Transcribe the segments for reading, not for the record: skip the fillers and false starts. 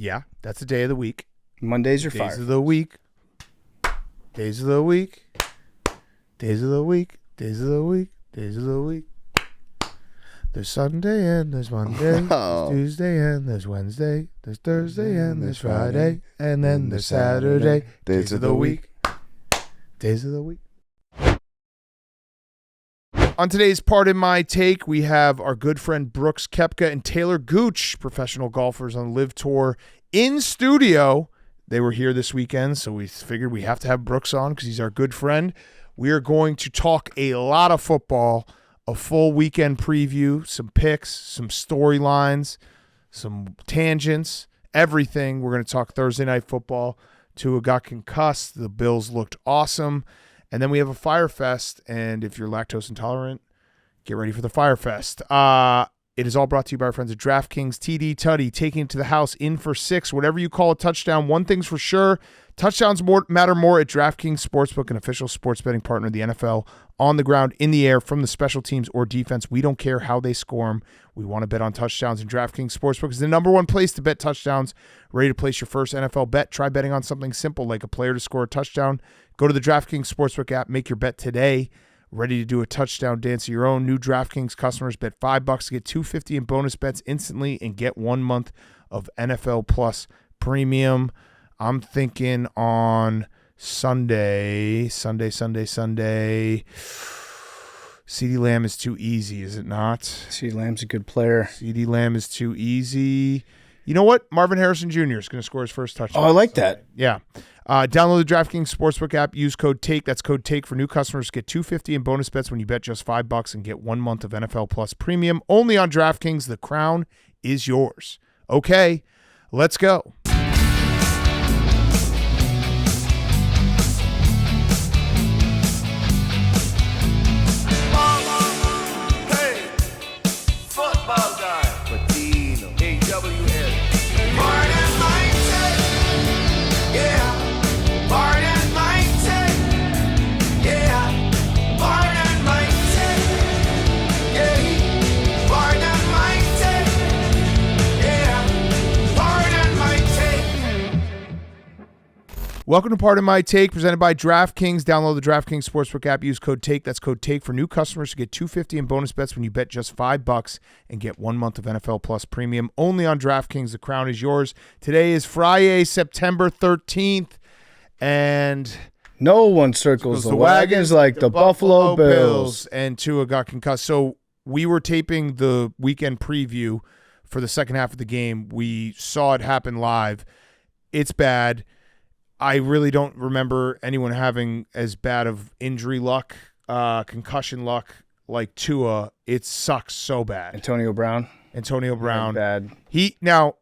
Yeah, that's a day of the week. Mondays are Days Fyre. of the week. Days of the week. Days of the week. Days of the week. Days of the week. There's Sunday and there's Monday. There's Tuesday and there's Wednesday. There's Thursday and there's Friday. And then there's Saturday. Days of the week. Days of the week. On today's Pardon My Take, we have our good friend Brooks Koepka and Talor Gooch, professional golfers on the Live Tour, in studio. They were here this weekend, so we figured we have to have Brooks on because he's our good friend. We are going to talk a lot of football, a full weekend preview, some picks, some storylines, some tangents, everything. We're going to talk Thursday night football. Tua got concussed. The Bills looked awesome. And then we have a Fyre Fest, and if you're lactose intolerant, get ready for the Fyre Fest. It is all brought to you by our friends at DraftKings. TD Tutty, taking it to the house, in for 6. Whatever you call a touchdown, one thing's for sure, touchdowns matter more at DraftKings Sportsbook, an official sports betting partner of the NFL, on the ground, in the air, from the special teams or defense. We don't care how they score them. We want to bet on touchdowns, and DraftKings Sportsbook is the number one place to bet touchdowns. Ready to place your first NFL bet? Try betting on something simple like a player to score a touchdown. Go to the DraftKings Sportsbook app, make your bet today. Ready to do a touchdown dance of your own. New DraftKings customers bet $5 to get $250 in bonus bets instantly and get 1 month of NFL Plus Premium. I'm thinking on Sunday. CeeDee Lamb is too easy, is it not? CeeDee Lamb's a good player. CeeDee Lamb is too easy. You know what? Marvin Harrison Jr. is going to score his first touchdown. Oh, I like that. Yeah. Download the DraftKings Sportsbook app. Use code TAKE. That's code TAKE for new customers. Get $250 in bonus bets when you bet just $5 and get 1 month of NFL Plus Premium. Only on DraftKings. The crown is yours. Okay, let's go. Welcome to Pardon My Take, presented by DraftKings. Download the DraftKings Sportsbook app. Use code TAKE. That's code TAKE for new customers to get $250 in bonus bets when you bet just $5 and get 1 month of NFL Plus Premium. Only on DraftKings. The crown is yours. Today is Friday, September 13th, and no one circles the wagons like the Buffalo Bills. And Tua got concussed. So we were taping the weekend preview for the second half of the game. We saw it happen live. It's bad. I really don't remember anyone having as bad of injury luck, concussion luck like Tua. It sucks so bad. Antonio Brown. Bad. Now,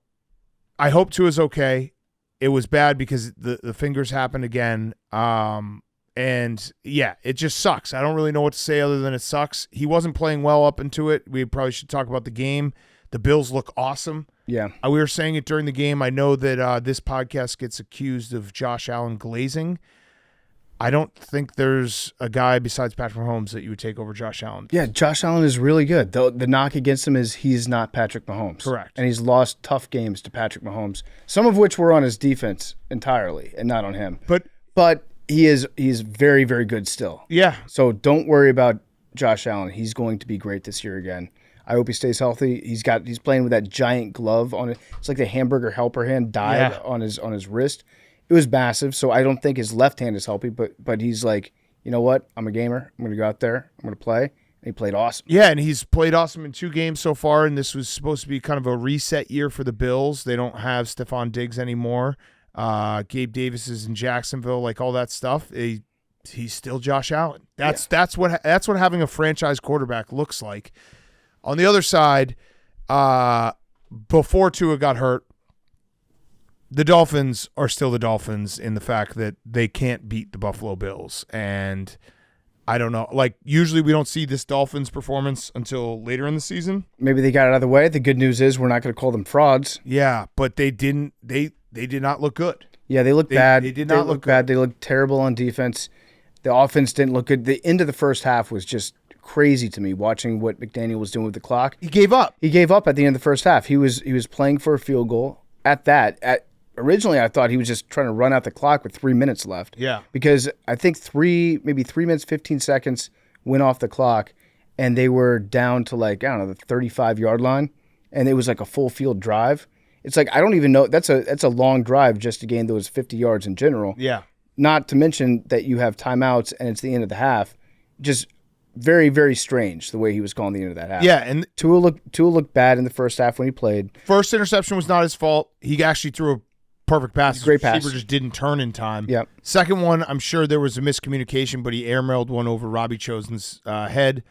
I hope Tua's okay. It was bad because the fingers happened again. And yeah, it just sucks. I don't really know what to say other than it sucks. He wasn't playing well up into it. We probably should talk about the game. The Bills look awesome. Yeah. We were saying it during the game. I know that this podcast gets accused of Josh Allen glazing. I don't think there's a guy besides Patrick Mahomes that you would take over Josh Allen. Yeah, Josh Allen is really good. The knock against him is he's not Patrick Mahomes. Correct. And he's lost tough games to Patrick Mahomes, some of which were on his defense entirely and not on him. But he's very, very good still. Yeah. So don't worry about Josh Allen. He's going to be great this year again. I hope he stays healthy. He's playing with that giant glove on it. It's like the hamburger helper hand died on his wrist. It was massive. So I don't think his left hand is healthy, but he's like, you know what? I'm a gamer. I'm going to go out there. I'm going to play. And he played awesome. Yeah, and he's played awesome in 2 games so far, and this was supposed to be kind of a reset year for the Bills. They don't have Stephon Diggs anymore. Gabe Davis is in Jacksonville, like all that stuff. He's still Josh Allen. That's what having a franchise quarterback looks like. On the other side, before Tua got hurt, the Dolphins are still the Dolphins in the fact that they can't beat the Buffalo Bills. And I don't know. Like, usually we don't see this Dolphins performance until later in the season. Maybe they got it out of the way. The good news is we're not going to call them frauds. Yeah, but they didn't. They did not look good. Yeah, they looked bad. They did not look bad. They looked terrible on defense. The offense didn't look good. The end of the first half was just crazy to me, watching what McDaniel was doing with the clock. He gave up. He gave up at the end of the first half. He was playing for a field goal originally I thought he was just trying to run out the clock with 3 minutes left. Yeah. Because I think maybe 3 minutes, 15 seconds went off the clock, and they were down to like, I don't know, the 35-yard line, and it was like a full field drive. It's like, I don't even know. That's a long drive just to gain those 50 yards in general. Yeah. Not to mention that you have timeouts and it's the end of the half. Just very, very strange the way he was calling the end of that half. Yeah, and Tua looked bad in the first half when he played. First interception was not his fault. He actually threw a perfect pass. Great pass. The receiver just didn't turn in time. Yep. Second one, I'm sure there was a miscommunication, but he airmailed one over Robbie Chosen's head.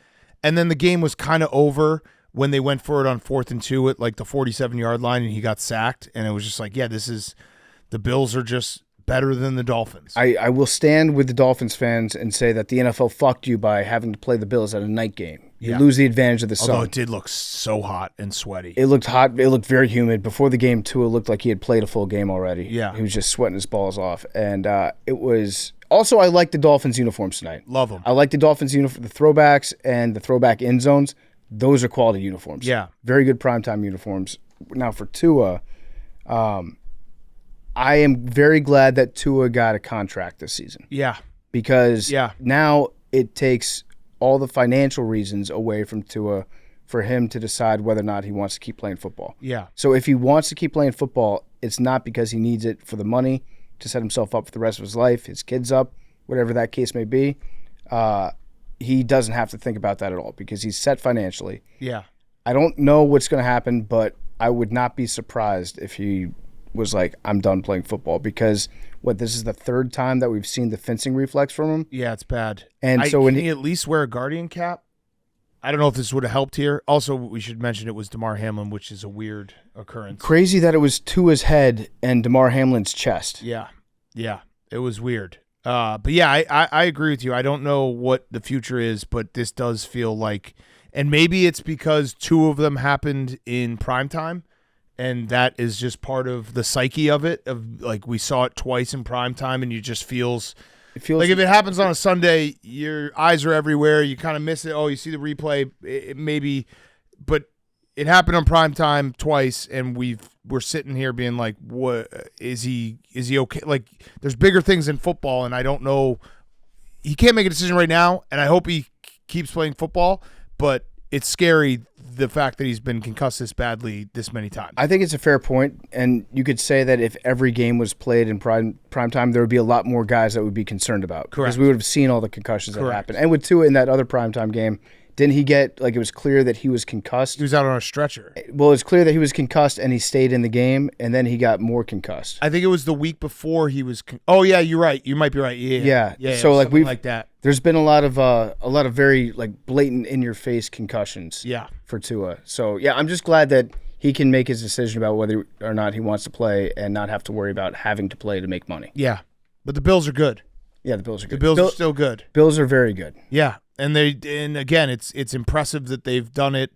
And then the game was kind of over when they went for it on 4th and 2 at like the 47-yard line, and he got sacked. And it was just like, yeah, the Bills are just better than the Dolphins. I will stand with the Dolphins fans and say that the NFL fucked you by having to play the Bills at a night game. You lose the advantage of the sun. Although it did look so hot and sweaty. It looked hot. It looked very humid. Before the game, Tua looked like he had played a full game already. Yeah. He was just sweating his balls off. And it was... Also, I like the Dolphins uniforms tonight. Love them. I like the Dolphins uniform, the throwbacks and the throwback end zones. Those are quality uniforms. Yeah. Very good primetime uniforms. Now, for Tua, I am very glad that Tua got a contract this season. Yeah. Because now it takes all the financial reasons away from Tua for him to decide whether or not he wants to keep playing football. Yeah. So if he wants to keep playing football, it's not because he needs it for the money to set himself up for the rest of his life, his kids up, whatever that case may be. He doesn't have to think about that at all because he's set financially. Yeah. I don't know what's going to happen, but I would not be surprised if he was like, I'm done playing football, because this is the third time that we've seen the fencing reflex from him. Yeah, it's bad. And so when he at least wear a Guardian cap? I don't know if this would have helped here. Also, we should mention it was Damar Hamlin, which is a weird occurrence. Crazy that it was Tua's head and Damar Hamlin's chest. Yeah. Yeah. It was weird. But yeah, I agree with you. I don't know what the future is, but this does feel like, and maybe it's because two of them happened in primetime, and that is just part of the psyche of it. Of like, we saw it twice in primetime, and it feels like if it happens on a Sunday, your eyes are everywhere. You kind of miss it. Oh, you see the replay, maybe, but it happened on primetime twice, and we're sitting here being like, what is he okay? Like, there's bigger things in football, and I don't know. He can't make a decision right now, and I hope he keeps playing football, but it's scary, the fact that he's been concussed this badly this many times. I think it's a fair point, and you could say that if every game was played in prime time, there would be a lot more guys that would be concerned about. Correct. Because we would have seen all the concussions that Correct. happened. And with Tua in that other primetime game, didn't he get, like, it was clear that he was concussed? He was out on a stretcher. Well, it's clear that he was concussed, and he stayed in the game, and then he got more concussed. I think it was the week before he was. Oh yeah, you're right. You might be right. Yeah. So like like that. There's been a lot of very like blatant in your face concussions. Yeah. For Tua. So yeah, I'm just glad that he can make his decision about whether or not he wants to play and not have to worry about having to play to make money. Yeah, but the Bills are good. Yeah, the Bills are good. The Bills are still good. Bills are very good. Yeah, and again, it's impressive that they've done it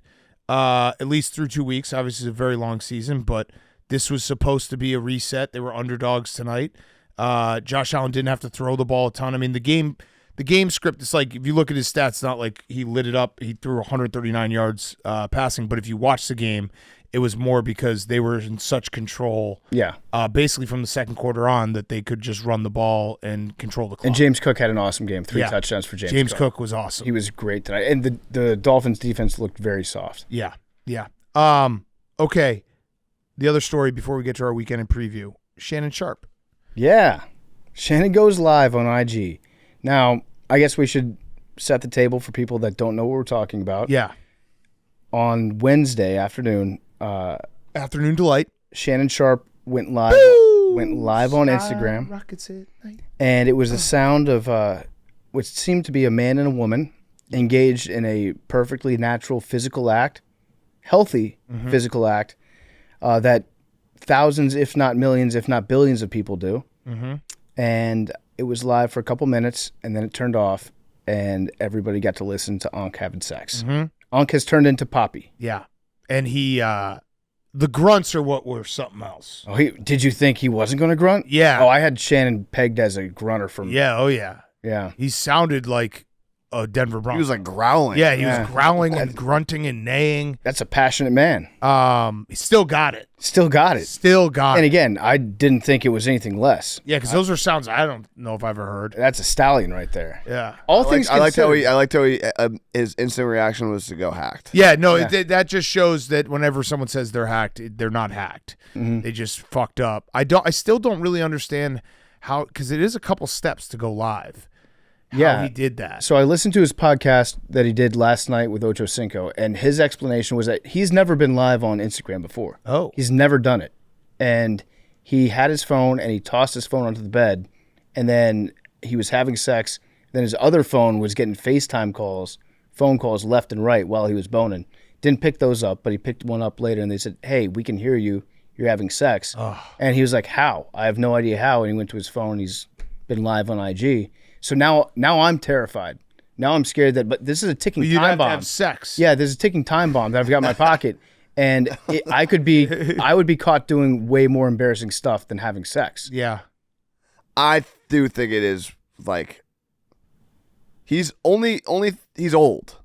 at least through 2 weeks. Obviously, it's a very long season, but this was supposed to be a reset. They were underdogs tonight. Josh Allen didn't have to throw the ball a ton. I mean, the game script, it's like, if you look at his stats, it's not like he lit it up. He threw 139 yards passing, but if you watch the game, it was more because they were in such control. Yeah. Basically from the second quarter on, that they could just run the ball and control the clock. And James Cook had an awesome game. 3 touchdowns for James Cook. James Cook was awesome. He was great tonight. And the Dolphins defense looked very soft. Yeah. Yeah. Okay. The other story before we get to our weekend in preview, Shannon Sharpe. Yeah. Shannon goes live on IG. Now, I guess we should set the table for people that don't know what we're talking about. Yeah. On Wednesday afternoon, Afternoon Delight, Shannon Sharpe went live on Instagram, rockets at night. And it was the sound of what seemed to be a man and a woman engaged in a perfectly natural physical act, healthy physical act that thousands, if not millions, if not billions of people do. Mm-hmm. And it was live for a couple minutes, and then it turned off, and everybody got to listen to Ankh having sex. Mm-hmm. Ankh has turned into Poppy. Yeah. And he, the grunts are what were something else. Oh, did you think he wasn't going to grunt? Yeah. Oh, I had Shannon pegged as a grunter from. Yeah. Oh, yeah. Yeah. He sounded like a Denver Bronco. He was like growling. Yeah, he was growling and grunting and neighing. That's a passionate man. He still got it. Still got it. And again, I didn't think it was anything less. Yeah, because those are sounds I don't know if I've ever heard. That's a stallion right there. Yeah. I liked how his instant reaction was to go hacked. Yeah, no, that just shows that whenever someone says they're hacked, they're not hacked. Mm-hmm. They just fucked up. I still don't really understand how, because it is a couple steps to go live. How he did that. So I listened to his podcast that he did last night with Ocho Cinco, and his explanation was that he's never been live on Instagram before. Oh. He's never done it. And he had his phone, and he tossed his phone onto the bed, and then he was having sex. Then his other phone was getting FaceTime calls, phone calls left and right while he was boning. Didn't pick those up, but he picked one up later, and they said, hey, we can hear you. You're having sex. Oh. And he was like, how? I have no idea how. And he went to his phone. He's been live on IG. So now I'm terrified. Now I'm scared but this is a ticking time bomb. To have sex. Yeah, there's a ticking time bomb that I've got in my pocket, and I would be caught doing way more embarrassing stuff than having sex. Yeah, I do think it is like he's old,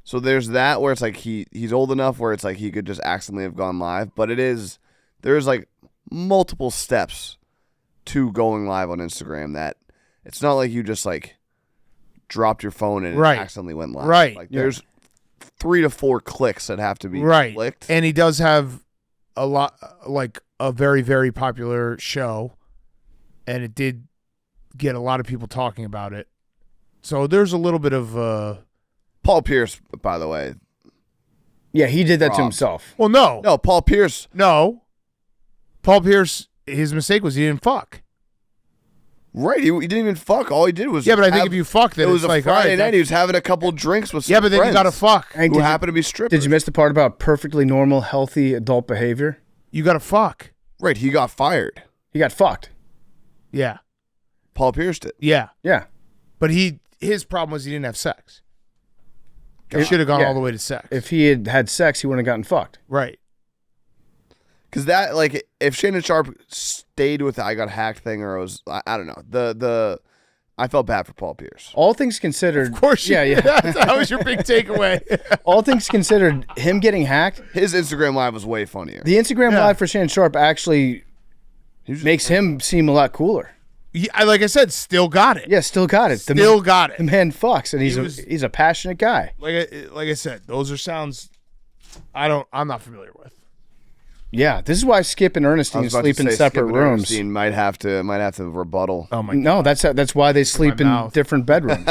so there's that where it's like he's old enough where it's like he could just accidentally have gone live, but there's like multiple steps to going live on Instagram that. It's not like you just like dropped your phone and it accidentally went live. Right. Like there's 3 to 4 clicks that have to be clicked. And he does have a lot, like a very, very popular show, and it did get a lot of people talking about it. So there's a little bit of Paul Pierce, by the way. Yeah, he did that to himself. Well, no, Paul Pierce. No, Paul Pierce. His mistake was he didn't fuck. Right, he didn't even fuck. All he did was but I think if you fuck, then it was it's like Friday night. He was having a couple drinks with some but then friends you gotta fuck. Who happened to be strippers. Did you miss the part about perfectly normal, healthy adult behavior? You gotta fuck. Right, he got fired. He got fucked. Yeah, Paul Pierce did. Yeah, but his problem was he didn't have sex. He should have gone all the way to sex. If he had sex, he wouldn't have gotten fucked. Right. Because that, like, if Shannon Sharpe stayed with the I got hacked thing, or it was, I don't know, I felt bad for Paul Pierce. All things considered, of course, that was your big takeaway. All things considered, him getting hacked, his Instagram live was way funnier. The Instagram live for Shannon Sharpe actually makes him seem a lot cooler. Like I said, still got it. Yeah, still got it. Got it. The man fucks, and he's a passionate guy. Like I said, those are sounds I'm not familiar with. Yeah, this is why Skip and Ernestine sleep in separate rooms. Ernestine might have to rebuttal. Oh my God. No, that's why they sleep in different bedrooms.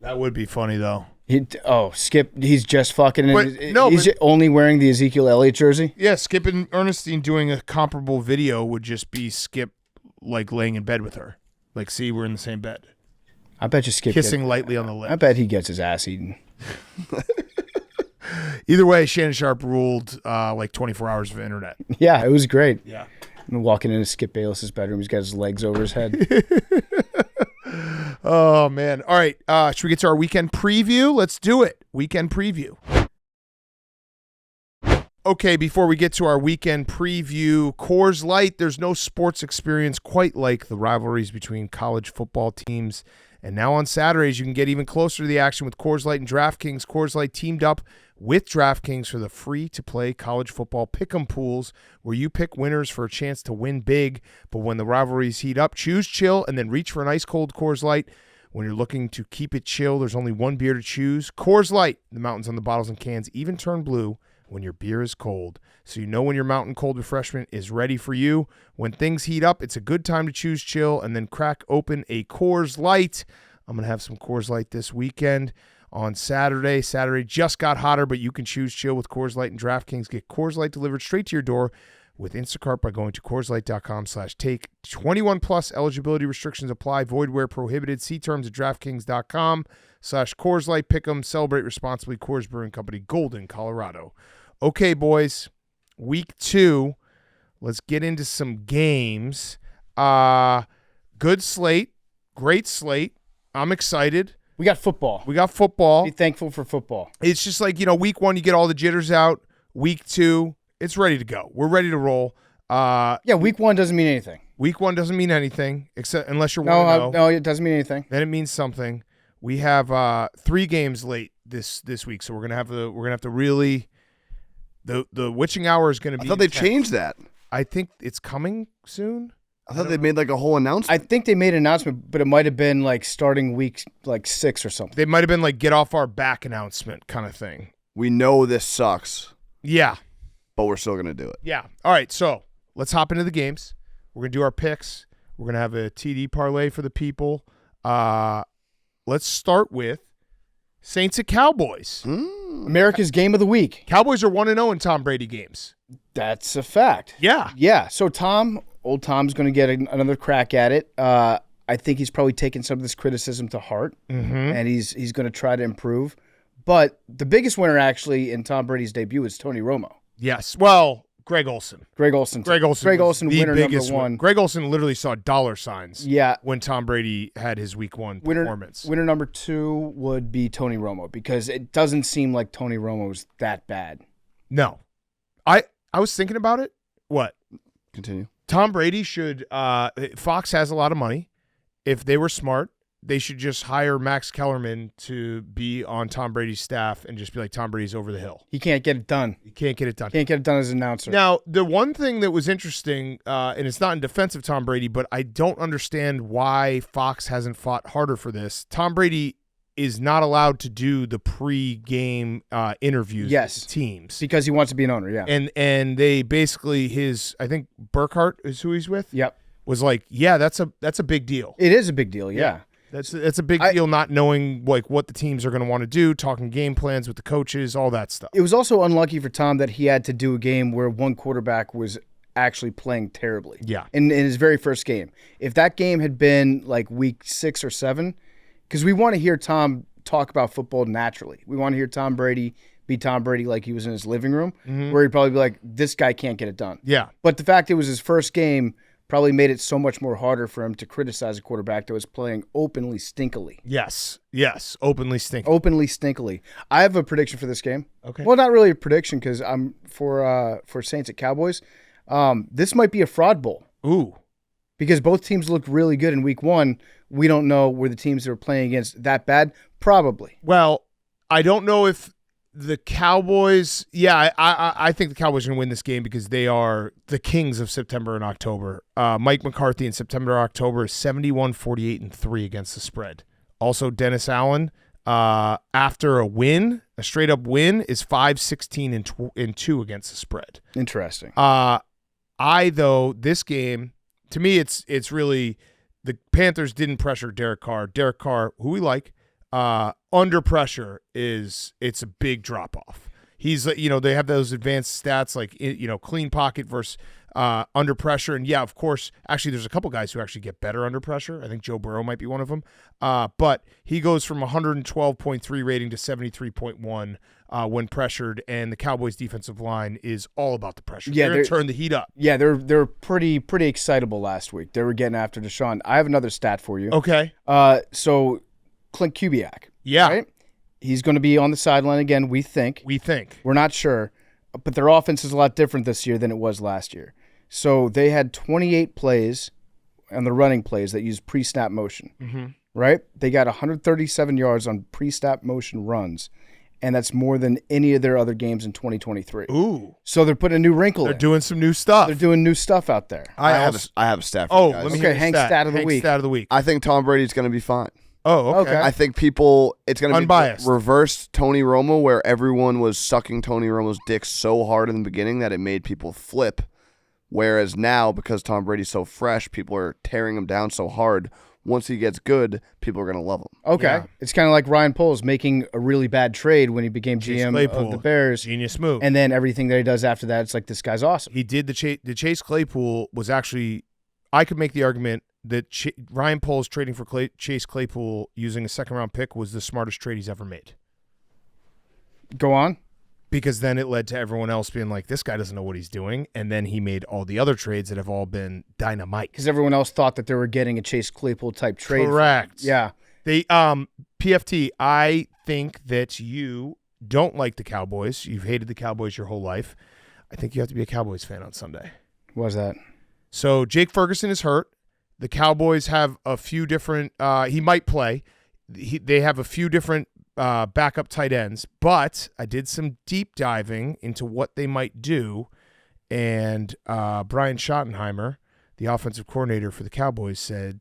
That would be funny though. Skip, he's just fucking. He's but only wearing the Ezekiel Elliott jersey. Yeah, Skip and Ernestine doing a comparable video would just be Skip like laying in bed with her. Like, see, we're in the same bed. I bet you Skip kissing lightly on the lips. I bet he gets his ass eaten. Either way, Shannon Sharpe ruled like 24 hours of internet. Yeah, it was great. Yeah. I'm walking into Skip Bayless's bedroom. He's got his legs over his head. Oh, man. All right. Should we get to our weekend preview? Let's do it. Weekend preview. Okay, before we get to our weekend preview, Coors Light, there's no sports experience quite like the rivalries between college football teams. And now on Saturdays, you can get even closer to the action with Coors Light and DraftKings. Coors Light teamed up with DraftKings for the free-to-play college football pick'em pools, where you pick winners for a chance to win big. But when the rivalries heat up, choose chill and then reach for an ice-cold Coors Light. When you're looking to keep it chill, there's only one beer to choose. Coors Light. The mountains on the bottles and cans even turn blue when your beer is cold. So you know when your mountain cold refreshment is ready for you. When things heat up, it's a good time to choose chill and then crack open a Coors Light. I'm going to have some Coors Light this weekend on Saturday. Saturday just got hotter, but you can choose chill with Coors Light and DraftKings. Get Coors Light delivered straight to your door with Instacart by going to CoorsLight.com/take. 21 plus eligibility restrictions apply. Void where prohibited. See terms at DraftKings.com/Coors Light. Pick 'em. Celebrate responsibly. Coors Brewing Company, Golden, Colorado. Okay, boys. Week 2. Let's get into some games. Good slate. Great slate. I'm excited. We got football. Be thankful for football. It's just like, week 1, you get all the jitters out. Week 2, it's ready to go. We're ready to roll. Week 1 doesn't mean anything. Week 1 doesn't mean anything, except unless you're 1-0. No, it doesn't mean anything. Then it means something. We have 3 games late this week, so we're gonna have to really the witching hour is gonna be. I thought they intense. changed that. I think it's coming soon. I thought they made like a whole announcement. I think they made an announcement, but it might have been like starting week 6 or something. They might have been like get off our back announcement kind of thing. We know this sucks. Yeah. But we're still going to do it. Yeah. All right, so let's hop into the games. We're going to do our picks. We're going to have a TD parlay for the people. Let's start with Saints at Cowboys. America's game of the week. Cowboys are 1-0 in Tom Brady games. That's a fact. Yeah. Yeah. So old Tom's going to get another crack at it. I think he's probably taken some of this criticism to heart, and he's going to try to improve. But the biggest winner actually in Tom Brady's debut is Tony Romo. Yes. Well, Greg Olsen. Greg Olsen, winner number 1. Greg Olsen literally saw dollar signs. Yeah. When Tom Brady had his week 1 performance. Winner number 2 would be Tony Romo because it doesn't seem like Tony Romo was that bad. No. I was thinking about it. What? Continue. Tom Brady should Fox has a lot of money. If they were smart, they should just hire Max Kellerman to be on Tom Brady's staff and just be like, Tom Brady's over the hill. He can't get it done. He can't get it done. Can't get it done as an announcer. Now, the one thing that was interesting, and it's not in defense of Tom Brady, but I don't understand why Fox hasn't fought harder for this. Tom Brady is not allowed to do the pre-game interviews with the teams. Because he wants to be an owner, yeah. And they basically, I think Burkhart is who he's with. Yep. Was like, yeah, that's a big deal. It is a big deal, yeah. That's a big deal, not knowing like what the teams are going to want to do, talking game plans with the coaches, all that stuff. It was also unlucky for Tom that he had to do a game where one quarterback was actually playing terribly. Yeah. In his very first game. If that game had been like week 6 or 7, because we want to hear Tom talk about football naturally. We want to hear Tom Brady be Tom Brady like he was in his living room, where he'd probably be like, this guy can't get it done. Yeah. But the fact it was his first game probably made it so much more harder for him to criticize a quarterback that was playing openly stinkily. Yes, openly stinkily. Openly stinkily. I have a prediction for this game. Okay. Well, not really a prediction because I'm for Saints at Cowboys. This might be a fraud bowl. Ooh. Because both teams looked really good in week 1. We don't know were the teams that were playing against that bad. Probably. Well, I don't know if the Cowboys, I think the Cowboys are going to win this game because they are the kings of September and October. Mike McCarthy in September and October is 71, 48, and 3 against the spread. Also, Dennis Allen, after a straight up win, is 5, 16, and 2 against the spread. Interesting. This game, to me, it's really the Panthers didn't pressure Derek Carr. Derek Carr, who we like, under pressure it's a big drop off. He's, they have those advanced stats like, clean pocket versus under pressure. And yeah, of course, actually there's a couple guys who actually get better under pressure. I think Joe Burrow might be one of them. But he goes from 112.3 rating to 73.1 when pressured. And the Cowboys defensive line is all about the pressure. Yeah, they're going to turn the heat up. Yeah, they're pretty excitable last week. They were getting after Deshaun. I have another stat for you. Okay. So Clint Kubiak. Yeah. Right? He's going to be on the sideline again, we think. We're not sure. But their offense is a lot different this year than it was last year. So they had 28 plays on the running plays that used pre-snap motion, right? They got 137 yards on pre-snap motion runs, and that's more than any of their other games in 2023. Ooh. So they're putting a new wrinkle in. They're doing some new stuff. They're doing new stuff out there. I have a stat for you guys. Let me hear Hank's stat of the week. Stat of the week. I think Tom Brady's going to be fine. Oh, okay. Okay. I think it's going to Unbiased. be reverse Tony Romo, where everyone was sucking Tony Romo's dick so hard in the beginning that it made people flip. Whereas now, because Tom Brady's so fresh, people are tearing him down so hard. Once he gets good, people are going to love him. Okay. Yeah. It's kind of like Ryan Poles making a really bad trade when he became GM of the Bears. Genius move. And then everything that he does after that, it's like, this guy's awesome. He did the Chase Claypool was actually, I could make the argument that Ryan Poles trading for Chase Claypool using a second-round pick was the smartest trade he's ever made. Go on. Because then it led to everyone else being like, this guy doesn't know what he's doing. And then he made all the other trades that have all been dynamite. Because everyone else thought that they were getting a Chase Claypool type trade. Correct. Yeah. They PFT, I think that you don't like the Cowboys. You've hated the Cowboys your whole life. I think you have to be a Cowboys fan on Sunday. What was that? So Jake Ferguson is hurt. The Cowboys have a few different he might play. they have a few different backup tight ends, but I did some deep diving into what they might do, and Brian Schottenheimer, the offensive coordinator for the Cowboys, said,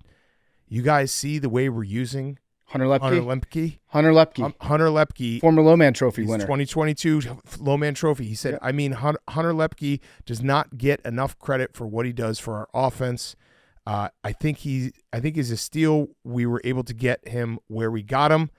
"You guys see the way we're using Hunter Lepke. Hunter Lepke, former Lowman Trophy winner, 2022 Lowman Trophy." He said, "I mean, Hunter Lepke does not get enough credit for what he does for our offense. I think he's a steal. We were able to get him where we got him."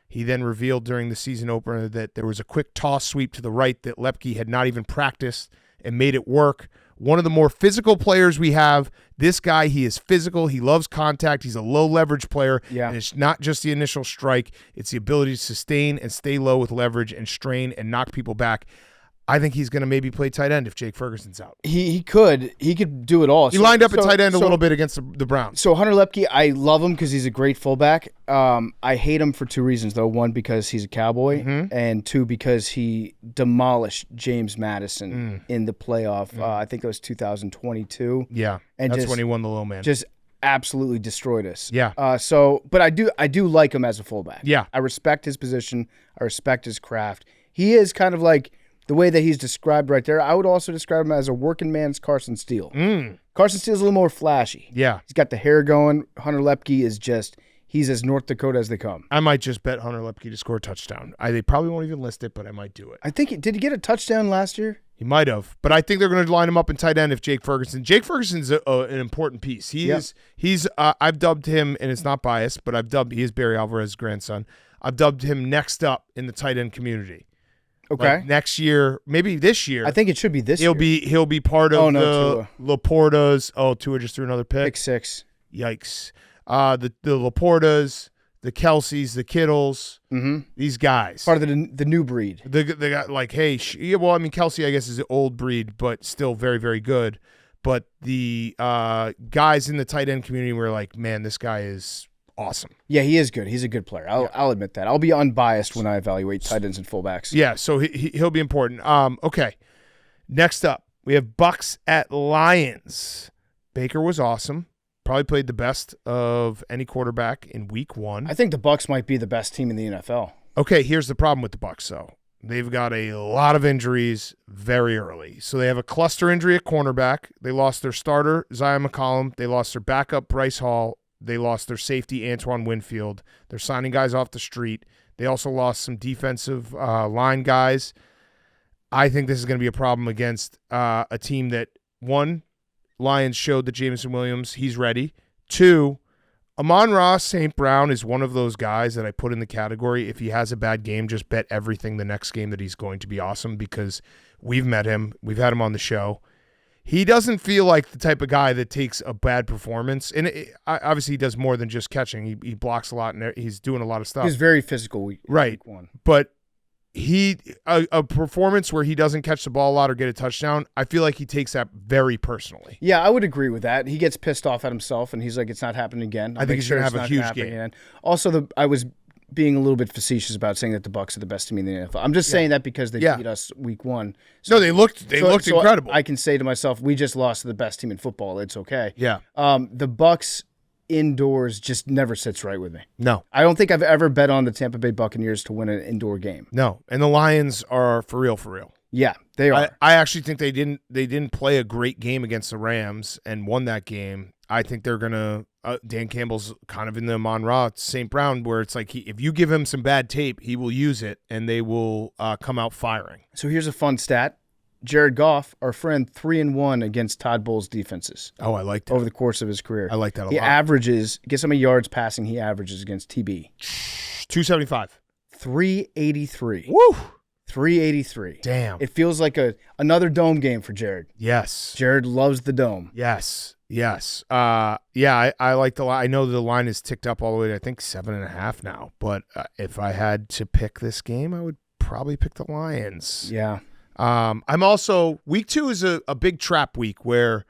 He then revealed during the season opener that there was a quick toss sweep to the right that Lepke had not even practiced and made it work. One of the more physical players we have. This guy, he is physical. He loves contact. He's a low-leverage player. Yeah. And it's not just the initial strike. It's the ability to sustain and stay low with leverage and strain and knock people back. I think he's going to maybe play tight end if Jake Ferguson's out. He could do it all. He lined up at tight end a little bit against the Browns. So Hunter Lepke, I love him because he's a great fullback. I hate him for two reasons, though. One, because he's a Cowboy, and two, because he demolished James Madison in the playoff. I think it was 2022. Yeah, and that's when he won the low man. Just absolutely destroyed us. Yeah. But I do like him as a fullback. Yeah. I respect his position. I respect his craft. He is kind of like the way that he's described right there. I would also describe him as a working man's Carson Steele. Carson Steele's a little more flashy. Yeah. He's got the hair going. Hunter Lepke is he's as North Dakota as they come. I might just bet Hunter Lepke to score a touchdown. They probably won't even list it, but I might do it. I think, did he get a touchdown last year? He might have, but I think they're going to line him up in tight end if Jake Ferguson's an important piece. I've dubbed him, and it's not biased, but he is Barry Alvarez's grandson. I've dubbed him next up in the tight end community. Okay. Like next year, maybe this year. I think it should be this year. He'll be part of the Laportas. Oh, Tua just threw another pick. Pick 6. Yikes. The Laportas, the Kelseys, the Kittles, these guys. Part of the new breed. They got like, hey, Kelsey, I guess, is an old breed, but still very, very good. But the guys in the tight end community were like, man, this guy is awesome. Yeah, he is good. He's a good player. I'll admit that. I'll be unbiased when I evaluate tight ends and fullbacks. Yeah, so he'll be important. Okay, next up, we have Bucs at Lions. Baker was awesome. Probably played the best of any quarterback in week 1. I think the Bucs might be the best team in the NFL. Okay, here's the problem with the Bucs, though. They've got a lot of injuries very early. So they have a cluster injury at cornerback. They lost their starter, Zion McCollum. They lost their backup, Bryce Hall. They lost their safety, Antoine Winfield. They're signing guys off the street. They also lost some defensive line guys. I think this is going to be a problem against a team that, one, Lions showed that Jameson Williams, he's ready. 2, Amon-Ra St. Brown is one of those guys that I put in the category. If he has a bad game, just bet everything the next game that he's going to be awesome, because we've met him. We've had him on the show. He doesn't feel like the type of guy that takes a bad performance. And obviously he does more than just catching. He blocks a lot, and he's doing a lot of stuff. He's very physical week 1. But a performance where he doesn't catch the ball a lot or get a touchdown, I feel like he takes that very personally. Yeah, I would agree with that. He gets pissed off at himself, and he's like, it's not happening again. I think he's going to have a huge game. Again. Also, I was being a little bit facetious about saying that the Bucs are the best team in the NFL. I'm just saying that because they beat us week 1. So, no, they looked incredible. I can say to myself, we just lost to the best team in football. It's okay. Yeah. The Bucs indoors just never sits right with me. No. I don't think I've ever bet on the Tampa Bay Buccaneers to win an indoor game. No. And the Lions are for real. Yeah, they are. I actually think they didn't play a great game against the Rams and won that game. I think they're going to Dan Campbell's kind of in the Amon-Ra St. Brown, where it's like if you give him some bad tape, he will use it, and they will come out firing. So here's a fun stat. Jared Goff, our friend, 3-1 against Todd Bowles' defenses. Oh, I like that. Over the course of his career. I like that a lot. He averages, guess how many yards passing he averages against TB? 275. 383. Woo! 383. Damn. It feels like another dome game for Jared. Yes. Jared loves the dome. Yes. I like the line. I know the line is ticked up all the way to, I think, 7.5 now. But if I had to pick this game, I would probably pick the Lions. Yeah. I'm also, week 2 is a big trap week where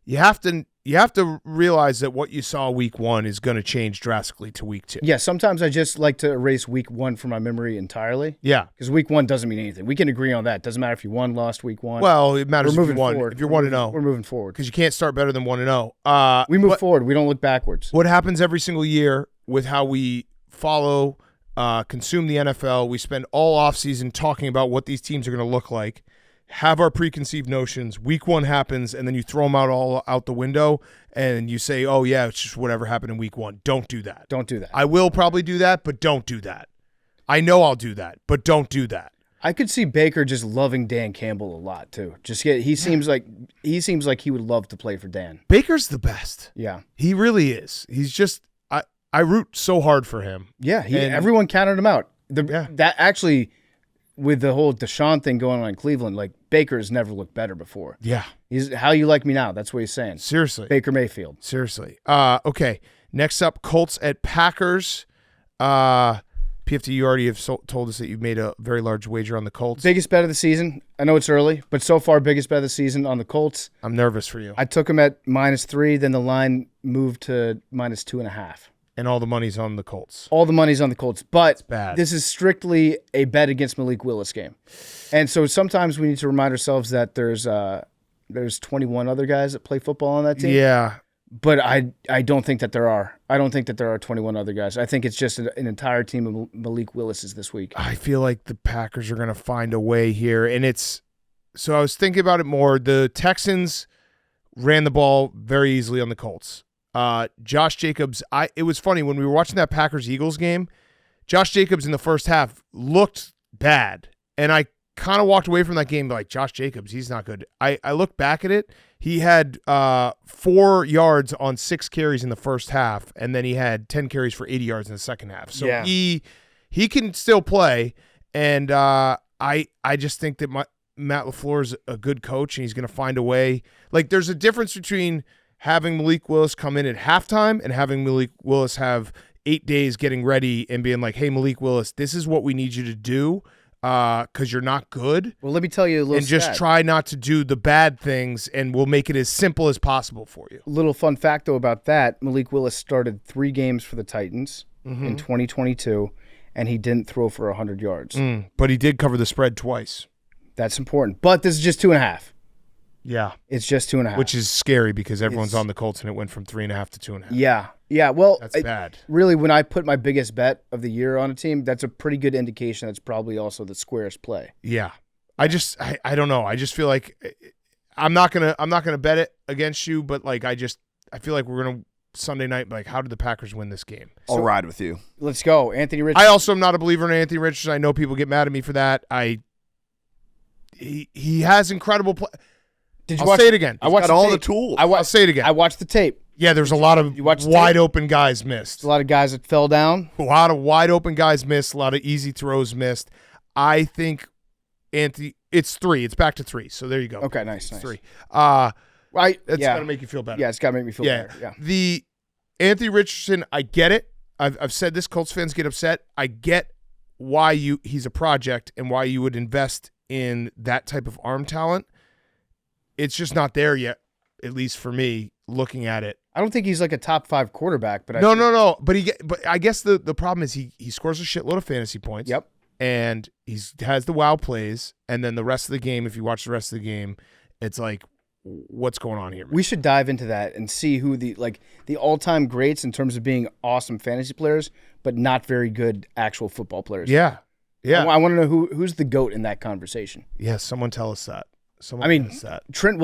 you have to realize that what you saw week 1 is going to change drastically to week 2. Yeah, sometimes I just like to erase week 1 from my memory entirely. Yeah. Because week 1 doesn't mean anything. We can agree on that. Doesn't matter if you won, lost week 1. Well, it matters We're if you won. forward. If you're 1-0. We're moving forward. Because you can't start better than 1-0. We move forward. We don't look backwards. What happens every single year with how we follow, consume the NFL. We spend all offseason talking about what these teams are going to look like, have our preconceived notions. Week 1 happens, and then you throw them all out the window, and you say, oh, yeah, it's just whatever happened in week 1. Don't do that. Don't do that. I will probably do that, but don't do that. I know I'll do that, but don't do that. I could see Baker just loving Dan Campbell a lot too. He seems like he would love to play for Dan. Baker's the best. Yeah, he really is. He's just I root so hard for him. Yeah, everyone counted him out. That actually, with the whole Deshaun thing going on in Cleveland, like Baker has never looked better before. Yeah, he's how you like me now. That's what he's saying. Seriously, Baker Mayfield. Seriously. Okay. Next up, Colts at Packers. PFT, you already have told us that you've made a very large wager on the Colts. Biggest bet of the season. I know it's early, but so far, biggest bet of the season on the Colts. I'm nervous for you. I took them at -3, then the line moved to -2.5. And all the money's on the Colts. All the money's on the Colts, but bad. This is strictly a bet against Malik Willis game. And so sometimes we need to remind ourselves that there's 21 other guys that play football on that team. Yeah. But I don't think that there are. I don't think that there are 21 other guys. I think it's just an entire team of Malik Willis's this week. I feel like the Packers are going to find a way here. And so I was thinking about it more. The Texans ran the ball very easily on the Colts. Josh Jacobs, it was funny when we were watching that Packers-Eagles game, Josh Jacobs in the first half looked bad. And I kind of walked away from that game like, Josh Jacobs, he's not good. I look back at it. He had 4 yards on 6 carries in the first half, and then he had 10 carries for 80 yards in the second half. So he can still play, and I just think that Matt LaFleur is a good coach, and he's going to find a way. Like, there's a difference between having Malik Willis come in at halftime and having Malik Willis have 8 days getting ready and being like, hey, Malik Willis, this is what we need you to do. Because you're not good. Well, let me tell you a little And just try not to do the bad things, and we'll make it as simple as possible for you. Little fun fact, though, about that. Malik Willis started 3 games for the Titans in 2022, and he didn't throw for 100 yards. But he did cover the spread twice. That's important. But this is just 2.5. Yeah. It's just 2.5. Which is scary because everyone's on the Colts, and it went from 3.5 to 2.5. Yeah. Yeah, well, that's bad. Really, when I put my biggest bet of the year on a team, that's a pretty good indication that's probably also the squarest play. Yeah. I don't know. I just feel like I'm not gonna bet it against you, but like I feel like we're gonna Sunday night, like, how did the Packers win this game? I'll ride with you. Let's go. Anthony Richardson. I also am not a believer in Anthony Richardson. I know people get mad at me for that. He has incredible play. I'll say it again. I watched all the tools. I'll say it again. I watched the tape. Yeah, there's a lot of wide open guys missed. A lot of guys that fell down. A lot of wide open guys missed. A lot of easy throws missed. I think Anthony. It's 3. It's back to 3. So there you go. Okay, nice. 3. Right. That's gotta make you feel better. Yeah, it's gotta make me feel better. Yeah. The Anthony Richardson, I get it. I've said this. Colts fans get upset. I get why he's a project and why you would invest in that type of arm talent. It's just not there yet, at least for me, looking at it. I don't think he's like a top 5 quarterback, but no. But I guess the problem is he scores a shitload of fantasy points. Yep. And he has the wow plays, and then the rest of the game, if you watch the rest of the game, it's like, what's going on here, man? We should dive into that and see who the all-time greats in terms of being awesome fantasy players, but not very good actual football players. Yeah. I want to know who's the GOAT in that conversation. Yeah, someone tell us that. Trent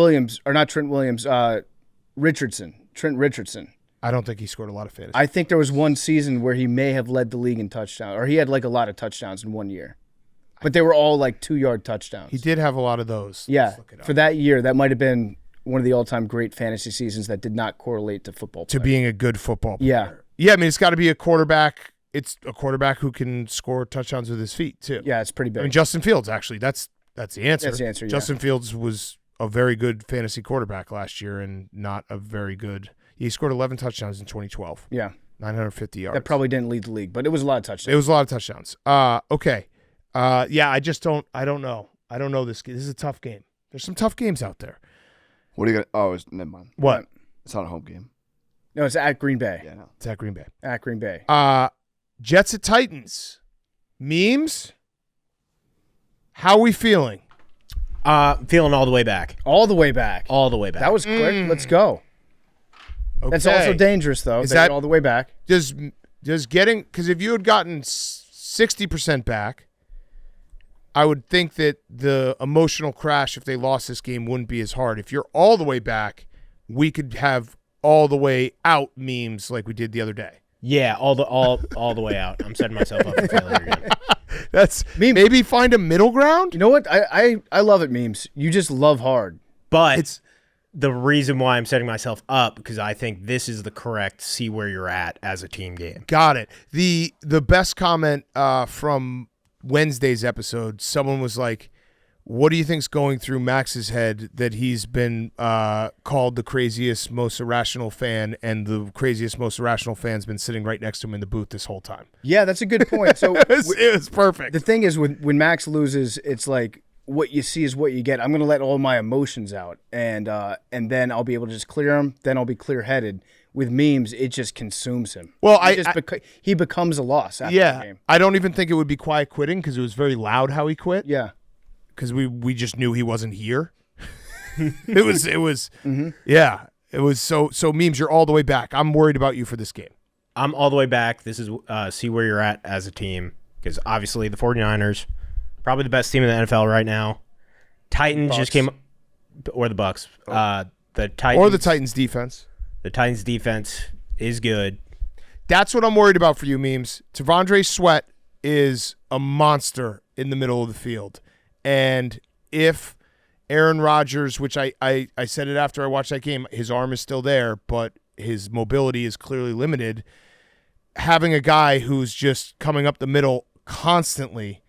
Richardson. I don't think he scored a lot of fantasy. I think there was one season where he may have led the league in touchdowns, or he had like a lot of touchdowns in one year. But they were all like 2-yard touchdowns. He did have a lot of those. Yeah, for that year, that might have been one of the all-time great fantasy seasons that did not correlate to football play. To being a good football player. Yeah. I mean, it's got to be a quarterback. It's a quarterback who can score touchdowns with his feet, too. Yeah, it's pretty big. I mean, Justin Fields, actually, that's the answer. That's the answer, yeah. Justin Fields was a very good fantasy quarterback last year and not a very good – he scored 11 touchdowns in 2012. Yeah. 950 yards. That probably didn't lead the league, but it was a lot of touchdowns. It was a lot of touchdowns. Okay. I just don't – I don't know. I don't know this game. This is a tough game. There's some tough games out there. What are you going to – oh, never mind. What? It's not a home game. No, it's at Green Bay. Yeah, no. It's at Green Bay. At Green Bay. Jets at Titans. Memes? How are we feeling? Feeling all the way back. All the way back. All the way back. That was quick. Let's go. Okay. That's also dangerous, though. Is that that all the way back? Does Because if you had gotten 60% back, I would think that the emotional crash if they lost this game wouldn't be as hard. If you're all the way back, we could have all the way out memes like we did the other day. Yeah, all the way out. I'm setting myself up for failure again. That's maybe find a middle ground. You know what? I love it, memes. You just love hard. But It's the reason why I'm setting myself up because I think this is the correct see where you're at as a team game. got it. The best comment from Wednesday's episode, someone was like, what do you think's going through Max's head that he's been called the craziest, most irrational fan, and the craziest, most irrational fan's been sitting right next to him in the booth this whole time? Yeah, that's a good point. So it was perfect. the thing is, when Max loses, it's like what you see is what you get. I'm going to let all my emotions out, and then I'll be able to just clear them. Then I'll be clear-headed. With memes, it just consumes him. Well, he becomes a loss after the game. I don't even think it would be quiet quitting because it was very loud how he quit. Yeah. Because we just knew he wasn't here. It was yeah. It was so memes. You're all the way back. I'm worried about you for this game. I'm all the way back. This is see where you're at as a team because obviously the 49ers, probably the best team in the NFL right now. Titans just came, or the Bucs. The Titans Or the Titans defense. The Titans defense is good. That's what I'm worried about for you, memes. T'Vondre Sweat is a monster in the middle of the field. And if Aaron Rodgers, which I said it after I watched that game, his arm is still there, but his mobility is clearly limited. Having a guy who's just coming up the middle constantly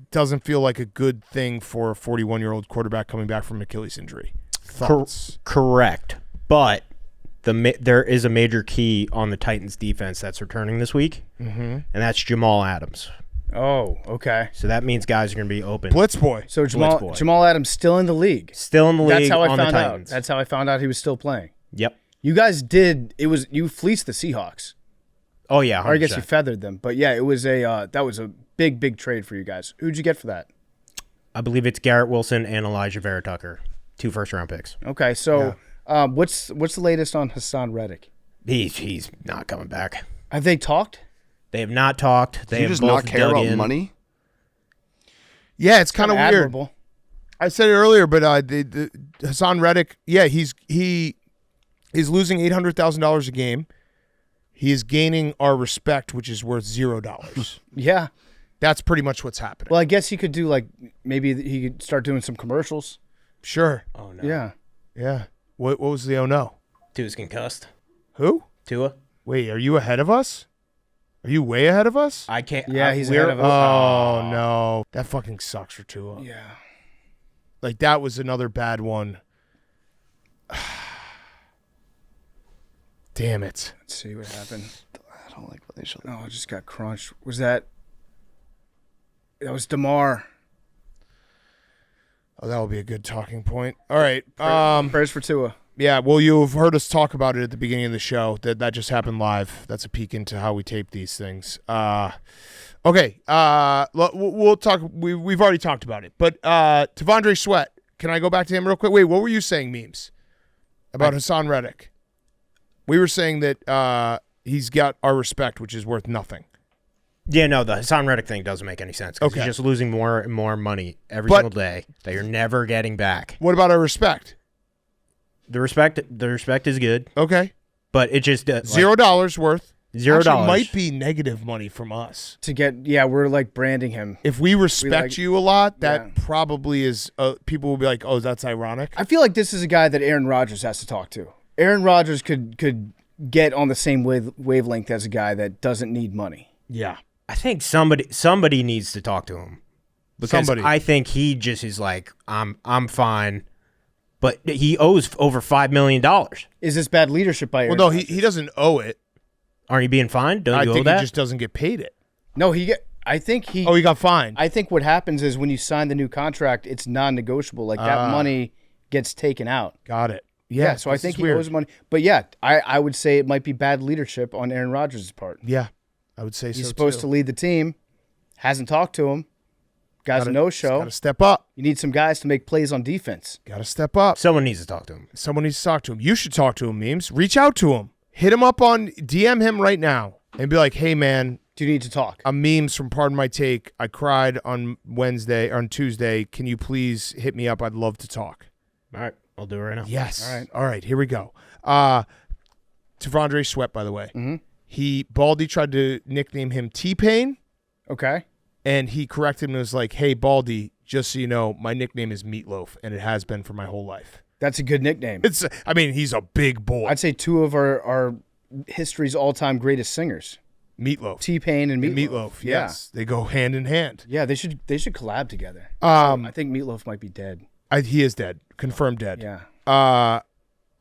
doesn't feel like a good thing for a 41-year-old quarterback coming back from Achilles injury. Thoughts? Correct. But there is a major key on the Titans defense that's returning this week, and that's Jamal Adams. Oh, okay. So that means guys are going to be open. Blitz boy. So Jamal Adams still in the league. Still in the league. That's how I on found the out. Titans. That's how I found out he was still playing. Yep. You guys you fleeced the Seahawks. Oh yeah. 100%. Or I guess you feathered them. But yeah, it was that was a big trade for you guys. Who'd you get for that? I believe it's Garrett Wilson and Elijah Vera Tucker, 2 first-round picks. Okay, so what's the latest on Hassan Reddick? He's not coming back. Have they talked? They have not talked. They Do you have just both not care dug about in. money? Yeah, it's kind of weird. Admirable. I said it earlier, but the Hassan Reddick, yeah, he's losing $800,000 a game. He is gaining our respect, which is worth $0. Yeah. That's pretty much what's happening. Well, I guess he could do maybe he could start doing some commercials. Sure. Oh no. Yeah. Yeah. What was the oh no? Tua's concussed. Who? Tua. Wait, are you ahead of us? Are you way ahead of us? I can't. Yeah, he's ahead of us. Oh no, that fucking sucks for Tua. Yeah. Like that was another bad one. Damn it. Let's see what happened. I don't like what they show. Oh, I just got crunched. That was DeMar. Oh, that will be a good talking point. All right. Prayers for Tua. Yeah, well, you've heard us talk about it at the beginning of the show. That just happened live. That's a peek into how we tape these things. Okay. We'll talk. We've already talked about it. But T'Vondre Sweat, can I go back to him real quick? Wait, what were you saying, memes? About Hassan Reddick? We were saying that he's got our respect, which is worth nothing. Yeah, no, the Hassan Reddick thing doesn't make any sense. Okay. He's just losing more and more money every single day that you're never getting back. What about our respect? The respect is good. Okay. But it just $0 worth. $0 Actually, might be negative money from us. We're like branding him. If we respect you a lot, that probably is, people will be like, oh, that's ironic. I feel like this is a guy that Aaron Rodgers has to talk to. Aaron Rodgers could get on the same wavelength as a guy that doesn't need money. Yeah. I think somebody needs to talk to him. Because I think he just is like, I'm fine. But he owes over $5 million. Is this bad leadership by Aaron? Well, no, he doesn't owe it. Aren't you being fined? Don't you owe that? I think he just doesn't get paid it. No, I think he. Oh, he got fined. I think what happens is when you sign the new contract, it's non-negotiable. Like that money gets taken out. Got it. Yeah, so I think he owes money. But yeah, I would say it might be bad leadership on Aaron Rodgers' part. Yeah, I would say so. He's supposed to lead the team. Hasn't talked to him. Guy's a no-show. Got to step up. You need some guys to make plays on defense. Got to step up. Someone needs to talk to him. You should talk to him, memes. Reach out to him. Hit him up on DM him right now. and be like, hey, man, Do you need to talk? memes from Pardon My Take. I cried on Tuesday. Can you please hit me up? I'd love to talk. All right, I'll do it right now. Yes. All right. All right, here we go. Tavondre Sweat, by the way. Mm-hmm. Baldy tried to nickname him T-Pain, Okay. and he corrected him and was like, hey, Baldy, just so you know, my nickname is Meatloaf, and it has been for my whole life. That's a good nickname. He's a big boy. I'd say two of our history's all-time greatest singers. Meatloaf. T-Pain and Meatloaf. Meatloaf, yes. They go hand in hand. Yeah, they should collab together. I think Meatloaf might be dead. He is dead. Confirmed dead. Yeah.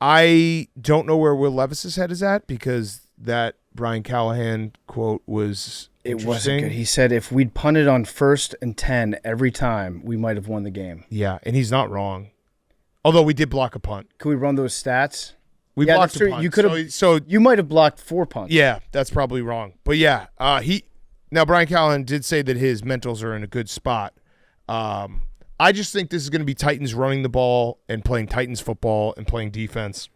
I don't know where Will Levis's head is at because that Brian Callahan quote was It wasn't interesting. good. He said if we'd punted on 1st and 10 every time, we might have won the game. Yeah, and he's not wrong. Although we did block a punt. Could we run those stats? We Yeah, blocked that's a true. punt. You could have. So You might have blocked 4 punts. yeah, that's probably wrong. But yeah, now Brian Callahan did say that his mentals are in a good spot. I just think this is going to be Titans running the ball and playing Titans football and playing defense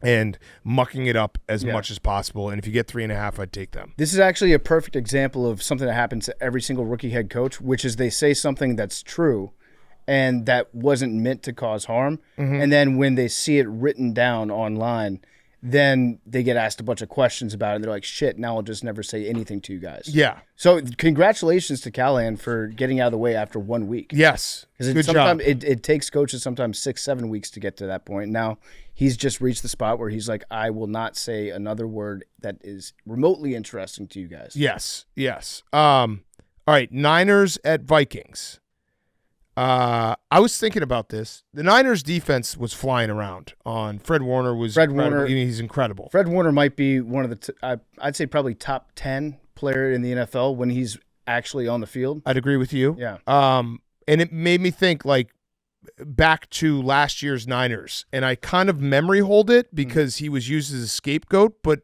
and mucking it up as much as possible. And if you get 3.5, I'd take them. This is actually a perfect example of something that happens to every single rookie head coach, which is they say something that's true and that wasn't meant to cause harm. And then when they see it written down online, then they get asked a bunch of questions about it. And they're like, shit, now I'll just never say anything to you guys. Yeah. So congratulations to Callahan for getting out of the way after 1 week. Yes. Because Good job. it takes coaches sometimes 6-7 weeks to get to that point. Now he's just reached the spot where he's like, I will not say another word that is remotely interesting to you guys. Yes. All right, Niners at Vikings. I was thinking about this. The Niners defense was flying around on Fred Warner. He's incredible. Fred Warner might be one of the I'd say probably top 10 player in the NFL when he's actually on the field. I'd agree with you. Yeah. And it made me think like back to last year's Niners, and I kind of memory hold it because he was used as a scapegoat, but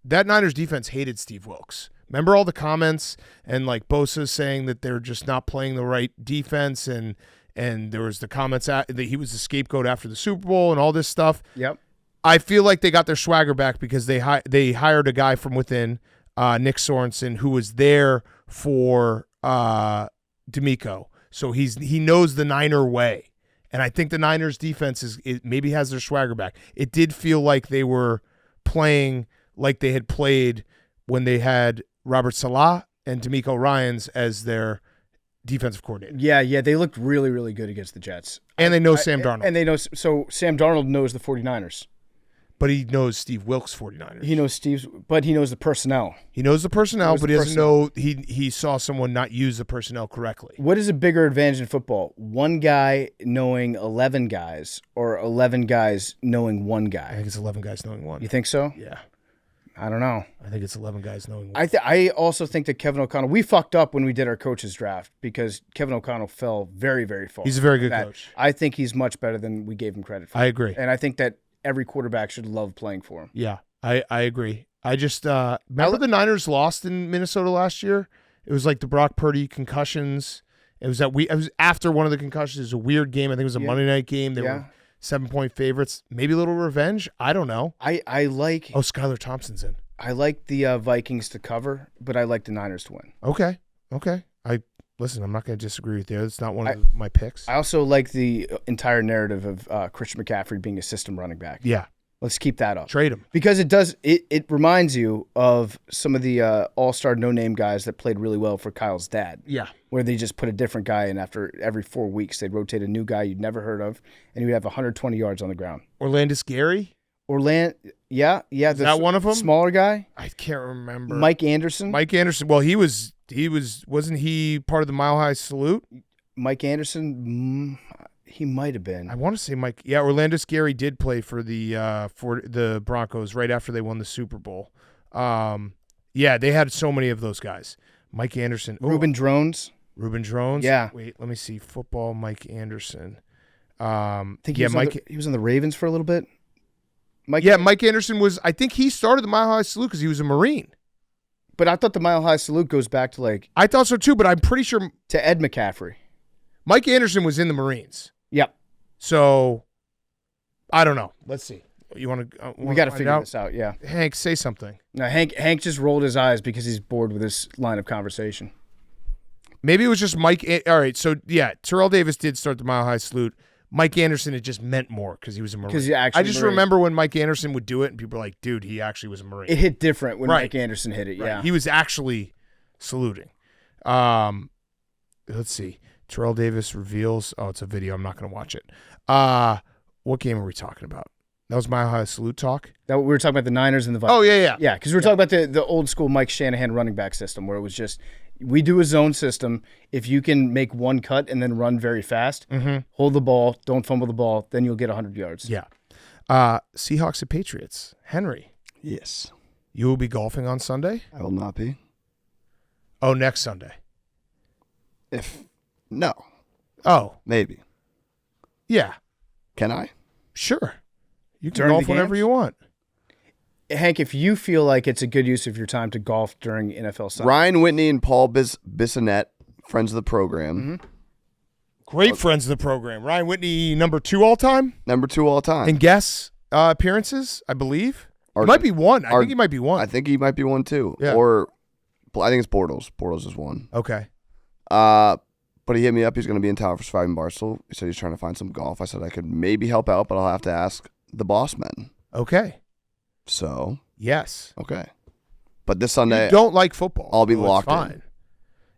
that Niners defense hated Steve Wilkes. Remember all the comments and like Bosa saying that they're just not playing the right defense, and there was the comments that he was the scapegoat after the Super Bowl and all this stuff. Yep. I feel like they got their swagger back because they hired a guy from within, Nick Sorensen, who was there for D'Amico. So he knows the Niner way, and I think the Niners defense maybe has their swagger back. It did feel like they were playing like they had played when they had Robert Salah and D'Amico Ryans as their defensive coordinator. Yeah, they looked really, really good against the Jets. And they know Sam Darnold. And they know, so Sam Darnold knows the 49ers. But he knows Steve Wilkes' 49ers. He knows but he knows the personnel. He knows the personnel, but he doesn't know he saw someone not use the personnel correctly. What is a bigger advantage in football? One guy knowing 11 guys or 11 guys knowing one I guy? think it's 11 guys knowing one. You think so? Yeah. I don't know. I think it's 11 guys knowing one. I also think that Kevin O'Connell, we fucked up when we did our coaches draft because Kevin O'Connell fell very, very far. He's a very good coach. I think he's much better than we gave him credit for. I agree. And I think that every quarterback should love playing for him. Yeah, I agree. I just remember the Niners lost in Minnesota last year. It was like the Brock Purdy concussions. It was after one of the concussions. It was a weird game. I think it was a Monday night game. They were 7-point favorites. Maybe a little revenge. I don't know. I like. Oh, Skylar Thompson's in. I like the Vikings to cover, but I like the Niners to win. Okay. Listen, I'm not going to disagree with you. It's not one of my picks. I also like the entire narrative of Christian McCaffrey being a system running back. Yeah. Let's keep that up. Trade him. Because it reminds you of some of the all-star no-name guys that played really well for Kyle's dad. Yeah. Where they just put a different guy in after every 4 weeks. They'd rotate a new guy you'd never heard of, and he would have 120 yards on the ground. Orlandis Gary? Yeah. Is that one of them? Smaller guy? I can't remember. Mike Anderson? Well, wasn't he part of the Mile High Salute? Mike Anderson? He might have been. I want to say Mike. Yeah, Orlandis Gary did play for the Broncos right after they won the Super Bowl. Yeah, they had so many of those guys. Mike Anderson. Reuben Drones? Yeah. Wait, let me see. Football, Mike Anderson. I think he was on the Ravens for a little bit. Mike Anderson was, I think he started the Mile High Salute because he was a Marine. But I thought the Mile High Salute goes back to I thought so too, but I'm pretty sure. To Ed McCaffrey. Mike Anderson was in the Marines. Yep. So, I don't know. Let's see. You want to? We got to figure this out. Yeah. Hank, say something. No, Hank just rolled his eyes because he's bored with this line of conversation. Maybe it was just Mike. All right, so yeah, Terrell Davis did start the Mile High Salute. Mike Anderson, it just meant more because he was a Marine. I just remember when Mike Anderson would do it, and people were like, "Dude, he actually was a Marine." It hit different when Mike Anderson hit it. Yeah, he was actually saluting. Let's see. Terrell Davis reveals. Oh, it's a video. I'm not going to watch it. What game are we talking about? That was Mile High Salute talk. We were talking about the Niners and the Vikings. Oh yeah. Yeah, because we were talking about the old school Mike Shanahan running back system, where it was just we do a zone system. If you can make one cut and then run very fast, hold the ball, don't fumble the ball, then you'll get 100 yards. Yeah. Seahawks and Patriots. Henry. Yes. You will be golfing on Sunday? I will not be. Oh, next Sunday. No. Oh. Maybe. Yeah. Can I? Sure. You can During golf the whenever games? you want. Hank, if you feel like it's a good use of your time to golf during NFL Sunday. Ryan Whitney and Paul Bissonette, friends of the program. Great friends of the program. Ryan Whitney, number 2 all time? Number 2 all time. In guest appearances, I believe. He might be 1. I think he might be 1. I think he might be 1 too. Yeah. Or I think it's Bortles. Bortles is 1. Okay. But he hit me up. He's going to be in Talor for Surviving Barstool. He said he's trying to find some golf. I said I could maybe help out, but I'll have to ask the boss men. Okay. So. Yes. Okay. But this Sunday. You don't like football. I'll be so locked in.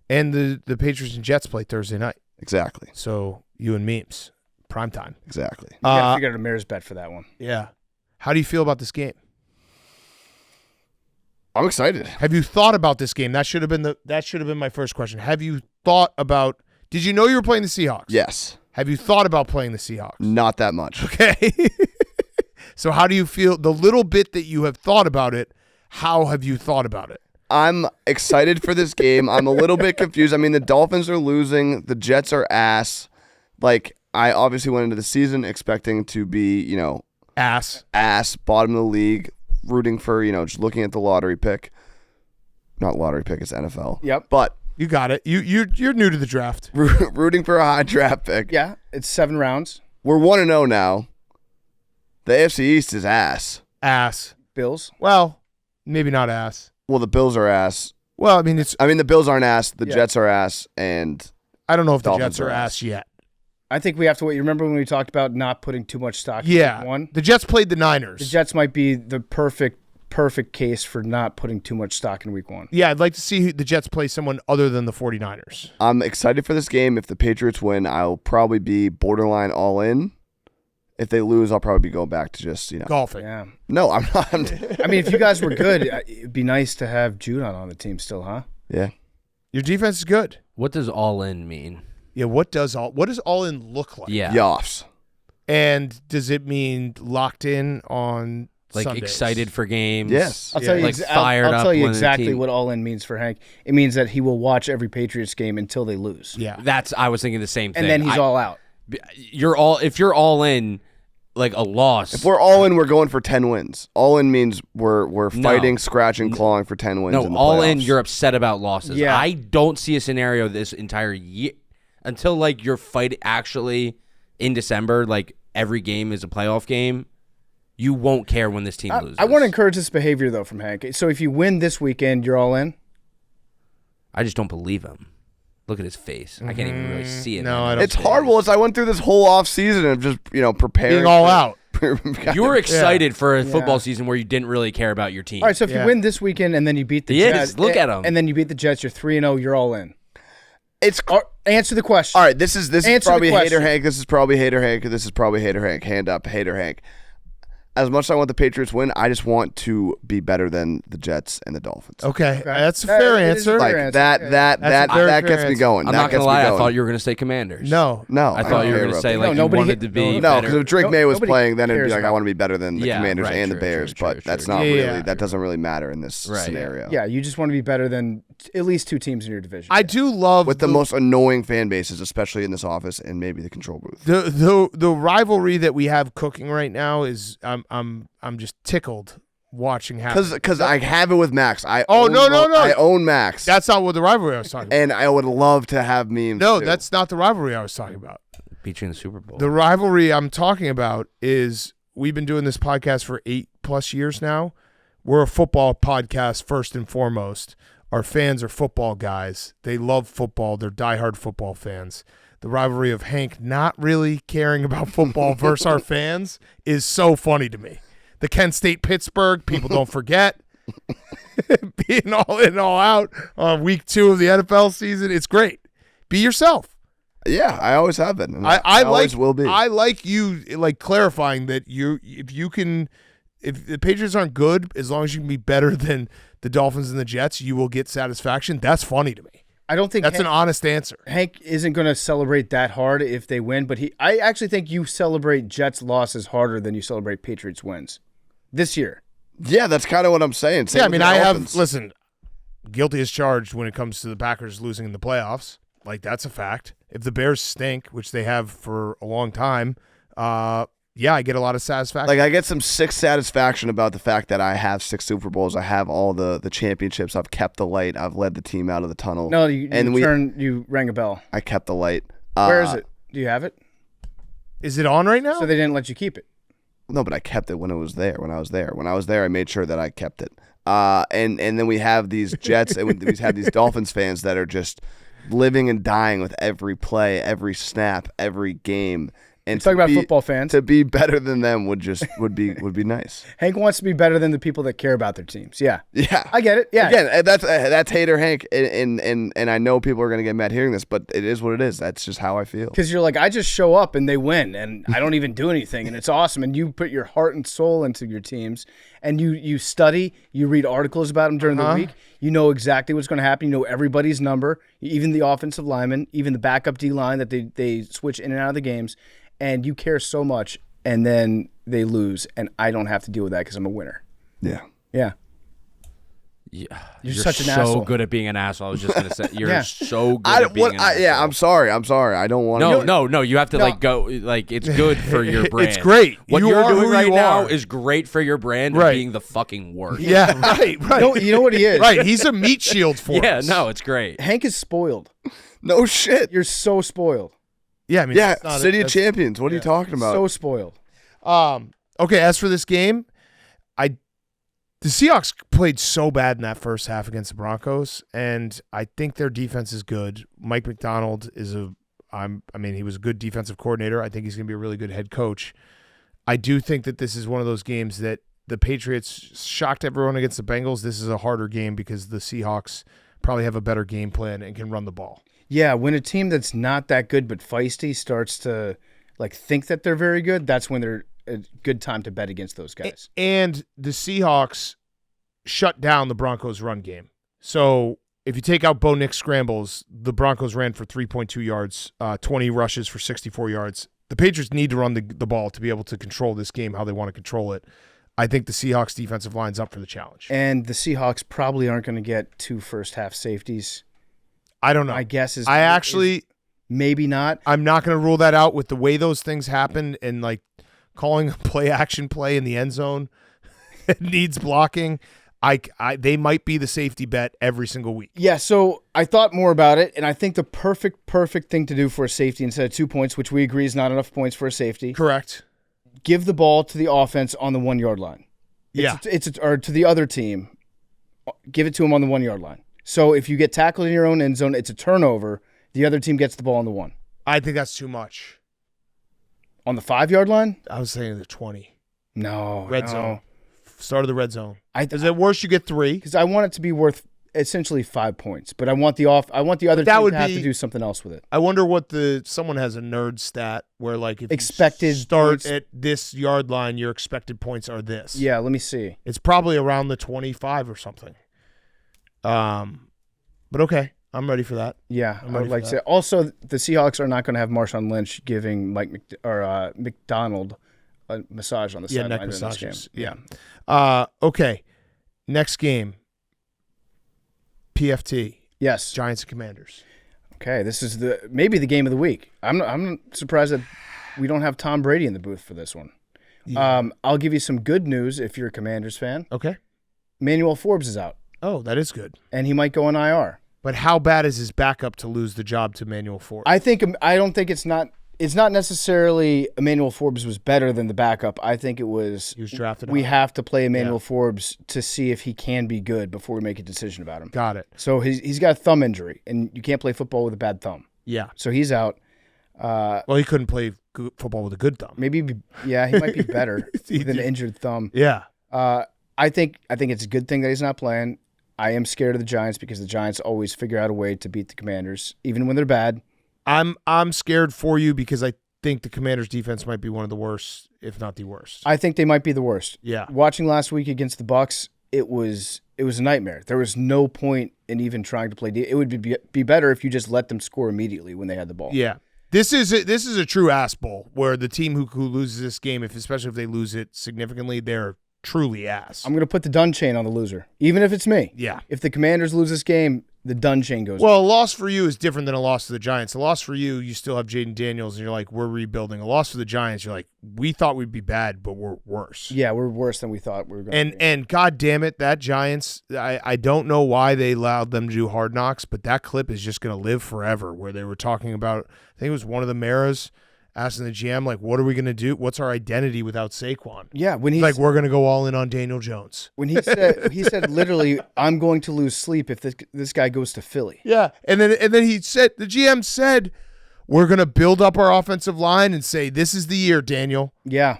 And the Patriots and Jets play Thursday night. Exactly. So you and Memes. Prime time. Exactly. You got to figure out a mayor's bet for that one. Yeah. How do you feel about this game? I'm excited. Have you thought about this game? That should have been my first question. Have you thought about? Did you know you were playing the Seahawks? Yes. Have you thought about playing the Seahawks? Not that much. Okay. So how do you feel? The little bit that you have thought about it, how have you thought about it? I'm excited for this game. I'm a little bit confused. I mean, the Dolphins are losing. The Jets are ass. Like, I obviously went into the season expecting to be, ass, bottom of the league, rooting for, just looking at the lottery pick. Not lottery pick, it's NFL. Yep. But you got it. You're new to the draft. Rooting for a high draft pick. Yeah, it's 7 rounds. We're 1-0 now. The AFC East is ass. Ass. Bills. Well, maybe not ass. Well, the Bills are ass. Well, I mean the Bills aren't ass. The Jets are ass, and I don't know if Dolphins the Jets are ass yet. I think we have to wait. You remember when we talked about not putting too much stock in Yeah. one? The Jets played the Niners. The Jets might be the perfect case for not putting too much stock in week 1. Yeah, I'd like to see the Jets play someone other than the 49ers. I'm excited for this game. If the Patriots win, I'll probably be borderline all in. If they lose, I'll probably go back to just, golfing. Yeah. No, I'm not. I mean, if you guys were good, it'd be nice to have Judon on the team still, huh? Yeah. Your defense is good. What does all in mean? Yeah, what does all in look like? Yeah. Yoffs. And does it mean locked in on Sundays? Excited for games? Yes. I'll tell you, fired I'll up tell you when the exactly team- what all in means for Hank. It means that he will watch every Patriots game until they lose. Yeah. I was thinking the same thing. And then he's all out. If you're all in, like a loss. If we're all in, we're going for 10 wins. All in means we're fighting, scratching, clawing for 10 wins. No, in the all playoffs. in, you're upset about losses. Yeah. I don't see a scenario this entire year until you're fighting actually in December, every game is a playoff game. You won't care when this team loses. I want to encourage this behavior, though, from Hank. So if you win this weekend, you're all in? I just don't believe him. Look at his face. I can't even really see it. No, I don't. It's horrible. I went through this whole off season of just preparing, Being all out. You were excited for a football season where you didn't really care about your team. All right, so if you win this weekend and then you beat the He is. Jets. Look at him. And then you beat the Jets, you're 3-0, you're all in. It's Answer the question. all right. This is Answer probably the Hater question. Hank. This is probably Hater Hank. This is probably Hater Hank. Hand up, Hater Hank. As much as I want the Patriots win, I just want to be better than the Jets and the Dolphins. Okay. That's a fair It is a answer. Like fair answer. that That's a very that fair gets me answer. going. I'm That not gets gonna lie. me I going. thought you were gonna say Commanders. No. I I thought you were don't gonna care say about you nobody wanted hit- to be. No, better. because if Drake May was nobody playing, then it'd be cares like I about want to be better than the Yeah, Commanders right, and the true, Bears, true, but true, that's true. not Yeah, really yeah. that doesn't really matter in this Right. scenario. Yeah, you just want to be better than at least 2 teams in your division. I do love With the most annoying fan bases, especially in this office and maybe the control booth. the rivalry that we have cooking right now is I'm just tickled watching happen. Because I have it with Max. No. I own Max. That's not what the rivalry I was talking about. And I would love to have memes. No, too. that's not the rivalry I was talking about. Beat you in the Super Bowl. The rivalry I'm talking about is we've been doing this podcast for 8+ years now. We're a football podcast first and foremost. Our fans are football guys. They love football. They're diehard football fans. The rivalry of Hank not really caring about football versus our fans is so funny to me. The Kent State-Pittsburgh, people don't forget. Being all in, all out on week 2 of the NFL season. It's great. Be yourself. Yeah, I always have been. And I like always will be. I like you clarifying that if the Patriots aren't good, as long as you can be better than the Dolphins and the Jets, you will get satisfaction. That's funny to me. I don't think that's an honest answer. Hank isn't going to celebrate that hard if they win, but I actually think you celebrate Jets losses harder than you celebrate Patriots wins this year. Yeah, that's kind of what I'm saying. Same with the Dolphins. Listen, guilty as charged when it comes to the Packers losing in the playoffs. Like, that's a fact. If the Bears stink, which they have for a long time, yeah, I get a lot of satisfaction. Like, I get some sick satisfaction about the fact that I have 6 Super Bowls. I have all the championships. I've kept the light. I've led the team out of the tunnel. No, you rang a bell. I kept the light. Where is it? Do you have it? Is it on right now? So they didn't let you keep it. No, but I kept it when it was there. When I was there, I made sure that I kept it. And then we have these Jets and we have these Dolphins fans that are just living and dying with every play, every snap, every game. And talk about football fans. To be better than them would be nice. Hank wants to be better than the people that care about their teams. Yeah. Yeah. I get it. Yeah. Again, that's hater Hank, and I know people are going to get mad hearing this, but it is what it is. That's just how I feel. Because you're like, I just show up and they win, and I don't even do anything, and it's awesome. And you put your heart and soul into your teams, and you study, you read articles about them during the week. You know exactly what's going to happen. You know everybody's number, even the offensive lineman, even the backup D-line that they switch in and out of the games. And you care so much, and then they lose, and I don't have to deal with that because I'm a winner. Yeah. Yeah. You're such an asshole. So good at being an asshole. I was just gonna say you're so good I at being an asshole. Yeah, I'm sorry. I don't want to. No. You have to go. Like, it's good for your brand. It's great. What You you're are doing who right you now are. is great for your brand. Right. Of being the fucking worst. Yeah, right. You know what he is? Right, he's a meat shield for Yeah. us. No, it's great. Hank is spoiled. No shit. You're so spoiled. Yeah, I mean, Yeah, it's not City of Champions. What are you talking about? So spoiled. Okay, as for this game, the Seahawks played so bad in that first half against the Broncos, and I think their defense is good. Mike McDonald is he was a good defensive coordinator. I think he's going to be a really good head coach. I do think that this is one of those games that the Patriots shocked everyone against the Bengals. This is a harder game because the Seahawks probably have a better game plan and can run the ball. Yeah, when a team that's not that good but feisty starts to think that they're very good, that's when they're a good time to bet against those guys. And the Seahawks shut down the Broncos' run game. So if you take out Bo Nix scrambles, the Broncos ran for 3.2 yards, 20 rushes for 64 yards. The Patriots need to run the ball to be able to control this game how they want to control it. I think the Seahawks defensive line's up for the challenge. And the Seahawks probably aren't going to get 2 first-half safeties. I don't know. My guess is maybe not. I'm not going to rule that out with the way those things happen and calling a play-action play in the end zone needs blocking. They might be the safety bet every single week. Yeah, so I thought more about it, and I think the perfect thing to do for a safety instead of 2 points, which we agree is not enough points for a safety. Correct. Give the ball to the offense on the 1 yard line. Or to the other team. Give it to them on the 1 yard line. So if you get tackled in your own end zone, it's a turnover. The other team gets the ball on the 1. I think that's too much. On the 5 yard line? I was saying the 20. No. Red zone. Start of the red zone. Is it worse you get 3? Because I want it to be worth essentially 5 points, but I want the other team to have to do something else with it. I wonder what someone has a nerd stat where if expected you start points at this yard line, your expected points are this. Yeah, let me see. It's probably around the 25 or something. But okay, I'm ready for that. Yeah, I would like to say. Also, the Seahawks are not going to have Marshawn Lynch giving McDonald a massage on the sideline. Neck massages. Yeah. Okay, next game. PFT. Yes. Giants and Commanders. Okay, this is maybe the game of the week. I'm surprised that we don't have Tom Brady in the booth for this one. Yeah. I'll give you some good news if you're a Commanders fan. Okay. Manuel Forbes is out. Oh, that is good. And he might go on IR. But how bad is his backup to lose the job to Manuel Forbes? I don't think it's not it's not necessarily Emmanuel Forbes was better than the backup. I think it was He was drafted. we have to play Emmanuel Forbes to see if he can be good before we make a decision about him. Got it. So he's got a thumb injury, and you can't play football with a bad thumb. Yeah. So he's out. Well, he couldn't play football with a good thumb. Maybe, he might be better with an injured thumb. Yeah. I think it's a good thing that he's not playing. I am scared of the Giants because the Giants always figure out a way to beat the Commanders, even when they're bad. I'm scared for you because I think the Commanders' defense might be one of the worst, if not the worst. I think they might be the worst. Yeah. Watching last week against the Bucs, it was a nightmare. There was no point in even trying to play. It would be better if you just let them score immediately when they had the ball. Yeah. This is a true ass bowl where the team who loses this game, especially if they lose it significantly, they're truly ass. I'm going to put the dun chain on the loser, even if it's me. Yeah. If the Commanders lose this game, the dun chain goes. Well, a loss for you is different than a loss to the Giants. A loss for you still have Jaden Daniels, and you're like, we're rebuilding. A loss for the Giants, you're like, we thought we'd be bad, but we're worse. Yeah, we're worse than we thought we were going to be. And God damn it, that Giants, I don't know why they allowed them to do Hard Knocks, but that clip is just going to live forever where they were talking about, I think it was one of the Maras asking the GM, like, what are we going to do? What's our identity without Saquon? Yeah, when he's like, we're going to go all in on Daniel Jones. When he said literally, I'm going to lose sleep if this guy goes to Philly. Yeah, and then he said, the GM said, we're going to build up our offensive line and say, this is the year, Daniel. Yeah.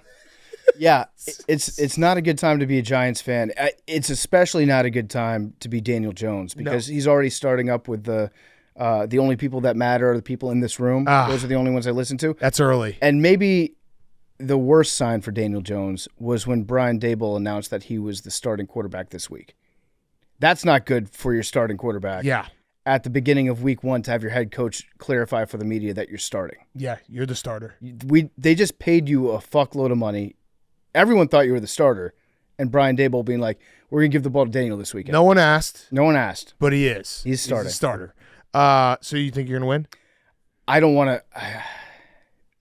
Yeah, it's not a good time to be a Giants fan. It's especially not a good time to be Daniel Jones because he's already starting up with the only people that matter are the people in this room. Those are the only ones I listen to. That's early. And maybe the worst sign for Daniel Jones was when Brian Daboll announced that he was the starting quarterback this week. That's not good for your starting quarterback. Yeah. At the beginning of week 1 to have your head coach clarify for the media that you're starting. Yeah, you're the starter. They just paid you a fuckload of money. Everyone thought you were the starter. And Brian Daboll being like, we're going to give the ball to Daniel this weekend. No one asked. But he is. He's starting. He's a starter. So you think you're going to win? I don't want to.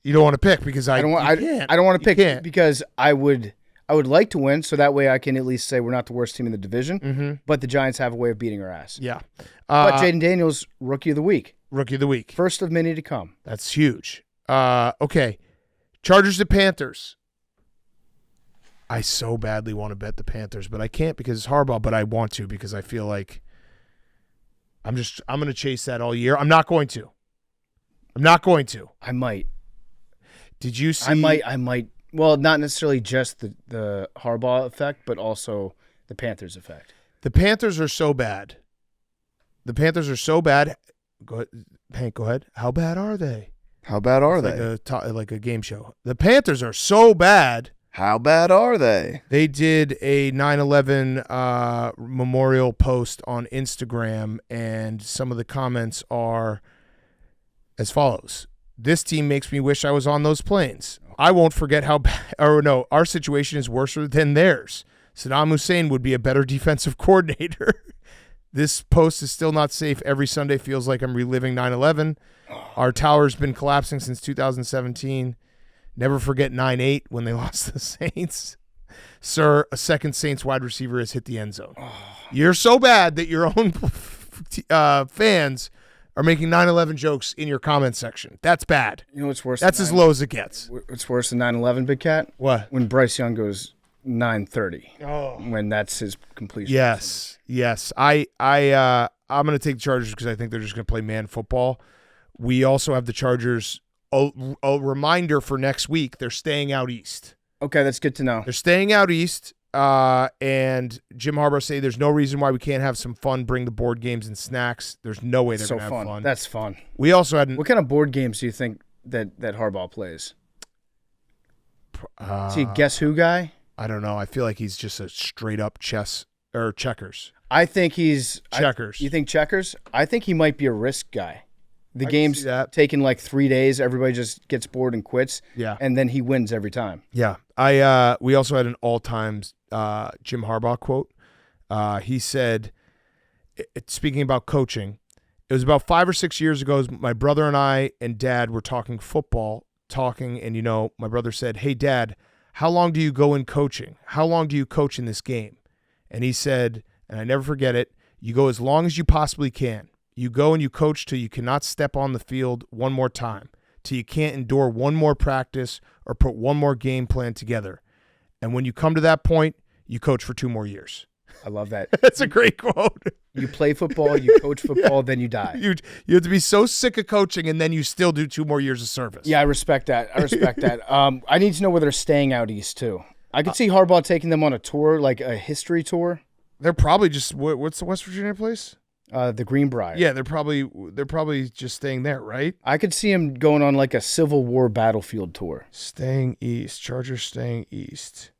You don't want to pick because I don't want to pick because I would like to win so that way I can at least say we're not the worst team in the division. Mm-hmm. But the Giants have a way of beating our ass. Yeah. But Jaden Daniels, Rookie of the Week. First of many to come. That's huge. Okay. Chargers to Panthers. I so badly want to bet the Panthers, but I can't because it's Harbaugh, but I want to because I feel like I'm going to chase that all year. I'm not going to. I might. Did you see? I might. Well, not necessarily just the Harbaugh effect, but also the Panthers effect. The Panthers are so bad. Go ahead, Hank, go ahead. How bad are they? Like a game show. The Panthers are so bad. How bad are they? They did a 9/11 memorial post on Instagram, and some of the comments are as follows. This team makes me wish I was on those planes. I won't forget how bad, our situation is worse than theirs. Saddam Hussein would be a better defensive coordinator. This post is still not safe. Every Sunday feels like I'm reliving 9/11. Our tower's been collapsing since 2017. Never forget 9-8 when they lost the Saints. Sir, a second Saints wide receiver has hit the end zone. You're so bad that your own fans are making 9/11 jokes in your comment section. That's bad. You know what's worse? That's as low as it gets. What's worse than 9/11, Big Cat? What? When Bryce Young goes 9:30. Oh. When that's his completion. Yes. I'm going to take the Chargers because I think they're just going to play man football. We also have the Chargers. A reminder for next week, they're staying out east. Okay, that's good to know. They're staying out east, and Jim Harbaugh say there's no reason why we can't have some fun, bring the board games and snacks. There's no way they're going to have fun. That's fun. We also had... What kind of board games do you think that Harbaugh plays? Is he a Guess Who guy? I don't know. I feel like he's just a straight-up chess or checkers. I think he's... Checkers. You think checkers? I think he might be a Risk guy. The game's taking like 3 days. Everybody just gets bored and quits. Yeah. And then he wins every time. Yeah. We also had an all-time Jim Harbaugh quote. He said, speaking about coaching, it was about 5 or 6 years ago, my brother and I and Dad were talking football, and, my brother said, hey, Dad, how long do you go in coaching? How long do you coach in this game? And he said, and I never forget it, you go as long as you possibly can. You go and you coach till you cannot step on the field one more time, till you can't endure one more practice or put one more game plan together. And when you come to that point, you coach for 2 more years. I love that. That's a great quote. You play football, you coach football, then you die. You have to be so sick of coaching, and then you still do 2 more years of service. Yeah, I respect that. I need to know where they're staying out east, too. I could see Harbaugh taking them on a tour, like a history tour. They're probably just what's the West Virginia place? The Greenbrier. Yeah, they're probably just staying there, right? I could see him going on like a Civil War battlefield tour. Staying east. Chargers staying east.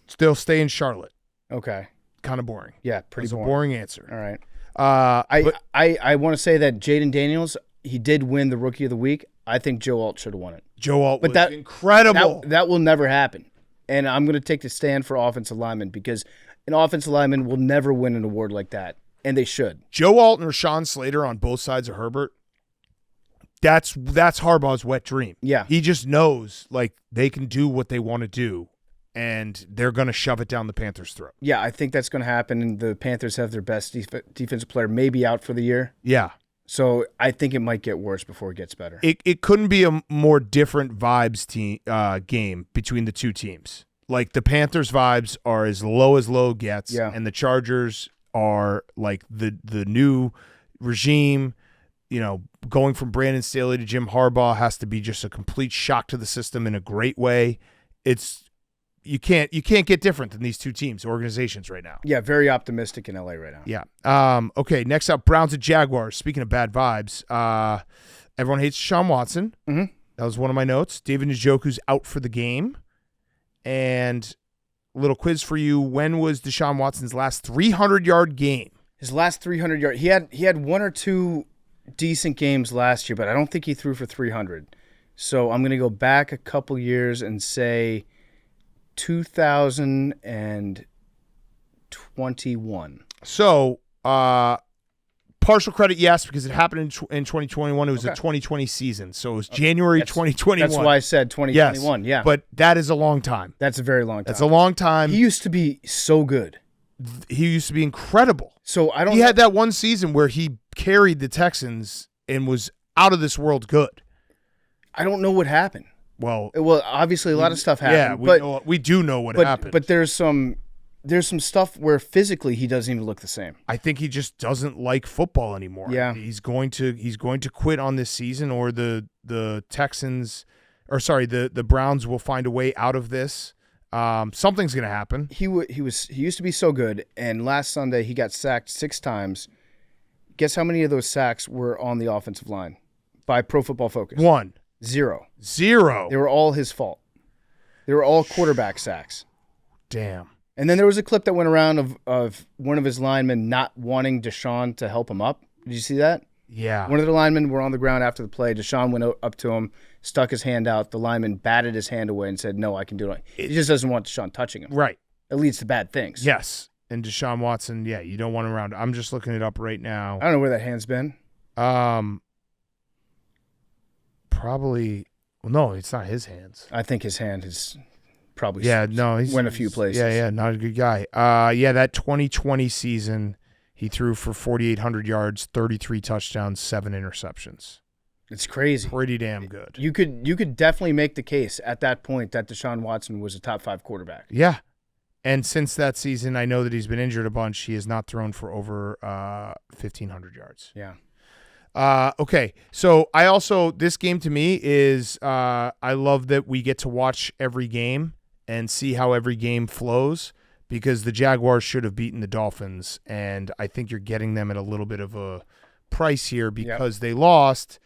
Still stay in Charlotte. Okay. Kind of boring. Yeah, pretty That's boring. a boring answer. All right. But I want to say that Jaden Daniels, he did win the Rookie of the Week. I think Joe Alt should have won it. Joe Alt was that- incredible. That will never happen. And I'm going to take the stand for offensive linemen because an offensive lineman will never win an award like that, and they should. Joe Alt and Rashawn Slater on both sides of Herbert. That's Harbaugh's wet dream. Yeah. He just knows like they can do what they want to do, and they're going to shove it down the Panthers' throat. Yeah, I think that's going to happen, and the Panthers have their best defensive player maybe out for the year. Yeah. So I think it might get worse before it gets better. It couldn't be a more different vibes game between the two teams. Like the Panthers' vibes are as low gets, Yeah. and the Chargers are like the new regime. You know, going from Brandon Staley to Jim Harbaugh has to be just a complete shock to the system in a great way. You can't get different than these two teams, organizations right now. Yeah, very optimistic in LA right now. Yeah. Okay, next up, Browns and Jaguars. Speaking of bad vibes, everyone hates Deshaun Watson. Mm-hmm. That was one of my notes. David Njoku's out for the game. And a little quiz for you. When was Deshaun Watson's last 300-yard game? His last 300 yard. He had 1 or 2 decent games last year, but I don't think he threw for 300. So I'm going to go back a couple years and say 2021. So, partial credit, yes, because it happened in 2021. It was a 2020 season. So it was January 2021. That's why I said 2021. Yes, yeah. But that is a long time. That's a very long time. That's a long time. He used to be so good. He used to be incredible. So I don't He had that one season where he carried the Texans and was out of this world good. I don't know what happened. Well, obviously a lot of stuff happened. Yeah, we do know what happened. But there's some stuff where physically he doesn't even look the same. I think he just doesn't like football anymore. Yeah. He's going to quit on this season, or the Texans, or sorry, the Browns will find a way out of this. Something's going to happen. He used to be so good, and last Sunday he got sacked 6 times. Guess how many of those sacks were on the offensive line by Pro Football Focus? 1. 0. They 0. were all his fault. They were all quarterback sacks. Damn. And then there was a clip that went around of one of his linemen not wanting Deshaun to help him up. Did you see that? Yeah. One of the linemen were on the ground after the play. Deshaun went up to him, stuck his hand out. The lineman batted his hand away and said, "No, I can do it." He just doesn't want Deshaun touching him. Right. It leads to bad things. Yes. And Deshaun Watson, yeah, you don't want him around. I'm just looking it up right now. I don't know where that hand's been. Probably. Well, no, it's not his hands. I think his hand is probably he's went a few places. Yeah, not a good guy. That 2020 season, he threw for 4,800 yards, 33 touchdowns, 7 interceptions. It's crazy. Pretty damn good. You could definitely make the case at that point that Deshaun Watson was a top 5 quarterback. Yeah. And since that season, I know that he's been injured a bunch. He has not thrown for over 1,500 yards. Yeah. Okay, so this game to me is I love that we get to watch every game and see how every game flows, because the Jaguars should have beaten the Dolphins, and I think you're getting them at a little bit of a price here because they lost.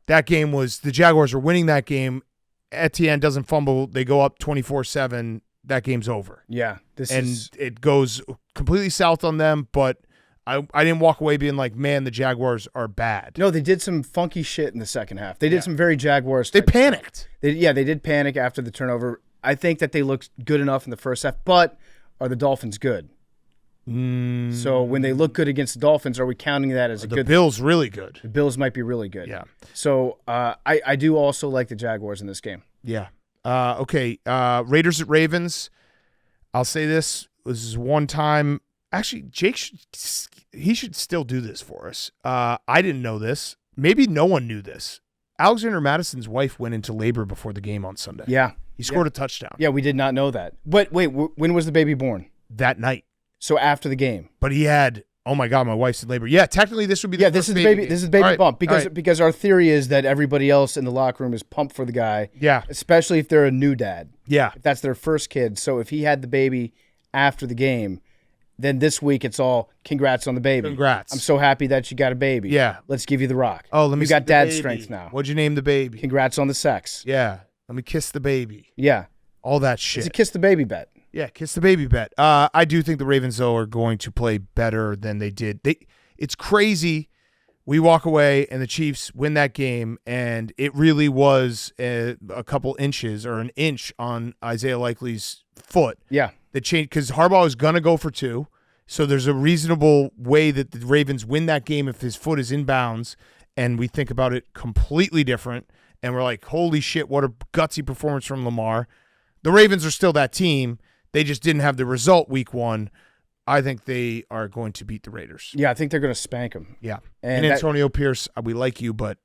That game was the Jaguars are winning that game. Etienne doesn't fumble. They go up 24-7. That game's over. Yeah. It goes completely south on them, but I didn't walk away being like, man, the Jaguars are bad. No, they did some funky shit in the second half. They did some very Jaguars. They panicked. They did panic after the turnover. I think that they looked good enough in the first half, but are the Dolphins good? So when they look good against the Dolphins, are we counting that as a good? The Bills really good. The Bills might be really good. Yeah. So I do also like the Jaguars in this game. Yeah. Okay. Raiders at Ravens. I'll say this. This is one time. Actually, Jake should still do this for us. I didn't know this. Maybe no one knew this. Alexander Madison's wife went into labor before the game on Sunday. Yeah. He scored a touchdown. Yeah, we did not know that. But wait, when was the baby born? That night. So after the game. But he had, oh my God, my wife's in labor. Yeah, technically this would be the this first is the baby. This is the baby All right, bump all right. because our theory is that everybody else in the locker room is pumped for the guy. Yeah. Especially if they're a new dad. Yeah. If that's their first kid. So if he had the baby after the game, then this week it's all congrats on the baby. Congrats. I'm so happy that you got a baby. Yeah. Let's give you the rock. Oh, let me You see got the dad baby. strength now. What'd you name the baby? Congrats on the sex. Yeah. Let me kiss the baby. Yeah. All that It's shit. a kiss the baby bet. Yeah, kiss the baby bet. I do think the Ravens, though, are going to play better than they did. It's crazy. We walk away and the Chiefs win that game, and it really was a couple inches or an inch on Isaiah Likely's foot. Yeah. That changed because Harbaugh is going to go for 2. So there's a reasonable way that the Ravens win that game if his foot is in bounds, and we think about it completely different. And we're like, holy shit, what a gutsy performance from Lamar. The Ravens are still that team. They just didn't have the result week 1. I think they are going to beat the Raiders. Yeah, I think they're going to spank him. Yeah. And And Antonio Pierce, we like you, but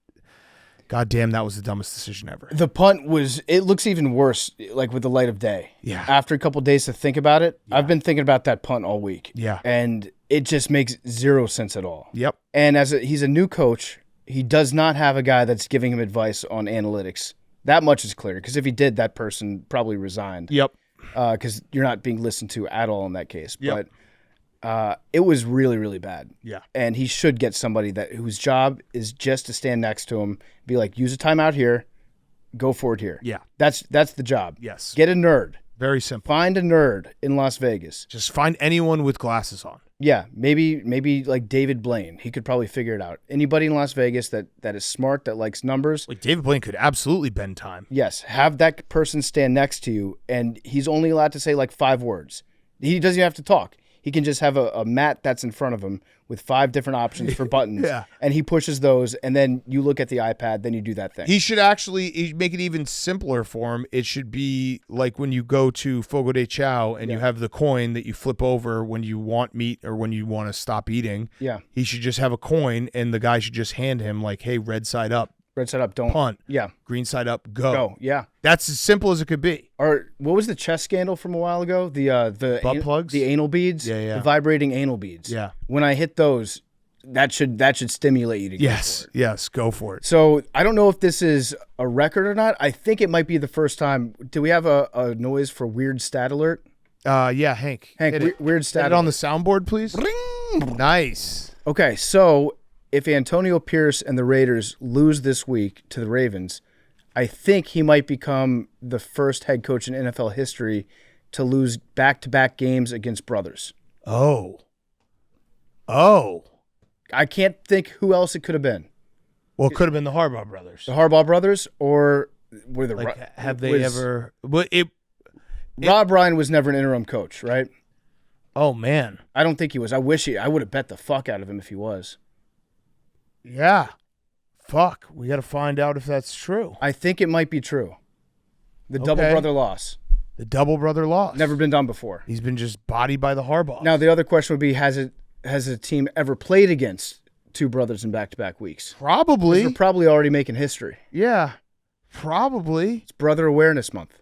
goddamn, that was the dumbest decision ever. The punt it looks even worse, like with the light of day. Yeah. After a couple days to think about it, I've been thinking about that punt all week. Yeah. And it just makes zero sense at all. Yep. And he's a new coach, he does not have a guy that's giving him advice on analytics. That much is clear, because if he did, that person probably resigned. Yep. Because you're not being listened to at all in that case. Yep. But it was really, really bad. Yeah. And he should get somebody whose job is just to stand next to him, be like, use a timeout here, go for it here. Yeah. That's the job. Yes. Get a nerd. Very simple. Find a nerd in Las Vegas. Just find anyone with glasses on. Yeah, maybe like David Blaine. He could probably figure it out. Anybody in Las Vegas that is smart, that likes numbers. Like David Blaine could absolutely bend time. Yes, have that person stand next to you, and he's only allowed to say like 5 words. He doesn't even have to talk. He can just have a mat that's in front of him with 5 different options for buttons. Yeah. And he pushes those, and then you look at the iPad, then you do that thing. He should actually make it even simpler for him. It should be like when you go to Fogo de Chao and you have the coin that you flip over when you want meat or when you want to stop eating. Yeah. He should just have a coin, and the guy should just hand him like, hey, red side up, Red side up, don't punt. Yeah. Green side up, go. Go. Yeah. That's as simple as it could be. Or what was the chest scandal from a while ago? The Butt plugs? the anal beads, Yeah, yeah. the vibrating anal beads. Yeah. When I hit those, that should stimulate you to go for it. Yes, go for it. So I don't know if this is a record or not. I think it might be the first time. Do we have a noise for weird stat alert? Yeah, Hank. Hank, hit it. weird stat Hit it on the alert. soundboard, please. Nice. Okay, so if Antonio Pierce and the Raiders lose this week to the Ravens, I think he might become the first head coach in NFL history to lose back-to-back games against brothers. Oh. I can't think who else it could have been. Well, it could have been the Harbaugh brothers. The Harbaugh brothers, or were the Like, have they ever? But Rob Ryan was never an interim coach, right? Oh man. I don't think he was. I would have bet the fuck out of him if he was. Yeah. Fuck. We got to find out if that's true. I think it might be true. The double Okay. brother loss. The double brother loss. Never been done before. He's been just bodied by the Harbaugh. Now the other question would be: has a team ever played against two brothers in back-to-back weeks? Probably. We're probably already making history. Yeah. Probably. It's Brother Awareness Month.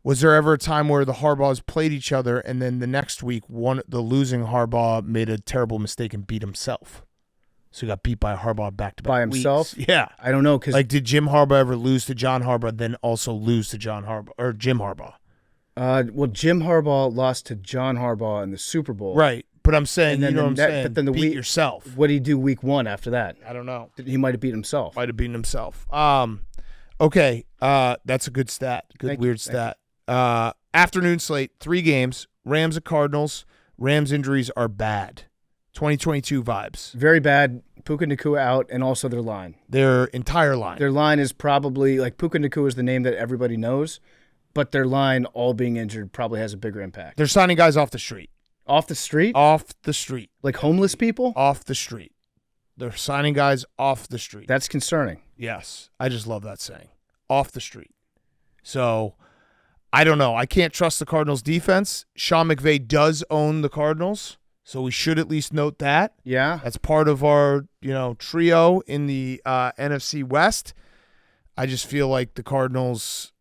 Was there ever a time where the Harbaughs played each other and then the next week the losing Harbaugh made a terrible mistake and beat himself? So he got beat by a Harbaugh back-to-back By himself? weeks. Yeah. I don't know, because Like, did Jim Harbaugh ever lose to John Harbaugh, then also lose to John Harbaugh or Jim Harbaugh? well, Jim Harbaugh lost to John Harbaugh in the Super Bowl. Right. But I'm saying, And then you know what I'm saying? but then the beat week yourself. What did he do week 1 after that? I don't know. He might have beat himself. Might have beaten himself. Okay. That's a good stat. Good Thank weird you. stat. Afternoon slate, 3 games. Rams at Cardinals. Rams injuries are bad. 2022 vibes. Very bad. Puka Nacua out, and also their line. Their entire line. Their line is probably, like, Puka Nacua is the name that everybody knows, but their line, all being injured, probably has a bigger impact. They're signing guys off the street. Off the street? Off the street. Like homeless people? Off the street. They're signing guys off the street. That's concerning. Yes. I just love that saying. Off the street. So, I don't know. I can't trust the Cardinals defense. Sean McVay does own the Cardinals, so we should at least note that. Yeah? That's part of our, trio in the NFC West. I just feel like the Cardinals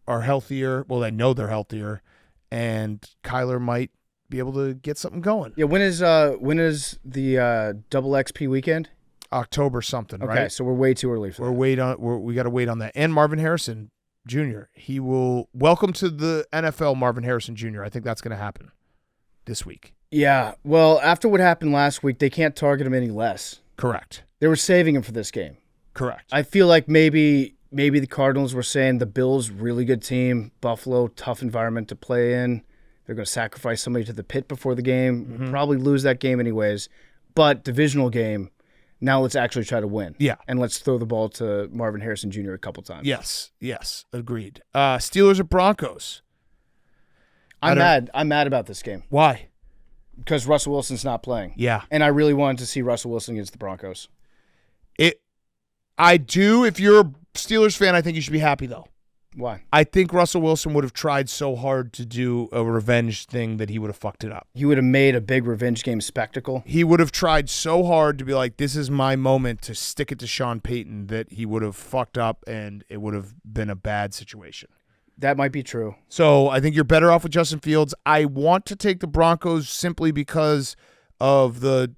are healthier. Well, they know they're healthier, and Kyler might be able to get something going. Yeah, when is the double XP weekend? October something, Okay, right? so we're way too early for that. We got to wait on that. And Marvin Harrison Jr. He will welcome to the NFL. Marvin Harrison Jr. I think that's going to happen this week. Yeah, well, after what happened last week, they can't target him any less. Correct. They were saving him for this game. Correct. I feel like maybe the Cardinals were saying the Bills, really good team, Buffalo, tough environment to play in. They're going to sacrifice somebody to the pit before the game. We'll probably lose that game anyways. But divisional game, now let's actually try to win. Yeah. And let's throw the ball to Marvin Harrison Jr. a couple times. Yes, agreed. Steelers at Broncos. I'm mad about this game Why? because Russell Wilson's not playing. Yeah. And I really wanted to see Russell Wilson against the Broncos. I do. If you're a Steelers fan, I think you should be happy, though. Why? I think Russell Wilson would have tried so hard to do a revenge thing that he would have fucked it up. He would have made a big revenge game spectacle. He would have tried so hard to be like, this is my moment to stick it to Sean Payton, that he would have fucked up and it would have been a bad situation. That might be true. So I think you're better off with Justin Fields. I want to take the Broncos simply because of the,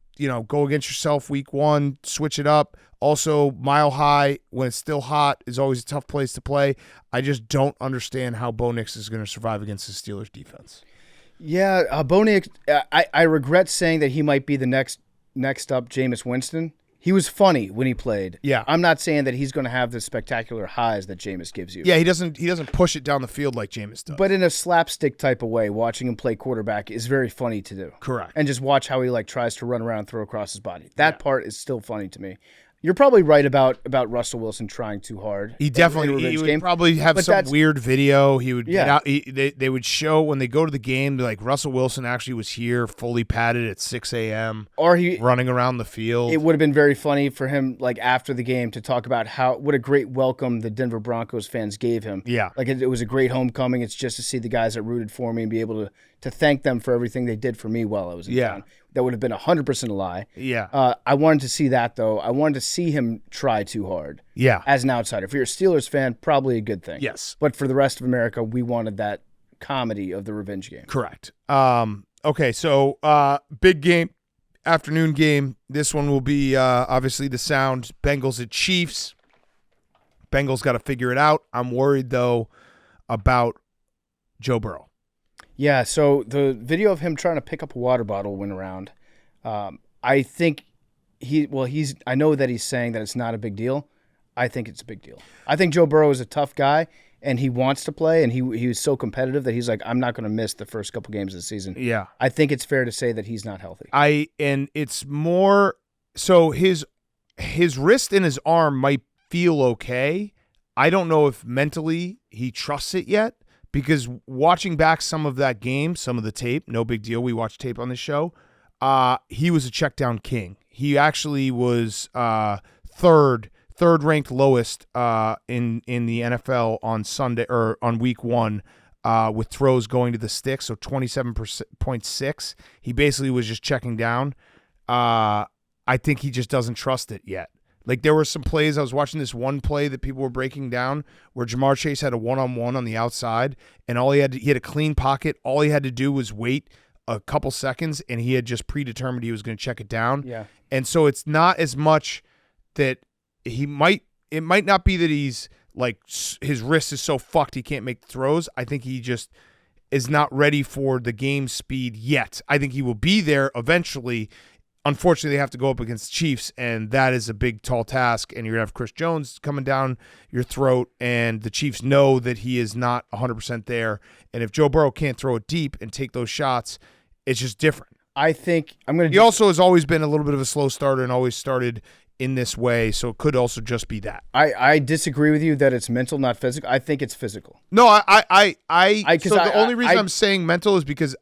go against yourself week one, switch it up. Also, Mile High, when it's still hot, is always a tough place to play. I just don't understand how Bo Nix is going to survive against the Steelers defense. Yeah, Bo Nix, I regret saying that he might be the next up Jameis Winston. He was funny when he played. Yeah. I'm not saying that he's going to have the spectacular highs that Jameis gives you. Yeah, he doesn't push it down the field like Jameis does. But in a slapstick type of way, watching him play quarterback is very funny to do. Correct. And just watch how he tries to run around and throw across his body. That part is still funny to me. You're probably right about Russell Wilson trying too hard. He would probably have some weird video. He would get out. They would show when they go to the game, like Russell Wilson actually was here, fully padded at 6 a.m. Or he running around the field. It would have been very funny for him, after the game, to talk about what a great welcome the Denver Broncos fans gave him. Yeah, it was a great homecoming. It's just to see the guys that rooted for me and be able to thank them for everything they did for me while I was in town. That would have been 100% a lie. Yeah. I wanted to see that, though. I wanted to see him try too hard. Yeah. As an outsider. If you're a Steelers fan, probably a good thing. Yes. But for the rest of America, we wanted that comedy of the revenge game. Correct. Okay, so big game, afternoon game. This one will be obviously the sound. Bengals at Chiefs. Bengals got to figure it out. I'm worried, though, about Joe Burrow. Yeah, so the video of him trying to pick up a water bottle went around. I think I know that he's saying that it's not a big deal. I think it's a big deal. I think Joe Burrow is a tough guy, and he wants to play, and he was so competitive that he's like, I'm not going to miss the first couple games of the season. Yeah. I think it's fair to say that he's not healthy. And it's more so his wrist and his arm might feel okay. I don't know if mentally he trusts it yet. Because watching back some of that game, some of the tape, no big deal. We watched tape on this show. He was a check down king. He actually was third ranked lowest in the NFL on Sunday or on week one with throws going to the stick. So 27.6. He basically was just checking down. I think he just doesn't trust it yet. Like there were some plays, I was watching this one play that people were breaking down where Jamar Chase had a one-on-one on the outside and he had a clean pocket. All he had to do was wait a couple seconds and he had just predetermined he was going to check it down. Yeah. And so it's not as much that it might not be that he's like his wrist is so fucked he can't make the throws. I think he just is not ready for the game speed yet. I think he will be there eventually. Unfortunately, they have to go up against the Chiefs, and that is a big, tall task, and you're going to have Chris Jones coming down your throat, and the Chiefs know that he is not 100% there, and if Joe Burrow can't throw it deep and take those shots, it's just different. I think I'm going to... He also has always been a little bit of a slow starter and always started in this way, so it could also just be that. I disagree with you that it's mental, not physical. I think it's physical. No, the only reason I'm saying mental is because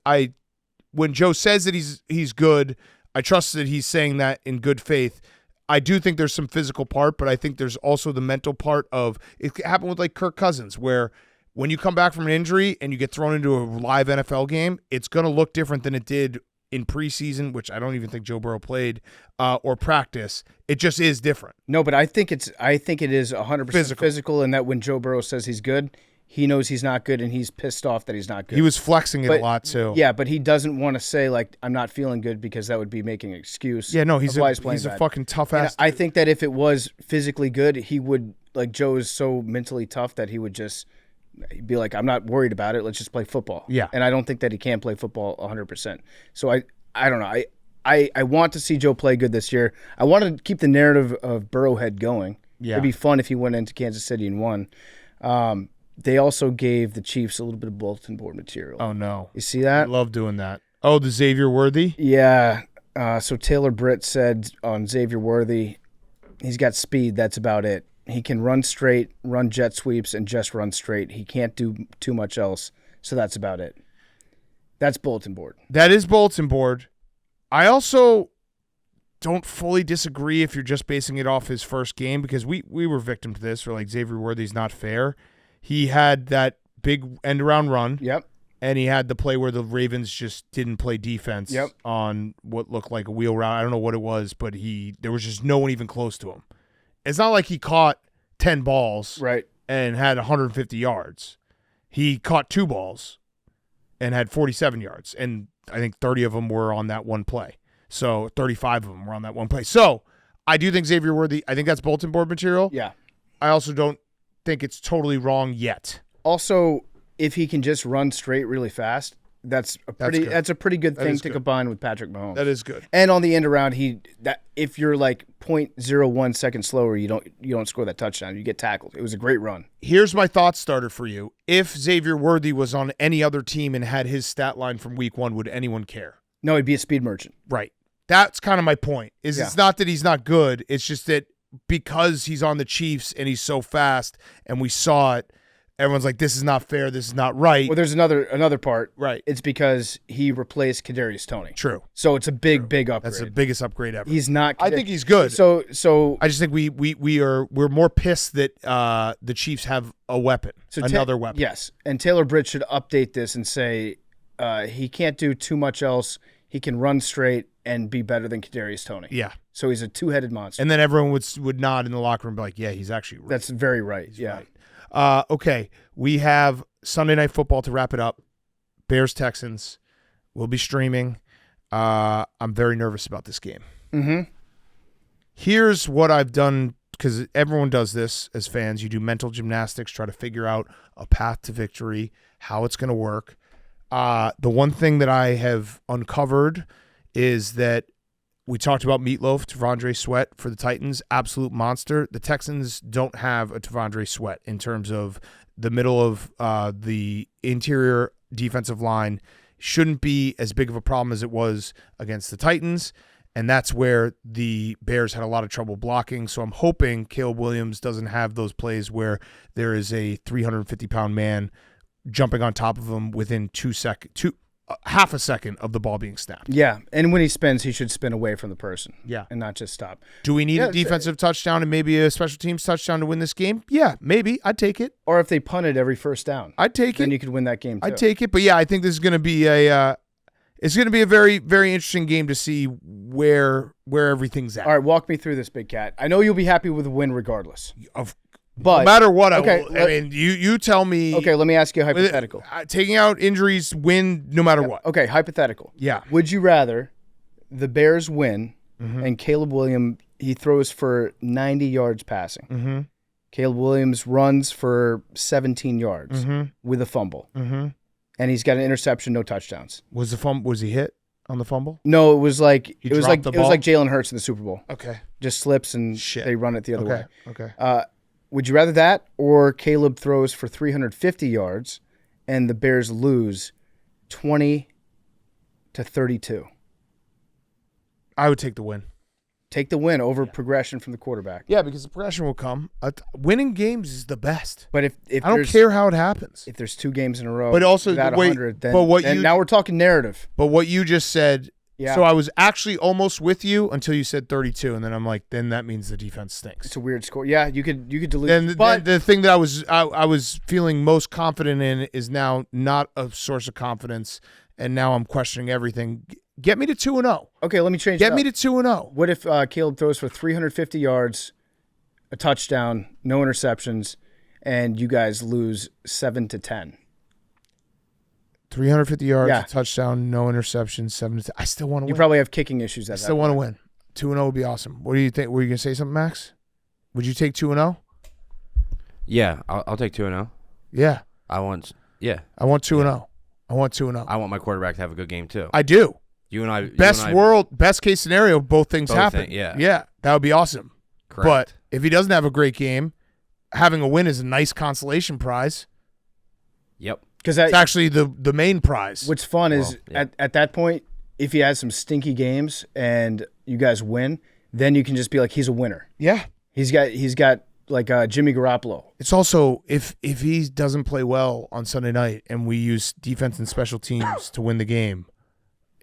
when Joe says that he's good, I trust that he's saying that in good faith. I do think there's some physical part, but I think there's also the mental part of it. Happened with like Kirk Cousins, where when you come back from an injury and you get thrown into a live NFL game, it's going to look different than it did in preseason, which I don't even think Joe Burrow played, or practice. It just is different. No, but I think it is 100% physical, and that when Joe Burrow says he's good, he knows he's not good, and he's pissed off that he's not good. He was flexing it a lot too. Yeah, but he doesn't want to say like I'm not feeling good because that would be making an excuse. Yeah, no, he's a bad. fucking tough ass. I think that if it was physically good, he would like Joe is so mentally tough that he would just be like, I'm not worried about it. Let's just play football. Yeah, and I don't think that he can play football 100%. So I don't know. I want to see Joe play good this year. I want to keep the narrative of Burrowhead going. Yeah, it'd be fun if he went into Kansas City and won. They also gave the Chiefs a little bit of bulletin board material. Oh, no. You see that? I love doing that. Oh, the Xavier Worthy? Yeah. So Talor Britt said on Xavier Worthy, he's got speed. That's about it. He can run straight, run jet sweeps, and just run straight. He can't do too much else. So that's about it. That's bulletin board. That is bulletin board. I also don't fully disagree if you're just basing it off his first game, because we were victim to this. We're like, Xavier Worthy's not fair. He had that big end-around run. Yep. And he had the play where the Ravens just didn't play defense on what looked like a wheel route. I don't know what it was, but there was just no one even close to him. It's not like he caught 10 balls and had 150 yards. He caught 2 balls and had 47 yards. And I think 30 of them were on that one play. So 35 of them were on that one play. So I do think Xavier Worthy, I think that's bulletin board material. Yeah. I also don't think it's totally wrong yet. Also, if he can just run straight really fast, that's a pretty good thing to combine with Patrick Mahomes. That is good. And on the end around, if you're like 0.01 seconds slower, you don't score that touchdown. You get tackled. It was a great run. Here's my thought starter for you. If Xavier Worthy was on any other team and had his stat line from week 1, would anyone care? No, he'd be a speed merchant. Right. That's kind of my point. It's not that he's not good. It's just that because he's on the Chiefs and he's so fast and we saw it, everyone's like, this is not fair. This is not right. Well, there's another part. Right. It's because he replaced Kadarius Toney. True. So it's a big upgrade. That's the biggest upgrade ever. He's not. I think he's good. So I just think we're more pissed that the Chiefs have a weapon, another weapon. Yes, and Talor Britt should update this and say he can't do too much else. He can run straight and be better than Kadarius Toney. Yeah. So he's a two-headed monster. And then everyone would nod in the locker room and be like, yeah, he's actually right. That's very right. He's yeah. Right. Okay, we have Sunday Night Football to wrap it up. Bears-Texans. We'll be streaming. I'm very nervous about this game. Mm-hmm. Here's what I've done, because everyone does this as fans. You do mental gymnastics, try to figure out a path to victory, how it's going to work. The one thing that I have uncovered is that we talked about Meatloaf, T'Vondre Sweat for the Titans, absolute monster. The Texans don't have a T'Vondre Sweat in terms of the middle of the interior defensive line. Shouldn't be as big of a problem as it was against the Titans, and that's where the Bears had a lot of trouble blocking. So I'm hoping Caleb Williams doesn't have those plays where there is a 350-pound man jumping on top of him within half a second of the ball being snapped. Yeah, and when he spins, he should spin away from the person. Yeah. And not just stop. Do we need a defensive touchdown and maybe a special teams touchdown to win this game? Yeah, maybe. I'd take it. Or if they punted every first down. I'd take it. Then you could win that game too. I'd take it. But yeah, I think this is going to be a very, very interesting game to see where everything's at. All right, walk me through this, Big Cat. I know you'll be happy with a win regardless. No matter what, you tell me. Okay, let me ask you a hypothetical. Taking out injuries, win no matter what. Okay, hypothetical. Yeah. Would you rather the Bears win and Caleb Williams, he throws for 90 yards passing. Mm-hmm. Caleb Williams runs for 17 yards with a fumble. Mm-hmm. And he's got an interception, no touchdowns. Was he hit on the fumble? No, it was like dropped the ball? Jalen Hurts in the Super Bowl. Okay. Just slips and they run it the other way. Okay. Would you rather that or Caleb throws for 350 yards and the Bears lose 20-32? I would take the win. Take the win over progression from the quarterback. Yeah, because the progression will come. Winning games is the best. But if I don't care how it happens. If there's 2 games in a row, but also without 100, then now we're talking narrative. But what you just said. Yeah. So I was actually almost with you until you said 32, and then I'm like, then that means the defense stinks. It's a weird score. Yeah, you could delete. Then the thing that I was feeling most confident in is now not a source of confidence, and now I'm questioning everything. Get me to 2-0. Okay, let me change. Get me to 2-0. What if Caleb throws for 350 yards, a touchdown, no interceptions, and you guys lose 7-10? 350 yards, Yeah. a touchdown, no interceptions, 7-10. I still want to win. You probably have kicking issues. I still want to win. 2-0 would be awesome. What do you think? Were you going to say something, Max? Would you take 2-0? Yeah, I'll take 2-0. Yeah. I want 2-0. I want 2-0. I want my quarterback to have a good game too. I do. You and I. Best case scenario, both things happen. Yeah. That would be awesome. Correct. But if he doesn't have a great game, having a win is a nice consolation prize. Yep. Because It's actually the main prize. what's fun is at that point, if he has some stinky games and you guys win, then you can just be like, he's a winner. Yeah. He's got like Jimmy Garoppolo. It's also if he doesn't play well on Sunday night and we use defense and special teams to win the game,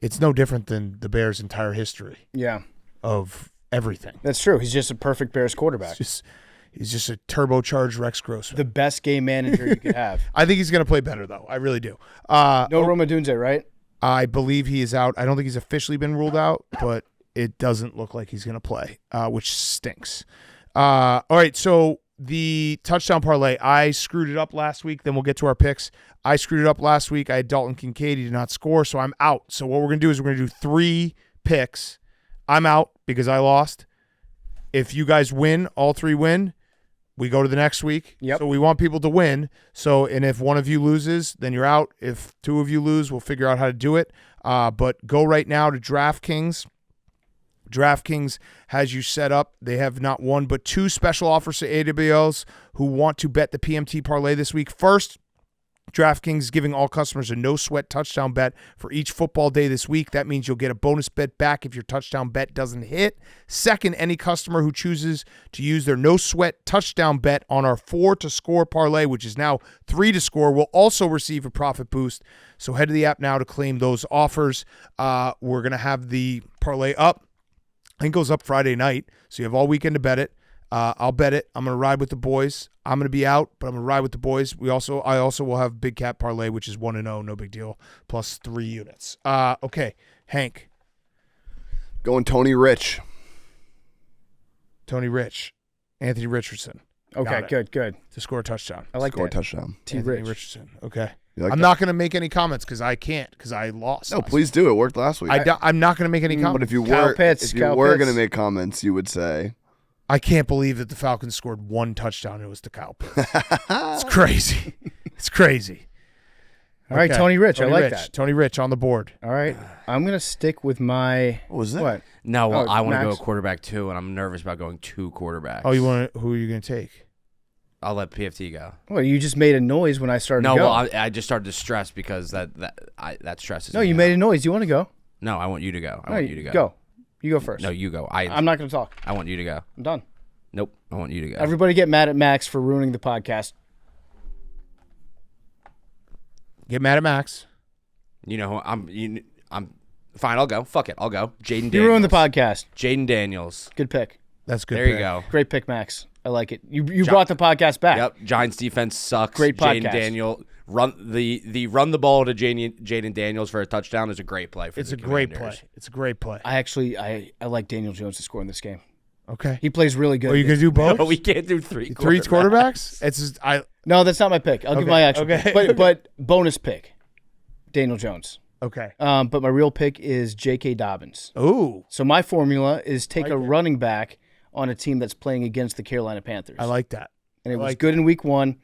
it's no different than the Bears' entire history Yeah, of everything. that's true. He's just a perfect Bears quarterback. He's just a turbocharged Rex Grossman. The best game manager you could have. I think he's going to play better though. I really do. No Roma Dunze, right? I believe he is out. I don't think he's officially been ruled out, but it doesn't look like he's going to play, which stinks. All right, so the touchdown parlay, I screwed it up last week. Then we'll get to our picks. I screwed it up last week. I had Dalton Kincaid. He did not score, so I'm out. So what we're going to do is we're going to do 3 picks. I'm out because I lost. If you guys win, all 3 win, we go to the next week. Yep. So we want people to win. And if one of you loses, then you're out. If 2 of you lose, we'll figure out how to do it. But go right now to DraftKings. DraftKings has you set up. They have not 1 but 2 special offers to AWOs who want to bet the PMT parlay this week. First, DraftKings is giving all customers a no-sweat touchdown bet for each football day this week. That means you'll get a bonus bet back if your touchdown bet doesn't hit. Second, any customer who chooses to use their no-sweat touchdown bet on our 4-to-score parlay, which is now 3-to-score, will also receive a profit boost. So head to the app now to claim those offers. We're going to have the parlay up. I think it goes up Friday night, so you have all weekend to bet it. I'll bet it. I'm going to ride with the boys. I'm going to be out, but I'm going to ride with the boys. I also will have Big Cat Parlay, which is 1-0, no big deal, plus 3 units. Okay, Hank. Going Tony Rich. Anthony Richardson. Okay, good. To score a touchdown. I like Score a that. touchdown. Anthony Richardson. Okay. Like I'm that? not going to make any comments because I can't because I lost. No, please do. It worked last week. I'm not going to make any comments. But if you Kyle were, Pitts, if you Kyle were Pitts. going to make comments, you would say, I can't believe that the Falcons scored 1 touchdown. It was to Kyle Pitts. It's crazy. It's crazy. All right, Okay. Tony Rich. I like that. Tony Rich on the board. All right, I'm gonna stick with my. what was that? What? No, well, Oh, I want to go Max. quarterback too, and I'm nervous about going 2 quarterbacks. Oh, who are you going to take? I'll let PFT go. Well, you just made a noise when I started. No, to go. well, I just started to stress because that stresses No, me you out. made a noise. You want to go? No, I want you to go. I No, want you to go. Go. You go first. No, you go. I'm not gonna talk. I want you to go. I'm done. Nope. I want you to go. Everybody get mad at Max for ruining the podcast. Get mad at Max. You know, I'm fine. I'll go. Fuck it. I'll go. Jaden Daniels. You ruined the podcast. Jaden Daniels. Good pick. That's good. There you pick. go. Great pick, Max. I like it. You brought the podcast back. Yep. Giants defense sucks. Great podcast. Jaden Daniels run the ball to Jaden Daniels for a touchdown is a great play for It's the a great Commanders. play. It's a great play. I like Daniel Jones to score in this game. Okay. He plays really good. Are you going to do both? No, we can't do 3 3 quarterbacks? It's just, No, that's not my pick. I'll give my actual pick. But bonus pick, Daniel Jones. okay. But my real pick is J.K. Dobbins. Ooh, So my formula is take a running back on a team that's playing against the Carolina Panthers. I like that. And it was like good in week 1,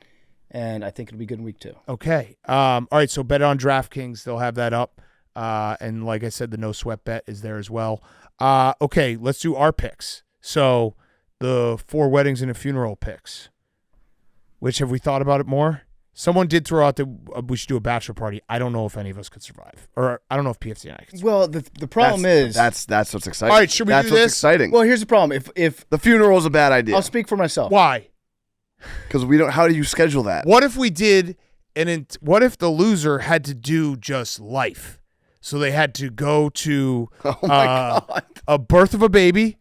and I think it'll be good in week 2. Okay. All right, so bet on DraftKings. They'll have that up. And like I said, the no sweat bet is there as well. Okay, let's do our picks. So the 4 weddings and a funeral picks. Which, have we thought about it more? Someone did throw out that we should do a bachelor party. I don't know if any of us could survive. Or I don't know if PFC and I could survive. Well, the problem is That's what's exciting. All right, should we that's do what's this? exciting. well, here's the problem. If the funeral is a bad idea I'll speak for myself. Why? because we don't. How do you schedule that? What if we did what if the loser had to do just life? So they had to go to Oh my God. a birth of a baby,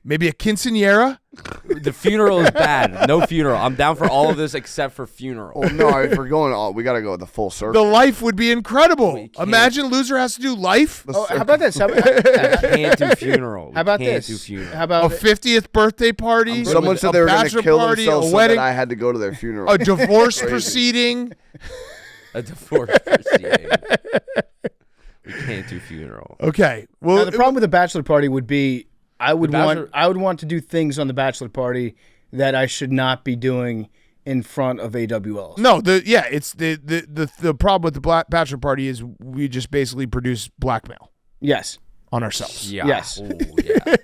Maybe a quinceanera. The funeral is bad. No funeral. I'm down for all of this except for funeral. Well, no, if we're going all, we got to go with the full circle. The life would be incredible. We can't. Imagine loser has to do life. Oh, how about this? We can't do funeral. How about we can't this? do funeral. How about A 50th birthday party. Someone said a they were going bachelor to kill party, themselves a so wedding, that I had to go to their funeral. a divorce proceeding. A divorce proceeding. We can't do funeral. Okay. now, Well, the problem with the bachelor party would be I would bachelor- want to do things on the bachelor party that I should not be doing in front of AWLs. no, it's the problem with the bachelor party is we just basically produce blackmail Yes. on ourselves. Yeah. Yes. Ooh, yeah.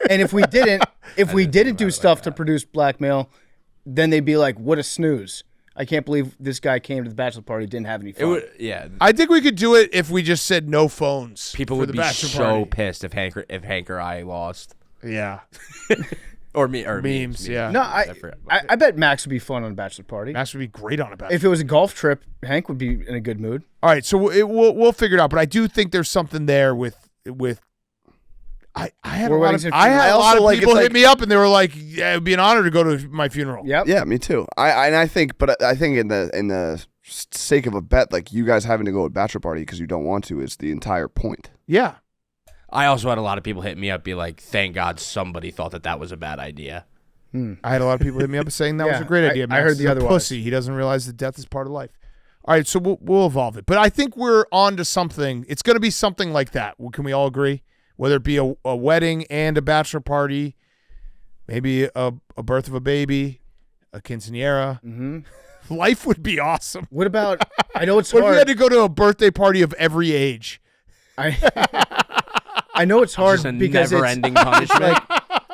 And if we didn't do stuff to produce blackmail, then they'd be like, "What a snooze! I can't believe this guy came to the bachelor party, didn't have any It fun." would. Yeah. I think we could do it if we just said no phones. People for would the be bachelor so party. pissed if Hank or I lost. Yeah. Or me or Memes, yeah. No, forgot about I it. I bet Max would be fun on a bachelor party. Max would be great on a bachelor. If it was a golf trip, Hank would be in a good mood. All right, so we'll figure it out. But I do think there's something there with. I had Four a lot weddings of, and I had a funerals. lot of Also, like, people it's hit like- me up and they were like, "Yeah, it'd be an honor to go to my funeral." Yep. Yeah, me too. I think in the sake of a bet, like you guys having to go to a bachelor party because you don't want to is the entire point. Yeah. I also had a lot of people hit me up, be like, "Thank God somebody thought that was a bad idea." I had a lot of people hit me up saying that was Yeah, a great I- idea. I Max heard is the a otherwise. pussy. He doesn't realize that death is part of life. All right, so we'll evolve it. But I think we're on to something. It's going to be something like that. Can we all agree? Whether it be a wedding and a bachelor party, maybe a birth of a baby, a quinceanera. Mm-hmm. Life would be awesome. What about? I know it's What if we hard. had to go to a birthday party of every age? I know it's hard Just a because never-ending punishment.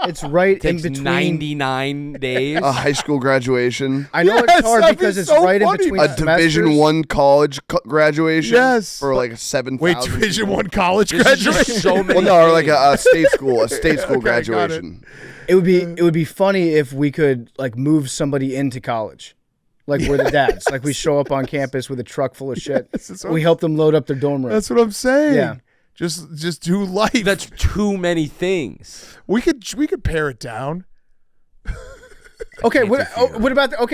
it's right in Takes between. 99 days. A high school graduation, I know Yes, it's hard that'd be because it's so right funny. in between a semesters. Division I college graduation. Yes. for like 7,000. Wait, Division people. One college This is just graduation? so many. Well, no, or like things. a state school, Okay, got it. graduation. It would be funny if we could like move somebody into college. Like we're the dads. Like we show up on campus with a truck full of shit. that's what We help them load up their dorm room. That's what I'm saying. Yeah. Just do life. That's too many things. we could pare it down. Okay, Can't what do funeral.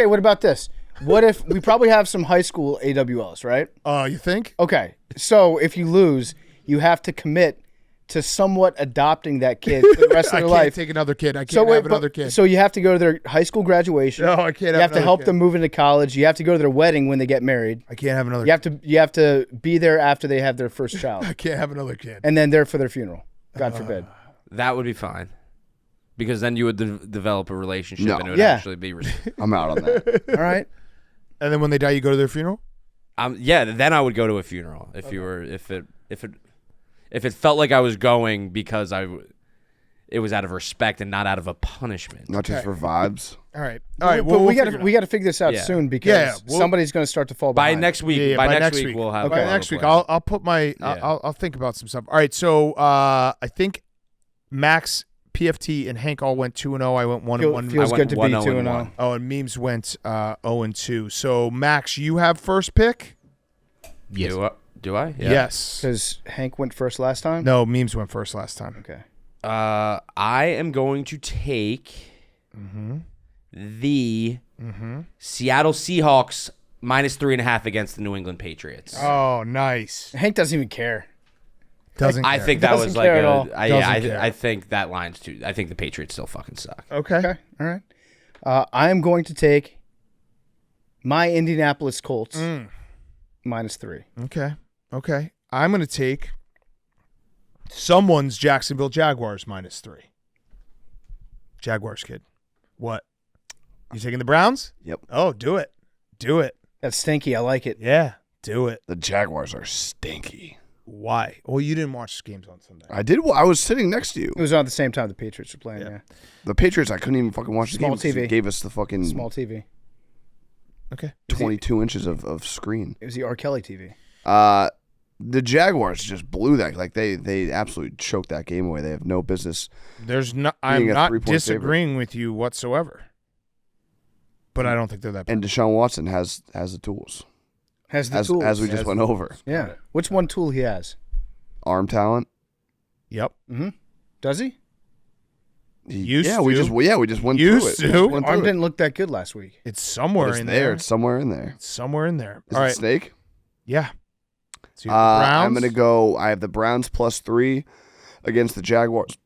what about this? What if we probably have some high school AWLs, right? You think? Okay. So if you lose, you have to commit to somewhat adopting that kid for the rest of I their can't life. take another kid. I can't So wait, have another kid. So you have to go to their high school graduation. No, I can't You have have to another help kid. them move into college. You have to go to their wedding when they get married. I can't have another. You have to be there after they have their first child, I can't have another kid. and then there for their funeral. God forbid. That would be fine. Because then you would develop a relationship No. and it would Yeah. actually be. I'm out on that. All right. And then when they die, you go to their funeral. Yeah, then I would go to a funeral if you were if it felt like I was going because it was out of respect and not out of a punishment. Not just for vibes. All right. All right. but Well, we got got to figure this out Yeah. soon because Yeah, we'll- somebody's going to start to fall By behind. next week, Yeah, by next week we'll have. By a next week, plan. I'll put my. Yeah. I'll think about some stuff. All right. So I think Max, PFT, and Hank all went 2-0. I went 1-1. Feels I good went to be 1-0 and 2-0. Oh, and Memes went 0-2. So Max, you have first pick. Yes. Do I? Yeah. Yes. Because Hank went first last time. No, Memes went first last time. Okay. I am going to take the Seattle Seahawks -3.5 against the New England Patriots. Oh, nice. Hank doesn't even care. Doesn't. I care. think that Doesn't was like care at all. Doesn't care. I think that line's too. I think the Patriots still fucking suck. Okay. Okay. All right. I am going to take my Indianapolis Colts -3. Okay. Okay. I'm going to take someone's Jacksonville Jaguars -3. Jaguars kid. What? You taking the Browns? Yep. Oh, do it. Do it. That's stinky. I like it. Yeah. Do it. The Jaguars are stinky. Why? Well, you didn't watch games on Sunday. I did. I was sitting next to you. It was on at the same time the Patriots were playing. Yeah. The Patriots, I couldn't even fucking watch the Small game. 'Cause TV. you gave us the fucking Small TV. Okay. 22 inches of screen. It was the R. Kelly TV. The Jaguars just blew that. Like they absolutely choked that game away. They have no business. There's no. I'm Being a not 3-point disagreeing with you whatsoever. But I don't think they're that bad. And Deshaun Watson has the tools. Has the As tools. we just went over. Yeah. Which one tool he has? Arm talent. Yep. Does he? Used we to. just went Used through it. to. Arm didn't look that good last week. It's somewhere It's in there. there. It's somewhere in there. It's somewhere in there. Is All it right. Snake? Yeah. So you have the Browns. I'm gonna go. I have the Browns +3 against the Jaguars.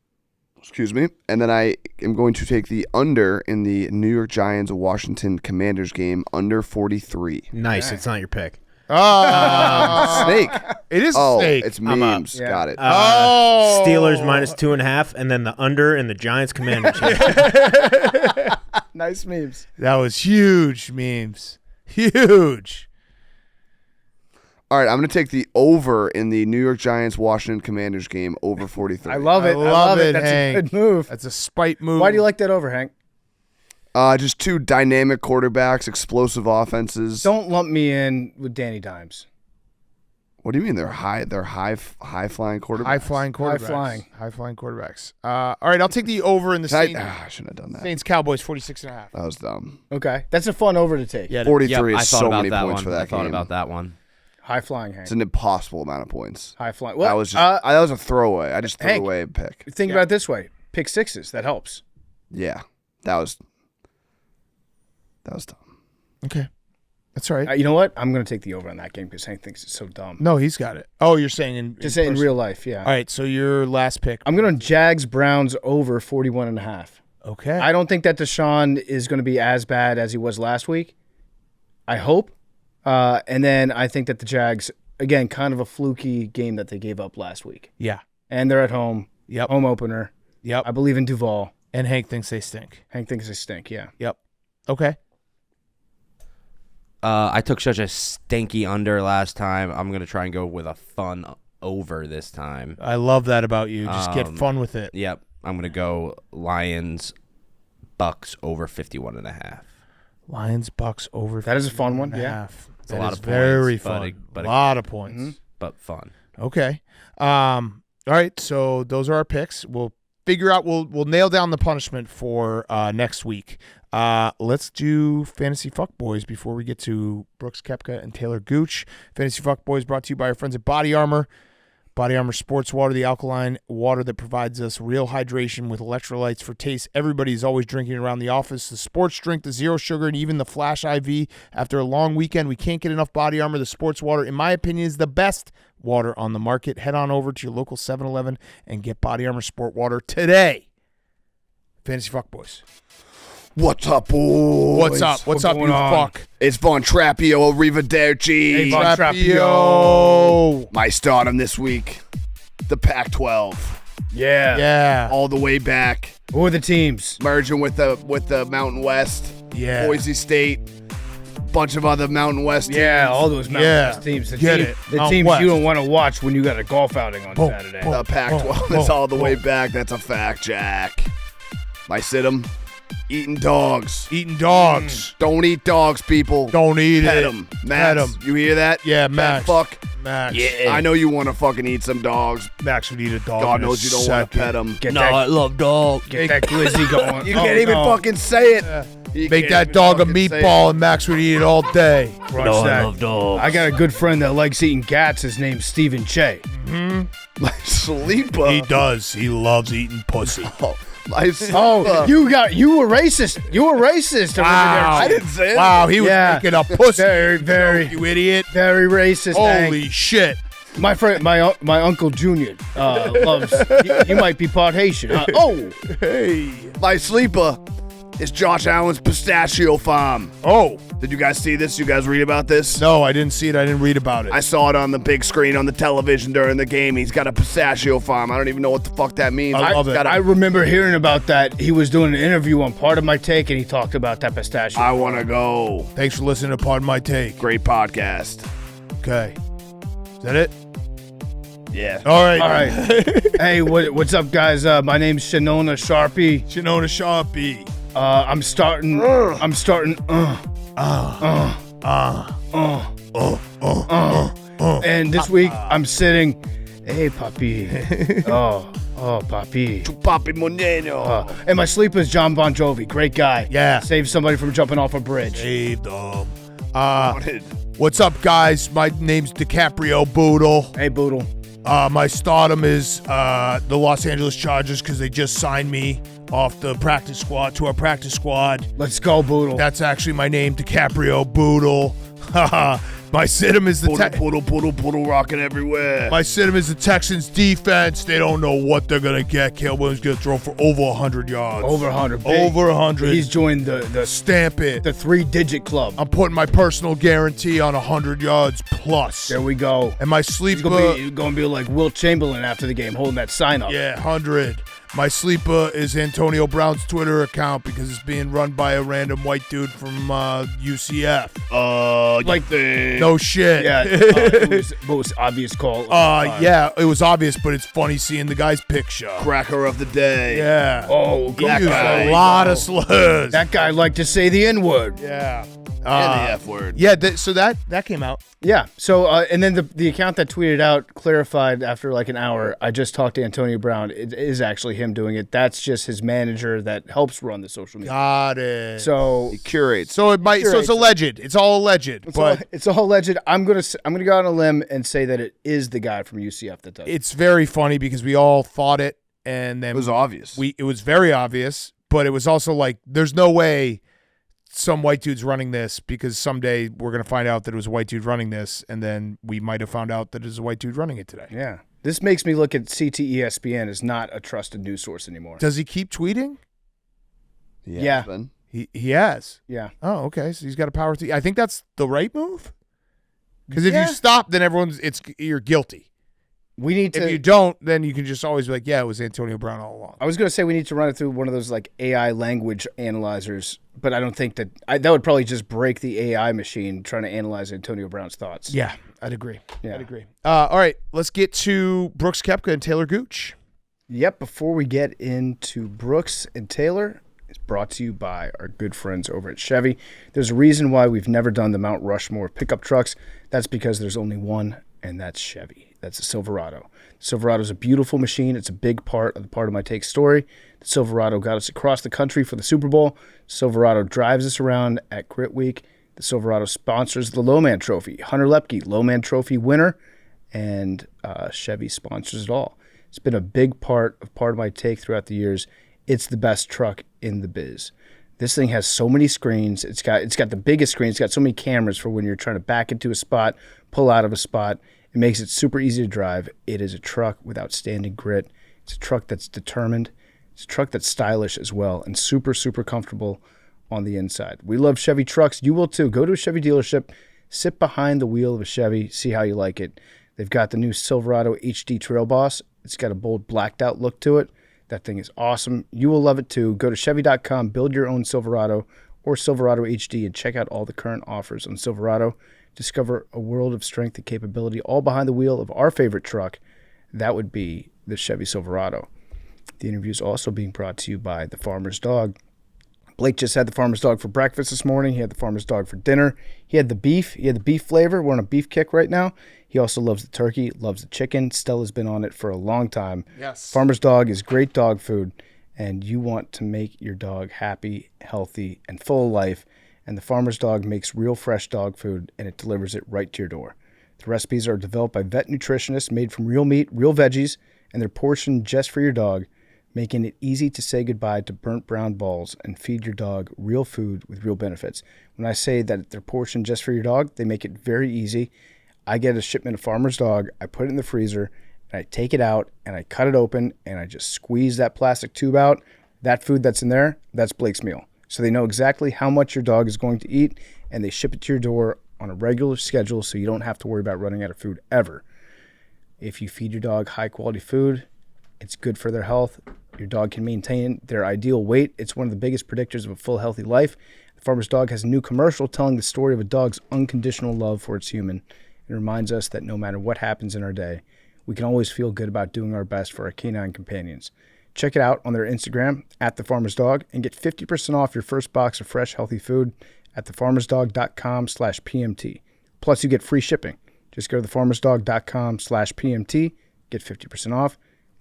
Excuse me. And then I am going to take the under in the New York Giants Washington Commanders game, under 43. Nice. It's not your pick. Snake. It is Oh, Snake. it's I'm up. memes. Yeah. Got it. Steelers -2.5, and then the under in the Giants Commanders. Nice memes. That was huge memes. Huge. All right, I'm going to take the over in the New York Giants Washington Commanders game, over 43. I love it. I love it. That's Hank. a good move. That's a spite move. Why do you like that over, Hank? Just two dynamic quarterbacks, explosive offenses. Don't lump me in with Danny Dimes. What do you mean they're high flying quarterbacks? High-flying quarterbacks. High-flying. High-flying quarterbacks. All right, I'll take the over in the Saints. I shouldn't have done that. Saints Cowboys 46.5. That was dumb. Okay. That's a fun over to take. Yeah, 43 Yep, I is thought so about many that points one. for that I thought game. about that one. High flying, Hank. It's an impossible amount of points. High flying. That was just that was a throwaway. I just threw Hank. away a pick. Think about it this way. Pick sixes. That helps. Yeah, that was dumb. Okay. That's all right. You know what? I'm going to take the over on that game because Hank thinks it's so dumb. No, he's got it. Oh, you're saying in Just say in person. real life, yeah. All right, so your last pick. I'm going to Jags Browns over 41.5. Okay. I don't think that Deshaun is going to be as bad as he was last week. I hope. And then I think that the Jags, again, kind of a fluky game that they gave up last week. Yeah. And they're at home. Yep. Home opener. Yep. I believe in Duval. And Hank thinks they stink. Hank thinks they stink, yeah. Yep. Okay. I took such a stinky under last time. I'm going to try and go with a fun over this time. I love that about you. Just get fun with it. Yep. I'm going to go Lions Bucs over 51.5. Lions Bucs over. That is a fun one, yeah. It's a lot of very points, fun. but a lot of points. but fun. Okay. All right. So those are our picks. We'll figure out. We'll nail down the punishment for next week. Let's do Fantasy Fuckboys before we get to Brooks Koepka and Talor Gooch. Fantasy Fuckboys brought to you by our friends at Body Armor. Body Armor SportWater, the alkaline water that provides us real hydration with electrolytes for taste. Everybody's always drinking around the office. The sports drink, the zero sugar, and even the Flash IV. After a long weekend, we can't get enough Body Armor. The SportWater, in my opinion, is the best water on the market. Head on over to your local 7-Eleven and get Body Armor SportWater today. Fantasy Fuckboys. What's up, boys? What's up? What's up, you fuck? It's Von Trappio, Arrivederci. Hey, Von Trappio. My stardom this week, the Pac-12, Yeah. Yeah. all the way back, Who are the teams? merging with the Mountain West, Yeah. Boise State, bunch of other Mountain West teams. Yeah, all those Mountain Yeah. West teams. The, Get team- it. the Mountain teams West. you don't want to watch when you got a golf outing on Boom, Saturday. boom. The Pac-12 is all the way back. That's a fact, Jack. My sit-em, eating dogs. Eating dogs. Don't eat dogs, people. Don't eat Pet it. them. Max, Pet 'em. you hear that? Yeah, Fat Max. fuck. Max. I know you want to fucking eat some dogs. Max would eat a dog. God in a knows you don't want to second. pet them. Get that, love dogs. get that glizzy going. You can't even fucking say it. You Make can't that even dog a fucking say meatball, and Max would eat it all day. Crunch that. dogs. I got a good friend that likes eating gats. His name's Stephen Che. it. My sleeper. He does. He loves eating pussy. My sleeper. Oh, you were racist. You were racist. Wow. I didn't say it. Wow, he was Yeah. making up pussy. Very, You idiot. very racist. Hank. Holy shit. My friend, my uncle Junior loves. He might be part Haitian. Oh, Hey. My sleeper is Josh Allen's pistachio farm. Oh. Did you guys see this? You guys read about this? No, I didn't see it. I didn't read about it. I saw it on the big screen on the television during the game. He's got a pistachio farm. I don't even know what the fuck that means. I love He's it. got a- I remember hearing about that. He was doing an interview on Part of My Take, and he talked about that pistachio. I want to go. Thanks for listening to Pardon My Take. Great podcast. Okay. Is that it? Yeah. All right. All right. Hey, what's up, guys? My name's Shannon Sharpe. Shannon Sharpe. I'm starting. And this week I'm sitting. Hey, papi. Oh, papi. Papi Moneno. And my sleeper's John Bon Jovi. Great guy. Yeah. Saved somebody from jumping off a bridge. Saved them. What's up, guys? My name's DiCaprio Boodle. Hey, Boodle. My stardom is the Los Angeles Chargers because they just signed me off the practice squad to our practice squad. Let's go, Boodle. That's actually my name, DiCaprio Boodle. My Sidham is the Poodle rocking everywhere. My Sidham is the Texans defense. They don't know what they're gonna get. Caleb Williams gonna throw for over 100 yards. Over 100. Over 100. He's joined the Stamp it. the 3-digit club. I'm putting my personal guarantee on 100 yards plus. There we go. And my sleeper, He's gonna be like Wilt Chamberlain after the game, holding that sign up. yeah, 100. My sleeper is Antonio Brown's Twitter account because it's being run by a random white dude from UCF. No shit. Yeah, it was most obvious call. Yeah, it was obvious, but it's funny seeing the guy's picture. Cracker of the day. Yeah. Oh, He that used guy. a lot of slurs. That guy liked to say the N-word. Yeah. And the F word. Yeah, so that came out. Yeah. So, and then the account that tweeted out clarified after like an hour, I just talked to Antonio Brown. It is actually him doing it. That's just his manager that helps run the social media. Got it. So He curates. So it might. So it's alleged. It's all alleged. But it's all alleged. I'm gonna go on a limb and say that it is the guy from UCF that does it. it's very funny because we all thought it, and then It was obvious. it was very obvious, but it was also like, there's no way some white dude's running this, because someday we're going to find out that it was a white dude running this, and then we might have found out that it was a white dude running it today. Yeah. This makes me look at CTESPN as not a trusted news source anymore. Does he keep tweeting? Yeah. has been. He has. Yeah. Oh, okay. So he's got a power I think that's the right move. Because if Yeah. you stop, then you're guilty. We need to. If you don't, then you can just always be like, yeah, it was Antonio Brown all along. I was going to say we need to run it through one of those like AI language analyzers, but I don't think that would probably just break the AI machine trying to analyze Antonio Brown's thoughts. Yeah, I'd agree. Yeah. I'd agree. All right, let's get to Brooks Koepka and Talor Gooch. Yep. Before we get into Brooks and Taylor, it's brought to you by our good friends over at Chevy. There's a reason why we've never done the Mount Rushmore of pickup trucks. That's because there's only one, and that's Chevy. That's the Silverado. The Silverado is a beautiful machine. It's a big part of my take story. The Silverado got us across the country for the Super Bowl. Silverado drives us around at Grit Week. The Silverado sponsors the Lowman Trophy. Hunter Lepke, Lowman Trophy winner, and Chevy sponsors it all. It's been a big part of my take throughout the years. It's the best truck in the biz. This thing has so many screens. It's got the biggest screen. It's got so many cameras for when you're trying to back into a spot, pull out of a spot. It makes it super easy to drive. It is a truck with outstanding grit. It's a truck that's determined. It's a truck that's stylish as well and super, super comfortable on the inside. We love Chevy trucks. You will too. Go to a Chevy dealership, sit behind the wheel of a Chevy, see how you like it. They've got the new Silverado HD Trail Boss. It's got a bold blacked out look to it. That thing is awesome. You will love it too. Go to Chevy.com, build your own Silverado or Silverado HD, and check out all the current offers on Silverado. Discover a world of strength and capability all behind the wheel of our favorite truck. That would be the Chevy Silverado. The interview is also being brought to you by the Farmer's Dog. Blake just had the Farmer's Dog for breakfast this morning. He had the Farmer's Dog for dinner. He had the beef. He had the beef flavor. We're on a beef kick right now. He also loves the turkey, loves the chicken. Stella's been on it for a long time. Yes. Farmer's Dog is great dog food, and you want to make your dog happy, healthy, and full of life. And the Farmer's Dog makes real fresh dog food, and it delivers it right to your door. The recipes are developed by vet nutritionists, made from real meat, real veggies, and they're portioned just for your dog, making it easy to say goodbye to burnt brown balls and feed your dog real food with real benefits. When I say that they're portioned just for your dog, they make it very easy. I get a shipment of Farmer's Dog, I put it in the freezer, and I take it out, and I cut it open, and I just squeeze that plastic tube out. That food that's in there, that's Blake's meal. So they know exactly how much your dog is going to eat, and they ship it to your door on a regular schedule so you don't have to worry about running out of food ever. If you feed your dog high-quality food, it's good for their health. Your dog can maintain their ideal weight. It's one of the biggest predictors of a full, healthy life. The Farmer's Dog has a new commercial telling the story of a dog's unconditional love for its human. It reminds us that no matter what happens in our day, we can always feel good about doing our best for our canine companions. Check it out on their Instagram, @thefarmersdog, and get 50% off your first box of fresh, healthy food at thefarmersdog.com/PMT. Plus, you get free shipping. Just go to thefarmersdog.com/PMT, get 50% off.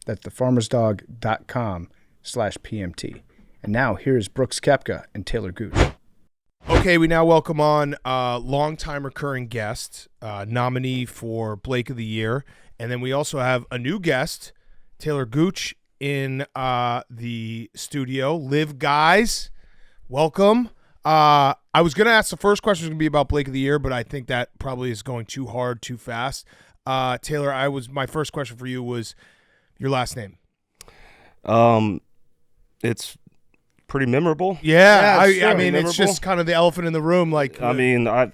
That's thefarmersdog.com/PMT. And now, here's Brooks Koepka and Talor Gooch. Okay, we now welcome on longtime recurring guest, nominee for Blake of the Year. And then we also have a new guest, Talor Gooch, in the studio. Live guys, welcome. I was going to ask the first question was going to be about Blake of the Year, but I think that probably is going too hard, too fast. Talor, my first question for you was your last name. It's pretty memorable. Yeah, I mean, memorable. it's just kind of the elephant in the room. Like, I mean, I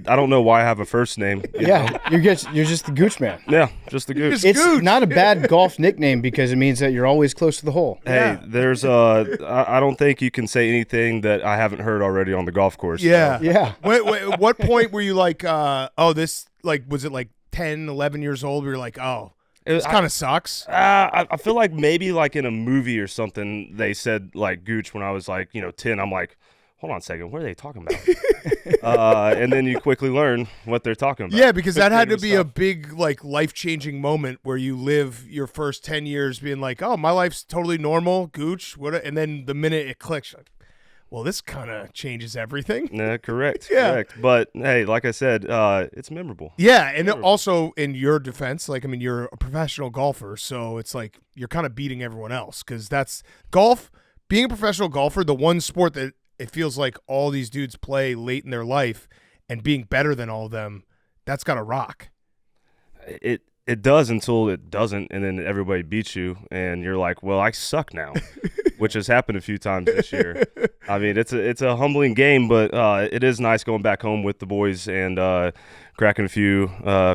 don't know why I have a first name. Yeah, you're just the Gooch man. Yeah, just the Gooch. It's Gooch. not a bad golf nickname because it means that you're always close to the hole. Hey, there's I don't think you can say anything that I haven't heard already on the golf course. yeah. Yeah. What point were you like, this, like, was it like 10, 11 years old? We were like, this kind of sucks. I feel like maybe like in a movie or something they said like Gooch when I was like 10. I'm like, hold on a second, what are they talking about? And then you quickly learn what they're talking about. Yeah, because that had to be a Stuff. big, like, life-changing moment where you live your first 10 years being like, oh, my life's totally normal, Gooch. And then the minute it clicks, like, well, this kind of changes everything. Yeah, correct. Yeah. Correct. But hey, like I said, it's memorable. Yeah, and also in your defense, like, I mean, you're a professional golfer, so it's like you're kind of beating everyone else because that's golf. Being a professional golfer, the one sport that it feels like all these dudes play late in their life, and being better than all of them, that's got to rock. It does until it doesn't, and then everybody beats you, and you're like, well, I suck now, which has happened a few times this year. I mean, it's a humbling game, but it is nice going back home with the boys and cracking a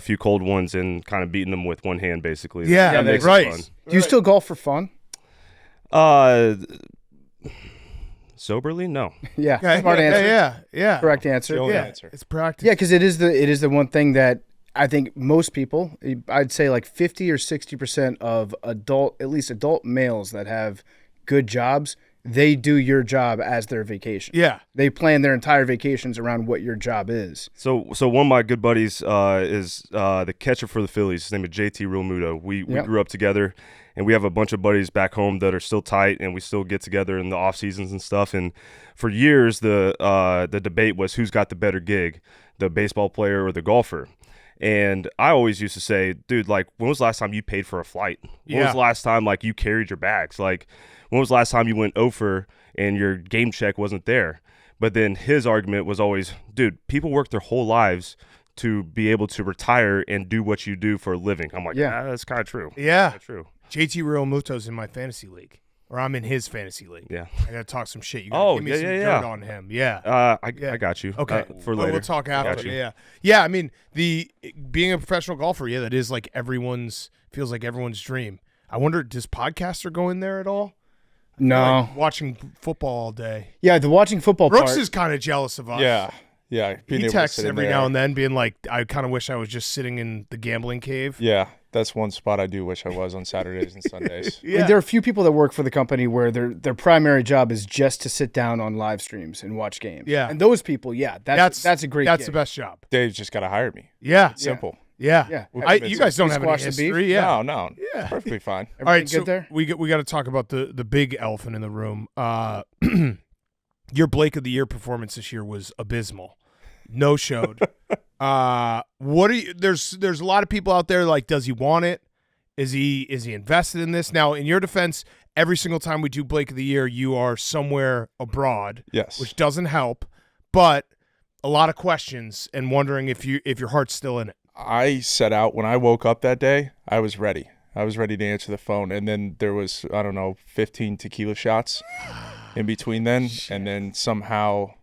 few cold ones and kind of beating them with one hand, basically. Yeah, that makes right. it fun. Do you still golf for fun? Soberly, no. Yeah. Okay. Smart answer. Yeah. Correct answer. Only Yeah, answer. it's practice. Yeah, because it is the one thing that I think most people, I'd say like 50 or 60% of at least adult males that have good jobs, they do your job as their vacation. Yeah. They plan their entire vacations around what your job is. So one of my good buddies is the catcher for the Phillies. His name is JT Realmuto. We Yep. grew up together, and we have a bunch of buddies back home that are still tight, and we still get together in the off seasons and stuff. And for years, the debate was who's got the better gig, the baseball player or the golfer. And I always used to say, dude, like, when was the last time you paid for a flight? When was the last time, like, you carried your bags? Like, when was the last time you went over and your game check wasn't there? But then his argument was always, dude, people work their whole lives to be able to retire and do what you do for a living. I'm like, yeah, that's kind of true. Yeah. Kinda true. JT Realmuto's in my fantasy league, or I'm in his fantasy league. Yeah. I got to talk some shit. You got to give me some dirt on him. Yeah. I got you. Okay. For later. We'll talk Got after. you. Yeah. Yeah. I mean, being a professional golfer, that is like feels like everyone's dream. I wonder, does podcaster go in there at all? No. Like watching football all day. Yeah, the watching football Brooks part. is kind of jealous of us. Yeah. He being able to texts sit in every there. now and then being like, I kind of wish I was just sitting in the gambling cave. Yeah, that's one spot I do wish I was on Saturdays and Sundays. Like, there are a few people that work for the company where their primary job is just to sit down on live streams and watch games. Yeah. And those people, that's a great That's gig. the best job. Dave's just got to hire me. Yeah. Simple. Yeah. Yeah. You guys don't have any Squash the beef? history. Yeah. No, Yeah. it's perfectly fine. All right, Everything good there? we got to talk about the big elephant in the room. Your Blake of the Year performance this year was abysmal. No showed. What are you? There's a lot of people out there like, does he want it? Is he invested in this? Now, in your defense, every single time we do Blake of the Year, you are somewhere abroad, Yes. which doesn't help. But a lot of questions and wondering if your heart's still in it. I set out when I woke up that day, I was ready. I was ready to answer the phone. And then there was, 15 tequila shots in between then. And then somehow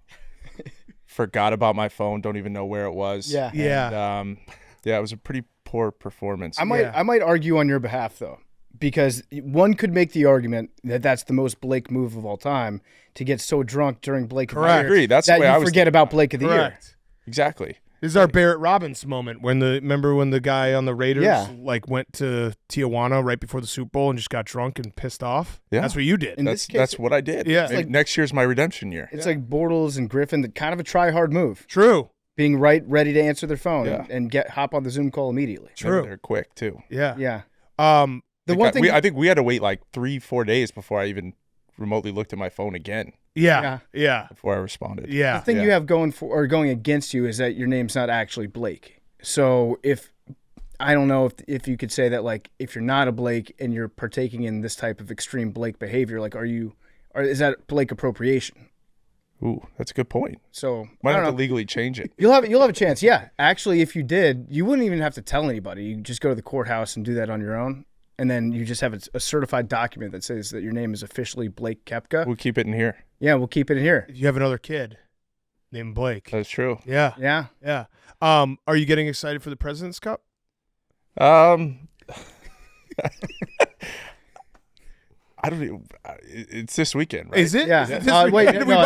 forgot about my phone, don't even know where it was. Yeah. And, it was a pretty poor performance. I might argue on your behalf though, because one could make the argument that that's the most Blake move of all time to get so drunk during Blake of the I Year agree. That's the that way you I was forget about Blake of the Year. Correct. Exactly. This is our Barrett Robbins moment remember when the guy on the Raiders went to Tijuana right before the Super Bowl and just got drunk and pissed off? Yeah. That's what you did. In this case, That's what I did. Yeah. Maybe next year's my redemption year. it's like Bortles and Griffin, that kind of a try-hard move, True. being ready to answer their phone Yeah. and hop on the Zoom call immediately. True. And they're quick too. Yeah. Yeah. The one thing I think we had to wait like 3-4 days before I even remotely looked at my phone again Yeah. before I responded. The thing you have going against you is that your name's not actually Blake. So if I don't know if you could say that, like, if you're not a Blake and you're partaking in this type of extreme Blake behavior, like, is that Blake appropriation? Ooh, that's a good point. So Might I don't have know. to legally change it. You'll have a chance. Yeah, actually, if you did, you wouldn't even have to tell anybody. You just go to the courthouse and do that on your own, and then you just have a certified document that says that your name is officially Blake Koepka. We'll keep it in here. Yeah, we'll keep it in here. You have another kid named Blake. That's true. Yeah. Yeah. Are you getting excited for the President's Cup? I don't even. It's this weekend, right? Is it? Yeah. Is it this Wait, weekend? no, oh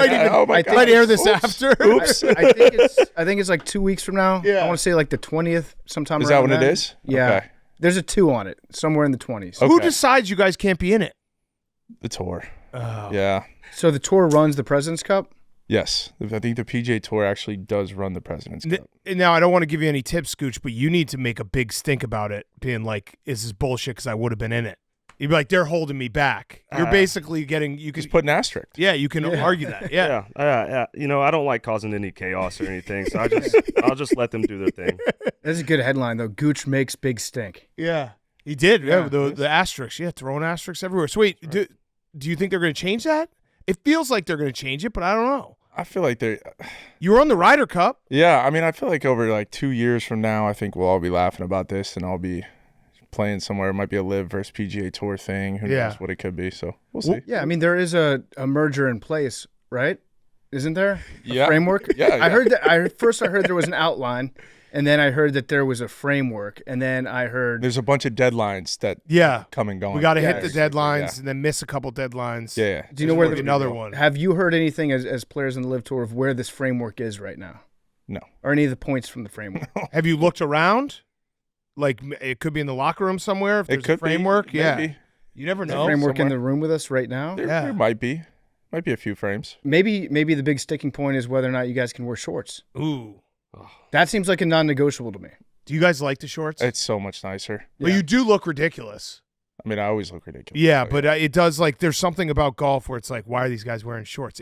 my I God. think might air this Oops. after. Oops. I think it's like 2 weeks from now. Yeah. I want to say like the 20th, sometime. Is that around when it then. is? Yeah. Okay. There's a 2 on it, somewhere in the 20s. Okay. Who decides you guys can't be in it? The tour. Oh. Yeah. So the tour runs the President's Cup. Yes. I think the PGA Tour actually does run the President's Cup. Now, I don't want to give you any tips, Gooch, but you need to make a big stink about it, being like, "This is bullshit," because I would have been in it. You'd be like, "They're holding me back." You're basically getting. You can Just put an asterisk. Yeah, you can argue that. Yeah. Yeah. You know, I don't like causing any chaos or anything, so I'll just let them do their thing. That's a good headline though. Gooch makes big stink. Yeah. He did. Yeah, Yeah. the asterisks. Yeah, throwing asterisks everywhere. So wait, do you think they're going to change that? It feels like they're going to change it, but I don't know. I feel like they're. You were on the Ryder Cup. Yeah. I mean, I feel like over like 2 years from now, I think we'll all be laughing about this, and I'll be playing somewhere. It might be a Live versus PGA Tour thing. Who Yeah. knows what it could be? So we'll see. Yeah, I mean there is a merger in place, right? Isn't there? Yeah. Framework. Yeah, I heard that. First I heard there was an outline, and then I heard that there was a framework, and then I heard There's a bunch of deadlines that Yeah. come and go. We got to Yeah, hit the exactly, deadlines and then miss a couple deadlines. Yeah. Yeah. Do you know where There's another one? Have you heard anything as players in the Live Tour of where this framework is right now, No. or any of the points from the framework? Have you looked around? Like it could be in the locker room somewhere. If there's It could a framework, be. yeah. Maybe. You never Is the know. framework in somewhere. the room with us right now? There might be. Might be a few frames. Maybe the big sticking point is whether or not you guys can wear shorts. Ooh. That seems like a non-negotiable to me. Do you guys like the shorts? It's so much nicer. But you do look ridiculous. I mean, I always look ridiculous. Yeah, so, but it does like there's something about golf where it's like, why are these guys wearing shorts?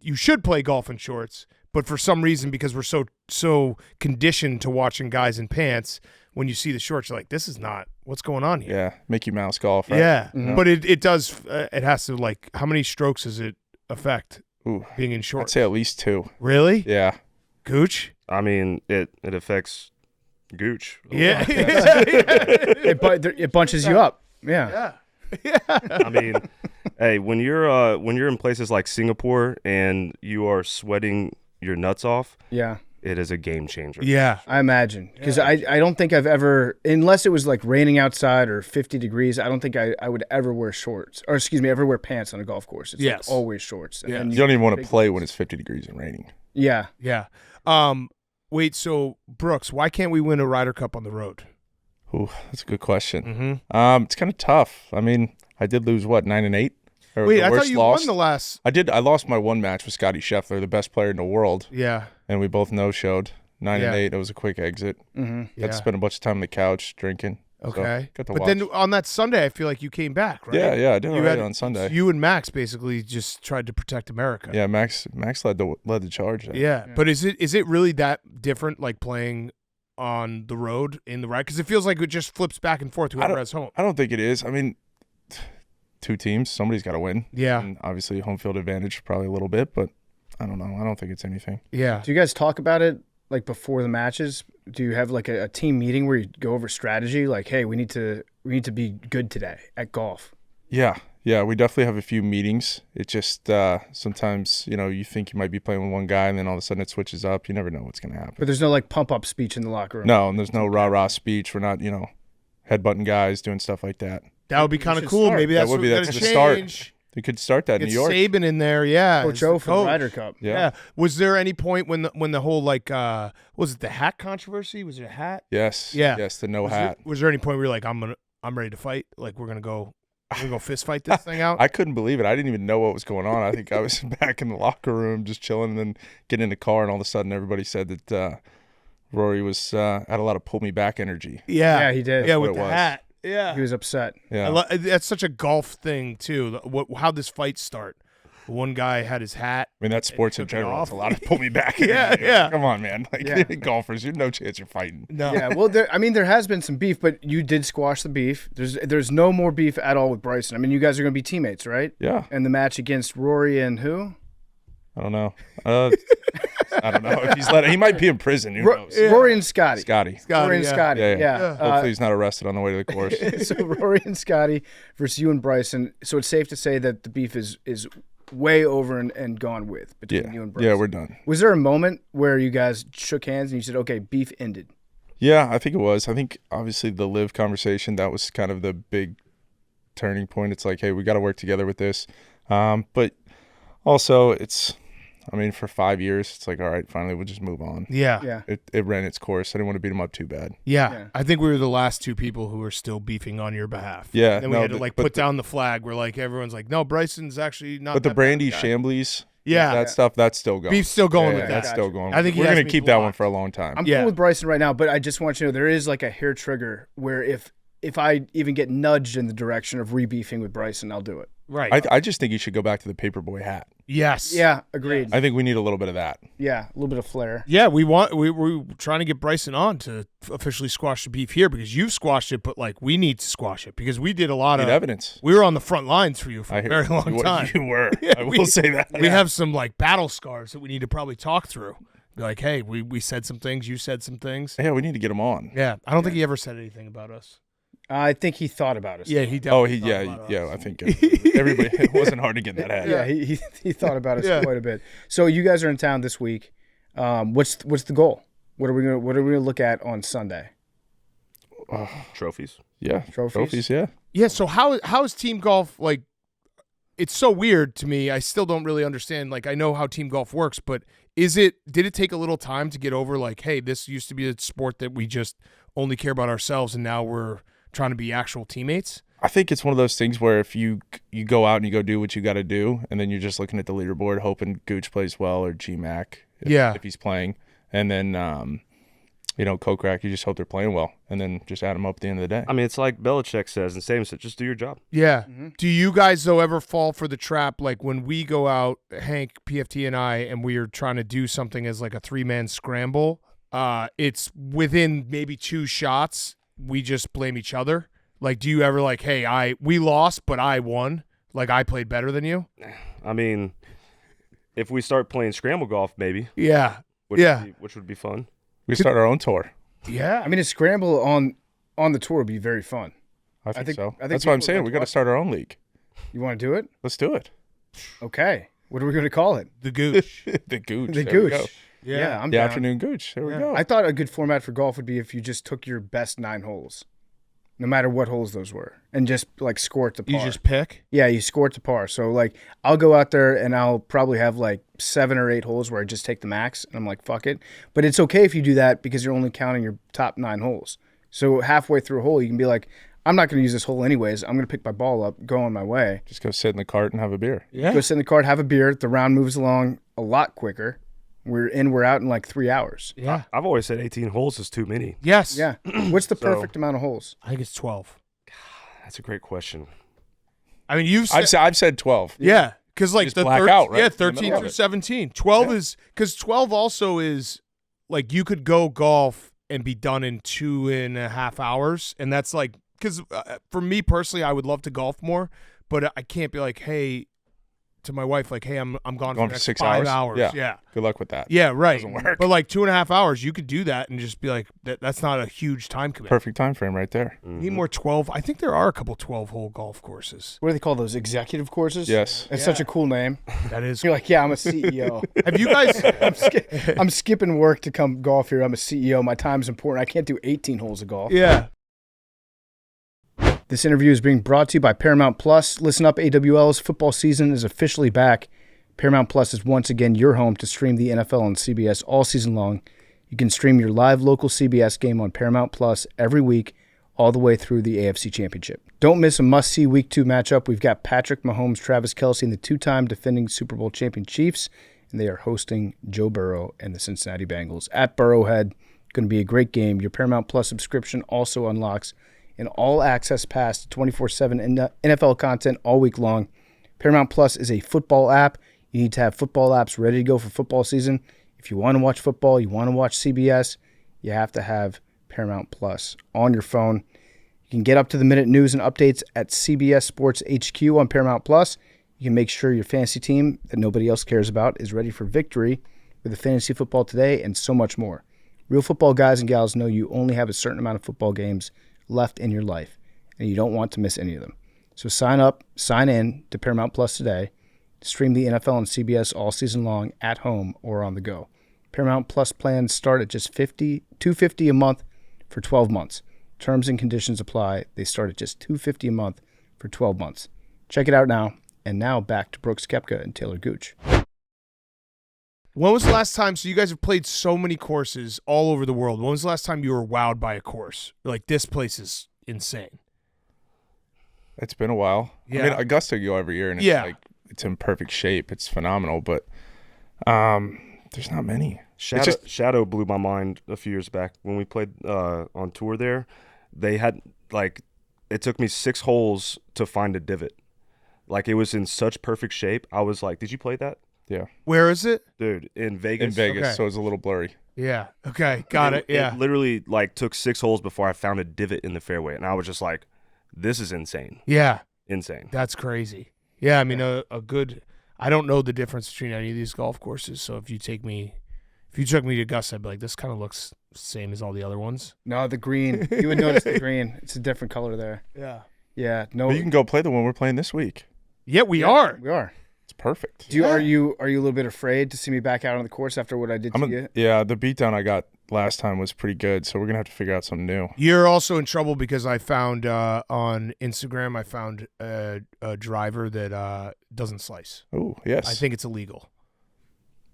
You should play golf in shorts, but for some reason, because we're so conditioned to watching guys in pants, when you see the shorts, you're like, this is not what's going on here. Yeah, Mickey Mouse golf. Right? Yeah, Mhm. but it does. It has to like how many strokes does it affect Ooh, being in I'd shorts? say at least 2. Really, Yeah. Gooch? I mean, it affects Gooch. Yeah, It bunches you up. Yeah. I mean, hey, when you're in places like Singapore and you are sweating your nuts off, Yeah. it is a game changer. yeah. I imagine. Because I don't think I've ever, unless it was like raining outside or 50 degrees, I don't think I would ever wear shorts. Or excuse me, ever wear pants on a golf course. It's Yes. like always shorts. And Yeah. then You don't even want to play when it's 50 degrees and raining. Yeah. Yeah. Wait, so Brooks, why can't we win a Ryder Cup on the road? Ooh, that's a good question. Mm-hmm. It's kind of tough. I mean, I did lose, 9-8? Or Wait, the I worst thought you loss? won the last. I did. I lost my one match with Scotty Scheffler, the best player in the world, Yeah. and we both no-showed. 9-8. Yeah. It was a quick exit. Mm-hmm. Yeah. Got to spend a bunch of time on the couch drinking. So, Okay. got to But watch. then on that Sunday, I feel like you came back, right? Yeah, I did You all right had- on Sunday. You and Max basically just tried to protect America. Yeah, Max led the charge there. Yeah. But is it really that different, like playing on the road in the ride? Because it feels like it just flips back and forth whoever has home. I don't think it is. I mean, 2 teams, somebody's got to win. Yeah. And obviously, home field advantage probably a little bit, but I don't know. I don't think it's anything. Yeah. Do you guys talk about it like before the matches? Do you have like a team meeting where you go over strategy? Like, hey, we need to be good today at golf. Yeah, we definitely have a few meetings. It just sometimes, you think you might be playing with one guy, and then all of a sudden it switches up. You never know what's going to happen. But there's no like pump up speech in the locker room. No, and there's no rah-rah speech. We're not, headbutting guys, doing stuff like that. That would be kind of should cool. start. Maybe That that's would what be- we that's gotta the start. change. You could start that in Get New York. Saban in there, yeah. Coach as the O for the coach. Ryder Cup. Yeah. Was there any point when the whole like was it the hat controversy? Was it a hat? Yes. Yeah. Yes, the no Was hat. there any point where you're like, I'm ready to fight? Like we're gonna go fist fight this thing out? I couldn't believe it. I didn't even know what was going on. I think I was back in the locker room just chilling, and then getting in the car, and all of a sudden everybody said that Rory was had a lot of pull me back energy. Yeah, he did. Yeah, what with it the was. hat. Yeah. He was upset. Yeah. That's such a golf thing too. How this fight start? One guy had his hat. I mean, that's sports in took it general. off. It's a lot to pull me back. Yeah. Come on, man. Like golfers, you no chance you're fighting. No. Yeah, well, there has been some beef, but you did squash the beef. There's no more beef at all with Bryson. I mean, you guys are going to be teammates, right? Yeah. And the match against Rory and who? I don't know. I don't know if he's he might be in prison. Who knows? Rory and Scotty. Scotty. Rory and Scotty. Yeah. Hopefully he's not arrested on the way to the course. So Rory and Scotty versus you and Bryson. So it's safe to say that the beef is way over and gone with between you and Bryson. Yeah, we're done. Was there a moment where you guys shook hands and you said, okay, beef ended? Yeah, I think it was. I think obviously the live conversation, that was kind of the big turning point. It's like, hey, we got to work together with this. But also for 5 years, it's like, all right, finally we'll just move on. Yeah. It ran its course. I didn't want to beat him up too bad. Yeah. I think we were the last two people who were still beefing on your behalf. Yeah. And then we had to put down the flag where everyone's like, no, Bryson's actually not. But the that Brandy bad guy. Shamblies, Yeah. that stuff, that's still going. Beef's still going with That's that. still going. I think he we're has going me to keep that one blocked. for a long time. I'm cool with Bryson right now, but I just want you to know there is like a hair trigger where if I even get nudged in the direction of re-beefing with Bryson, I'll do it. Right. I just think you should go back to the paperboy hat. Yes. Yeah, agreed. I think we need a little bit of that. Yeah, a little bit of flair. Yeah, we're trying to get Bryson on to officially squash the beef here because you've squashed it, but we need to squash it because we did a lot of evidence. We were on the front lines for you for a very long time. You were. Yeah, I will say that. We have some battle scars that we need to probably talk through. Be like, hey, we said some things, you said some things. Yeah, we need to get him on. Yeah, I don't think he ever said anything about us. I think he thought about us. Yeah, he definitely. I think everybody. It wasn't hard to get that hat. Yeah, he thought about us quite a bit. So you guys are in town this week. What's the goal? What are we gonna look at on Sunday? Trophies. Yeah, trophies. Yeah. Yeah. So how is team golf It's so weird to me. I still don't really understand. I know how team golf works, but did it take a little time to get over? Hey, this used to be a sport that we just only care about ourselves, and now we're trying to be actual teammates? I think it's one of those things where if you go out and you go do what you got to do, and then you're just looking at the leaderboard hoping Gooch plays well or G-Mac if he's playing, and then Kokrak, you just hope they're playing well, and then just add them up at the end of the day. I mean, it's like Belichick says, and Saban said, just do your job. Yeah. Mm-hmm. Do you guys, though, ever fall for the trap, when we go out, Hank, PFT, and I, and we are trying to do something as a three-man scramble, it's within maybe 2 shots, we just blame each other? Do you ever hey, we lost, but I won? I played better than you? I mean, if we start playing scramble golf, maybe. Yeah. Which would be fun. We start our own tour. Yeah. I mean, a scramble on the tour would be very fun. I think so. I think that's what I'm people saying. would We got to start our own league. You want to do it? Let's do it. Okay. What are we going to call it? The Gooch. The Gooch. The There we go. Gooch. Yeah, I'm The down. afternoon Gooch. There we go. I thought a good format for golf would be if you just took your best 9 holes, no matter what holes those were, and just score it to par. You just pick? Yeah, you score it to par. So I'll go out there and I'll probably have 7 or 8 holes where I just take the max and I'm like, fuck it. But it's okay if you do that because you're only counting your top 9 holes. So halfway through a hole, you can be like, I'm not going to use this hole anyways. I'm going to pick my ball up, go on my way. Just go sit in the cart and have a beer. Yeah. Go sit in the cart, have a beer. The round moves along a lot quicker. We're out in 3 hours. Yeah. I've always said 18 holes is too many. Yes. Yeah. What's the perfect amount of holes? I think it's 12. That's a great question. I mean, you've said, I've said 12. yeah, because Just black out, right? Yeah, In the 13 middle of through it. 17. 12 is because 12 also is you could go golf and be done in 2.5 hours, and that's because for me personally, I would love to golf more, but I can't be hey to my wife hey, I'm gone for the Going for next 6 5 hours. hours. Yeah. Good luck with that. Yeah, right. Doesn't work. But 2.5 hours, you could do that and just be that's not a huge time commitment. Perfect time frame right there. You need more 12. I think there are a couple 12-hole golf courses. What do they call those? Executive courses? Yes. It's such a cool name. That is. You're yeah, I'm a CEO. Have you guys? I'm skipping work to come golf here. I'm a CEO. My time's important. I can't do 18 holes of golf. Yeah. This interview is being brought to you by Paramount Plus. Listen up, AWL's football season is officially back. Paramount Plus is once again your home to stream the NFL on CBS all season long. You can stream your live local CBS game on Paramount Plus every week, all the way through the AFC Championship. Don't miss a must-see Week 2 matchup. We've got Patrick Mahomes, Travis Kelce, and the 2-time defending Super Bowl champion Chiefs, and they are hosting Joe Burrow and the Cincinnati Bengals at Burrowhead. Going to be a great game. Your Paramount Plus subscription also unlocks an all-access pass to 24/7 NFL content all week long. Paramount Plus is a football app. You need to have football apps ready to go for football season. If you want to watch football, you want to watch CBS, you have to have Paramount Plus on your phone. You can get up-to-the-minute news and updates at CBS Sports HQ on Paramount Plus. You can make sure your fantasy team that nobody else cares about is ready for victory with the Fantasy Football Today and so much more. Real football guys and gals know you only have a certain amount of football games left in your life, and you don't want to miss any of them. So sign in to Paramount Plus today. Stream the NFL on CBS all season long at home or on the go. Paramount Plus plans start at just $250 a month for 12 months. Terms and conditions apply. They start at just $250 a month for 12 months. Check it out now. And now back to Brooks Koepka and Talor Gooch. When was the last time, so you guys have played so many courses all over the world. When was the last time you were wowed by a course? Like, this place is insane. It's been a while. Yeah. I mean, Augusta you go every year, and it's like it's in perfect shape. It's phenomenal, but there's not many. Shadow blew my mind a few years back when we played on tour there. They had, like, it took me 6 holes to find a divot. Like, it was in such perfect shape. I was like, did you play that? Yeah. Where is it? Dude, in Vegas. In Vegas, Okay. so it's a little blurry. Yeah. Okay. Got it. Yeah. It literally, like, took 6 holes before I found a divot in the fairway. And I was just like, this is insane. Yeah. Insane. That's crazy. Yeah. I mean, a good, I don't know the difference between any of these golf courses. So if you took me to Augusta, I'd be like, this kind of looks the same as all the other ones. No, the green. You would notice the green. It's a different color there. Yeah. Yeah. No. But you can go play the one we're playing this week. Yeah, we are. We are. It's perfect. Are you a little bit afraid to see me back out on the course after what I did to you? Yeah, the beatdown I got last time was pretty good, so we're gonna have to figure out something new. You're also in trouble because I found on Instagram, I found a driver that doesn't slice. Oh, yes. I think it's illegal,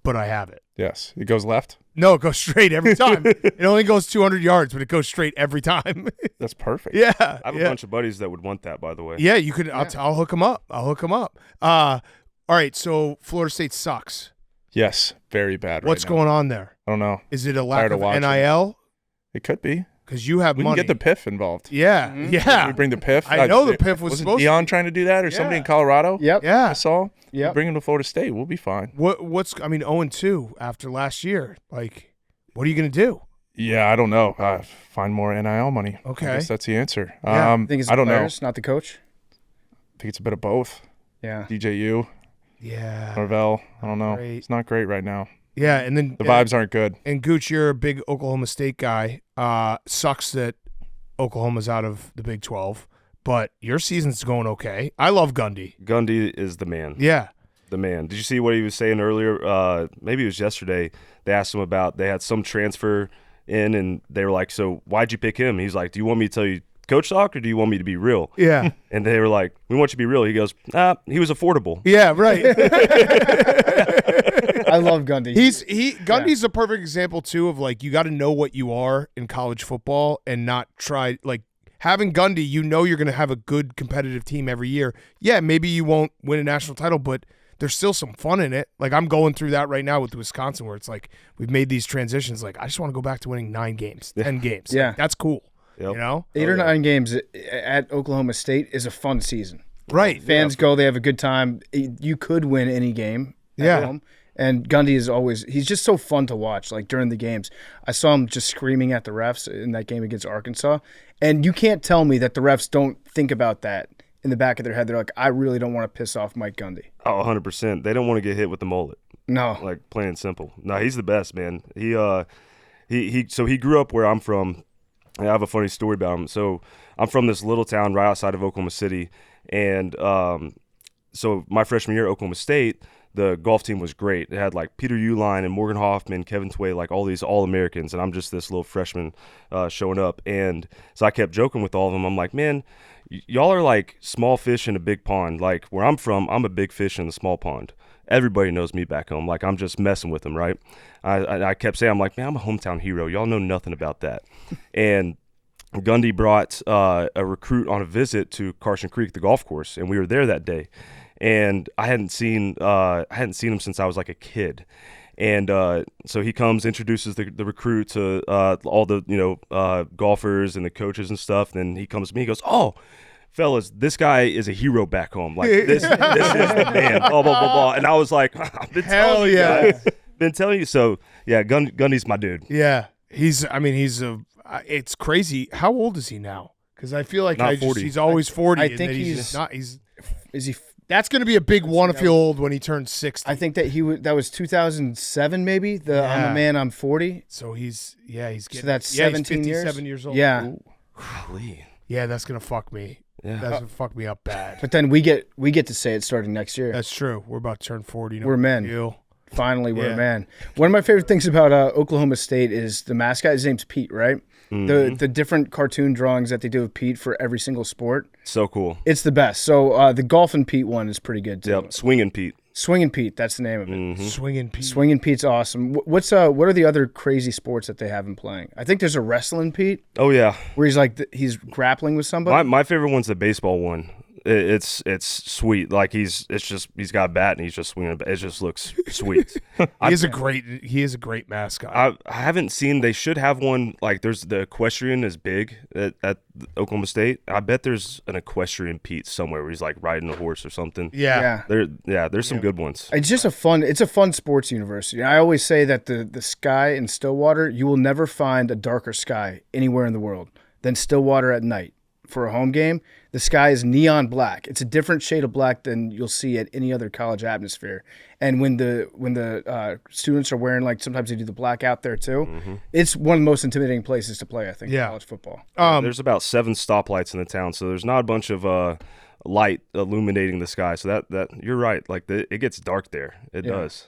but I have it. Yes. It goes left? No, it goes straight every time. It only goes 200 yards, but it goes straight every time. That's perfect. Yeah. I have a bunch of buddies that would want that, by the way. Yeah, you could. I'll hook them up. All right, so Florida State sucks. Yes. Very bad What's right now. going on there? I don't know. Is it a lack Tired of of watching. NIL? It could be. Because you have We money. can get the PIF involved. Yeah, yeah. We bring the PIF. I know the PIF was Wasn't supposed to. Dion trying to do that or somebody in Colorado? Yep. Yeah. I saw. Yep. Bring him to Florida State. We'll be fine. What's 0-2 after last year. Like, what are you going to do? Yeah, I don't know. Find more NIL money. Okay. I guess that's the answer. Yeah. I think it's I don't know. players, not the coach. I think it's a bit of both. Yeah. DJU, Yeah. Norvell. I don't know. Great. It's not great right now. Yeah, and then The vibes aren't good. And Gooch, you're a big Oklahoma State guy. Sucks that Oklahoma's out of the Big 12, but your season's going okay. I love Gundy. Gundy is the man. Yeah. The man. Did you see what he was saying earlier? Maybe it was yesterday. They asked him about, they had some transfer in, and they were like, so why'd you pick him? He's like, do you want me to tell you coach talk, or do you want me to be real? Yeah. And they were like, we want you to be real. He goes, he was affordable. Yeah, right. I love Gundy. Gundy's a perfect example too of, like, you got to know what you are in college football and not try, like, having Gundy, you know you're going to have a good competitive team every year. Yeah, maybe you won't win a national title, but there's still some fun in it. Like, I'm going through that right now with Wisconsin, where it's like we've made these transitions. Like, I just want to go back to winning 9 games, 10 games. Yeah. Like, that's cool. Yep. You know? 8 or 9 games at Oklahoma State is a fun season. Right. Fans go, they have a good time. You could win any game at home. And Gundy is he's just so fun to watch, like, during the games. I saw him just screaming at the refs in that game against Arkansas. And you can't tell me that the refs don't think about that in the back of their head. They're like, I really don't want to piss off Mike Gundy. Oh, 100%. They don't want to get hit with the mullet. No. Like, plain and simple. No, he's the best, man. He grew up where I'm from. I have a funny story about him. So I'm from this little town right outside of Oklahoma City. And so my freshman year at Oklahoma State, the golf team was great. It had, like, Peter Uline and Morgan Hoffman, Kevin Tway, like, all these All-Americans, and I'm just this little freshman showing up. And so I kept joking with all of them. I'm like, man, y'all are like small fish in a big pond. Like, where I'm from, I'm a big fish in the small pond. Everybody knows me back home. Like, I'm just messing with them, right? I kept saying, I'm like, man, I'm a hometown hero. Y'all know nothing about that. And Gundy brought a recruit on a visit to Carson Creek, the golf course, and we were there that day. And I hadn't seen him since I was like a kid. And so he comes, introduces the recruit to all the golfers and the coaches and stuff. Then he comes to me, he goes, "Oh, fellas, this guy is a hero back home. Like this is the man. Blah blah blah blah. And I was like, I've been telling you guys. Been telling you. So yeah, Gundy's my dude. Yeah, it's crazy. How old is he now? Because I feel like Not 40. he's always 40. I and think that he's not. Is he? That's going to be a big one if you're old when he turns 60. I think that that was 2007 maybe. I'm Yeah. a man. I'm 40. So he's getting. So that's he's 17 years. 57 years old. Yeah. Golly. Yeah, that's gonna fuck me. Yeah. That's gonna fuck me up bad. But then we get to say it starting next year. That's true. We're about to turn 40. We're men. You. Finally, we're Yeah. a man. One of my favorite things about Oklahoma State is the mascot. His name's Pete, right? The different cartoon drawings that they do of Pete for every single sport. So cool. It's the best. So the Golfing Pete one is pretty good too. Yep. Swinging Pete. Swinging Pete, that's the name of it. Swinging Pete. Swinging Pete's awesome. What are the other crazy sports that they have him playing? I think there's a wrestling Pete Oh yeah. where he's like he's grappling with somebody. My favorite one's the baseball one. It's sweet. Like he's got a bat and he's just swinging. It just looks sweet. He is a great mascot. I haven't seen. They should have one. Like there's the equestrian is big at Oklahoma State. I bet there's an equestrian Pete somewhere where he's like riding a horse or something. yeah. There's some good ones. It's just a fun sports university. I always say that the sky in Stillwater, you will never find a darker sky anywhere in the world than Stillwater at night. For a home game, the sky is neon black. It's a different shade of black than you'll see at any other college atmosphere. And when the students are wearing, like, sometimes they do the black out there too, it's one of the most intimidating places to play, I think, in college football. There's about 7 stoplights in the town, so there's not a bunch of light illuminating the sky. So that you're right. Like it gets dark there. It does.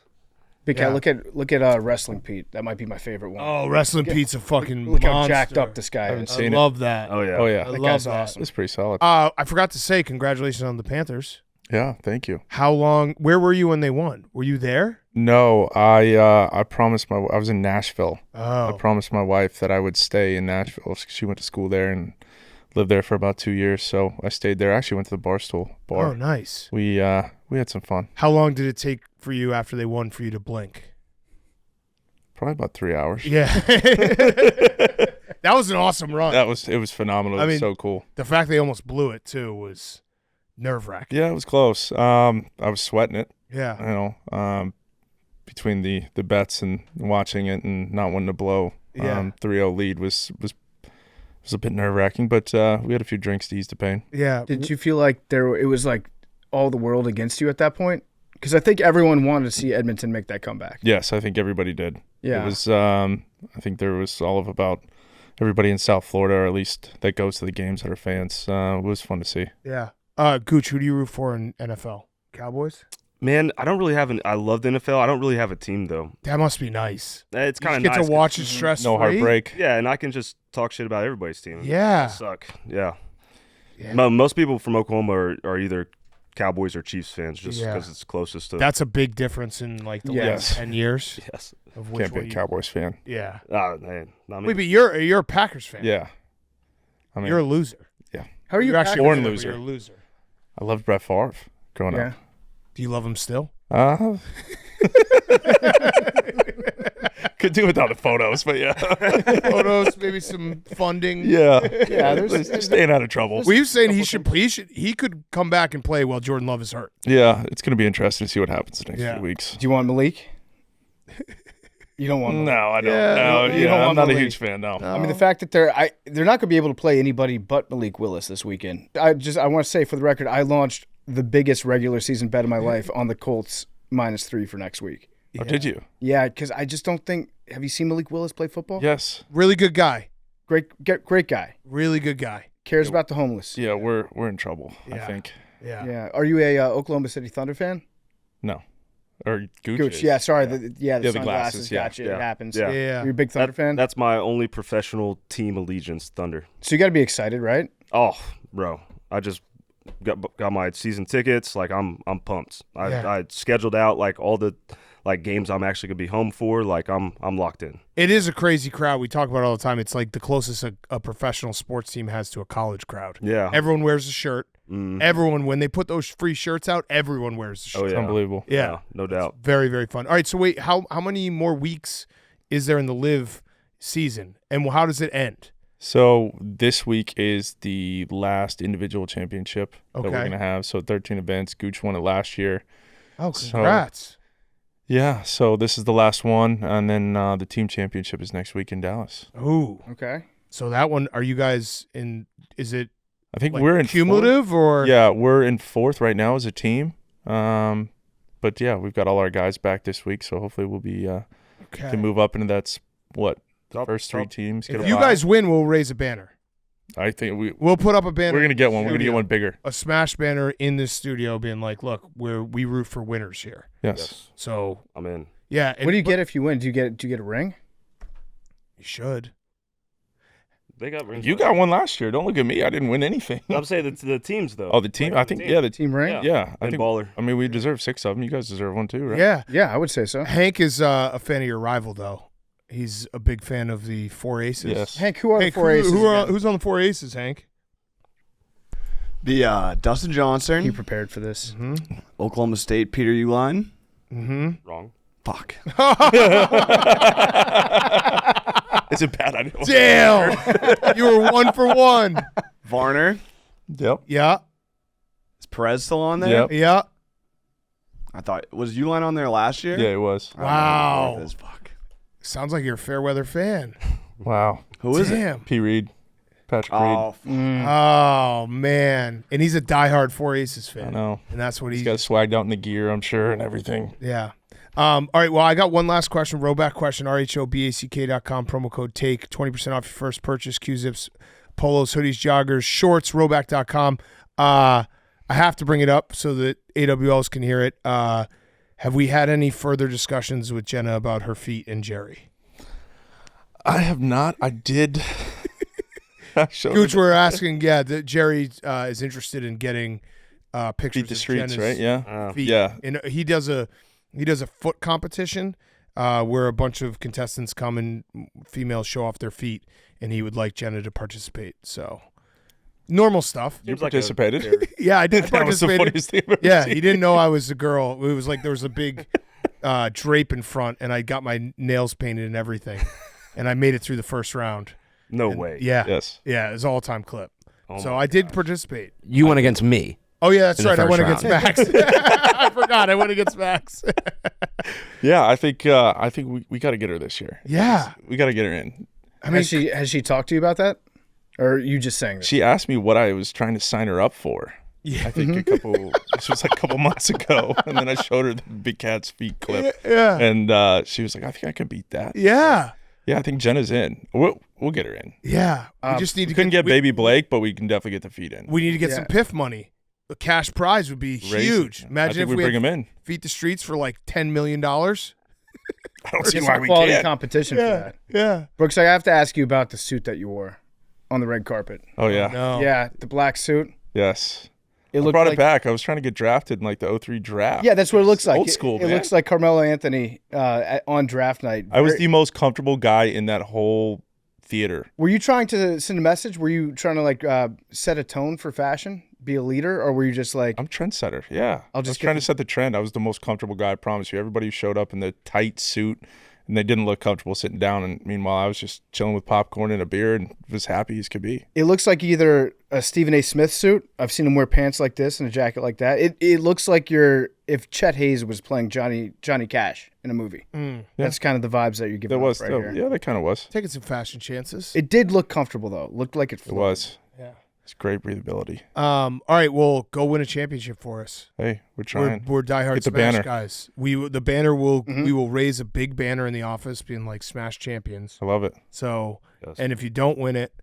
Big Yeah. cat, look at Wrestling Pete. That might be my favorite one. Oh, wrestling Pete's a fucking Look how monster. jacked up this guy haven't is. I seen it. love that. Oh yeah. Oh yeah, I That love guy's that. awesome. it's pretty solid. I forgot to say congratulations on the Panthers. Yeah, thank you. How long? Where were you when they won? Were you there? No, I promised I was in Nashville. I Oh, promised my wife that I would stay in Nashville. She went to school there and lived there for about 2 years, so I stayed there. I actually went to the Barstool bar. oh, nice. We had some fun. How long did it take for you after they won for you to blink? Probably about 3 hours. Yeah, that was an awesome run. It was phenomenal. I It was mean- so cool. The fact they almost blew it too was nerve wracking. Yeah, it was close. I was sweating it, Yeah, between the bets and watching it and not wanting to blow. Yeah. 3-0 lead was a bit nerve wracking, but we had a few drinks to ease the pain. yeah. Did you feel like it was like all the world against you at that point? Because I think everyone wanted to see Edmonton make that comeback. Yes, I think everybody did. Yeah. It was. I think there was all of about everybody in South Florida, or at least that goes to the games that are fans. It was fun to see. Yeah. Gooch, who do you root for in NFL? Cowboys? Man, I don't really have I love the NFL. I don't really have a team thomo. That must be nice. It's You kind just of get nice. to watch it stress No heartbreak. Yeah, and I can just talk shit about everybody's team. Yeah. They suck. Yeah. Yeah. Most people from Oklahoma are either Cowboys or Chiefs fans, just Yeah. because it's closest to. That's a big difference in like the Yes. last 10 years Yes. of which Can't be one a you- Cowboys fan. Yeah. Man, not me. Wait, but you're a Packers fan. Yeah. I mean, You're a loser. How are you You're actually Born a fan, but loser. You're a loser. I loved Brett Favre growing Yeah. up. Do you love him still? Could do without the photos, but yeah. Photos, maybe some funding. Yeah. Yeah, there's- Just staying out of trouble. Were you saying he could come back and play while Jordan Love is hurt? Yeah, it's going to be interesting to see what happens the next Yeah. few weeks. Do you want Malik? You don't want Malik. No, I don't. Yeah, no, you don't I'm want not a Malik. huge fan, no. I mean, the fact that they're not going to be able to play anybody but Malik Willis this weekend. I want to say for the record, I launched the biggest regular season bet of my life on the Colts -3 for next week. Oh, did you? Yeah, because I just don't think. Have you seen Malik Willis play football? Yes. Really good guy. Great guy. Really good guy. Cares about the homeless. Yeah, we're in trouble, I Yeah. think. Yeah. Yeah. Are you a Oklahoma City Thunder fan? No. Or Gooch. Gooch. is. Yeah. Sorry. The the sunglasses. glasses, yeah. Gotcha. Yeah. It happens. Yeah. Yeah. You're a big Thunder fan? That's my only professional team allegiance, Thunder. So you got to be excited, right? Oh, bro, I just got my season tickets. Like I'm pumped. Yeah. I scheduled out like all the games I'm actually gonna be home for. Like I'm locked in. It is a crazy crowd. We talk about it all the time. It's like the closest a professional sports team has to a college crowd. Yeah. Everyone wears a shirt. Mm. Everyone, when they put those free shirts out, everyone wears a shirt. Oh It's yeah. unbelievable. Yeah. No doubt. Very, very fun. All right, so wait, how many more weeks is there in the live season? And how does it end? So this week is the last individual championship that we're Okay. going to have. So 13 events. Gooch won it last year. Oh, congrats. Yeah, so this is the last one. And then the team championship is next week in Dallas. Ooh. Okay. So that one, are you guys in, is it I think like we're in cumulative or? fourth. Yeah, we're in fourth right now as a team. But yeah, we've got all our guys back this week. So hopefully we'll be Okay. can move up into that's what the first three teams. Get If a you bye. guys win, we'll raise a banner. I think We'll put up a banner. we're gonna get one. We're gonna Studio. get one bigger. A smash banner in this studio being like, look, we root for winners here. Yes. So, I'm in. yeah. What do you get if you win? Do you get a ring? You should. They got rings. You got one last year. Don't look at me. I didn't win anything. I'm saying the teams though. Oh, the team. I think yeah, the team. Team ring? Yeah. I And think baller. I mean, we deserve 6 of them. You guys deserve one too, right? Yeah. Yeah, I would say so. Hank is a fan of your rival, though. He's a big fan of the Four Aces. Yes. Hank, who are Hank, the four aces? again? who's on the Four Aces, Hank? The Dustin He Johnson, prepared for this. Mm-hmm. Oklahoma State, Peter Uline. Mm-hmm. Wrong. Fuck. Is it bad? I didn't. Damn! You were 1 for 1. Varner. Yep. Yeah. Is Perez still on there? Yep. Yeah. I thought, was Uline on there last year? Yeah, it was. I don't know Wow. who it is. Fuck. Sounds like you're a fair weather fan. Wow. Who is it? Damn. P. Reed, Patrick Oh, Oh, man. And he's a diehard Four Aces Reed. I fan. know. And that's what He's got swagged out in the gear, I'm sure, and everything. Yeah. All right. Well, I got one last question. Roback question. RHOBACK.com. Promo code TAKE. 20% off your first purchase. Q-Zips, polos, hoodies, joggers, shorts. Roback.com. I have to bring it up so that AWLs can hear it. Have we had any further discussions with Jenna about her feet and Jerry? I have not. I did. I showed Gooch, him we're asking, that Jerry is interested in getting pictures Beat the of Streets, Jenna's right? Yeah. feet. Yeah. And he does a foot competition where a bunch of contestants come and females show off their feet, and he would like Jenna to participate. So normal stuff. You Seems like participated. Yeah, I did That was the participate. funniest thing I've ever Yeah, seen. he didn't know I was a girl. It was like there was a big drape in front, and I got my nails painted and everything, and I made it through the first round. No And way. Yeah, Yes. yeah, it was an all-time clip. Oh So my I did participate. You went against me. Oh yeah, that's In the right. I first went against Max. I forgot. I went against Max. Yeah, I think we got to get her this year. Yeah. We got to get her in. I mean, Has she talked to you about that, or are you just saying that? She asked me what I was trying to sign her up for. yeah, I think this was like a couple months ago, and then I showed her the Big Cat's feet clip, yeah, and she was like, "I think I could beat that." yeah, Yeah, I think Jenna's in. We'll get her in. yeah. We just need We to couldn't get we- Baby Blake, but we can definitely get the feet in. We need to get some Yeah. PIF money. The cash prize would be Raise huge. it. Imagine I if think we bring had them in. Feet the Streets for like $10 million. I don't see Get why some we quality can't. competition for that. yeah. Brooks, I have to ask you about the suit that you wore on the red carpet. Oh yeah, No. Yeah, the black suit. yes. It I looked brought like, it back. I was trying to get drafted in like the 03 draft. Yeah, that's what it looks like. Old school, It man. looks like Carmelo Anthony on draft night. I was the most comfortable guy in that whole theater. Were you trying to send a message? Were you trying to like set a tone for fashion, be a leader, or were you just like, I'm trendsetter. Yeah. I'll I just was get trying the- to set the trend. I was the most comfortable guy, I promise you. Everybody who showed up in the tight suit and they didn't look comfortable sitting down. And meanwhile, I was just chilling with popcorn and a beer and was happy as could be. it looks like either a Stephen A. Smith suit. I've seen him wear pants like this and a jacket like that. It looks like if Chet Hayes was playing Johnny Cash in a movie. That's kind of the vibes that you're giving That off was, right here. yeah, that kind of was. Taking some fashion chances. It did look comfortable though. Looked like it It flowed. was. Yeah. It's great breathability. All right. Well, go win a championship for us. Hey, we're trying. We're diehard Get the Smash banner. guys. The banner will we will raise a big banner in the office, being like Smash champions. I love it. So, Yes. and if you don't win it,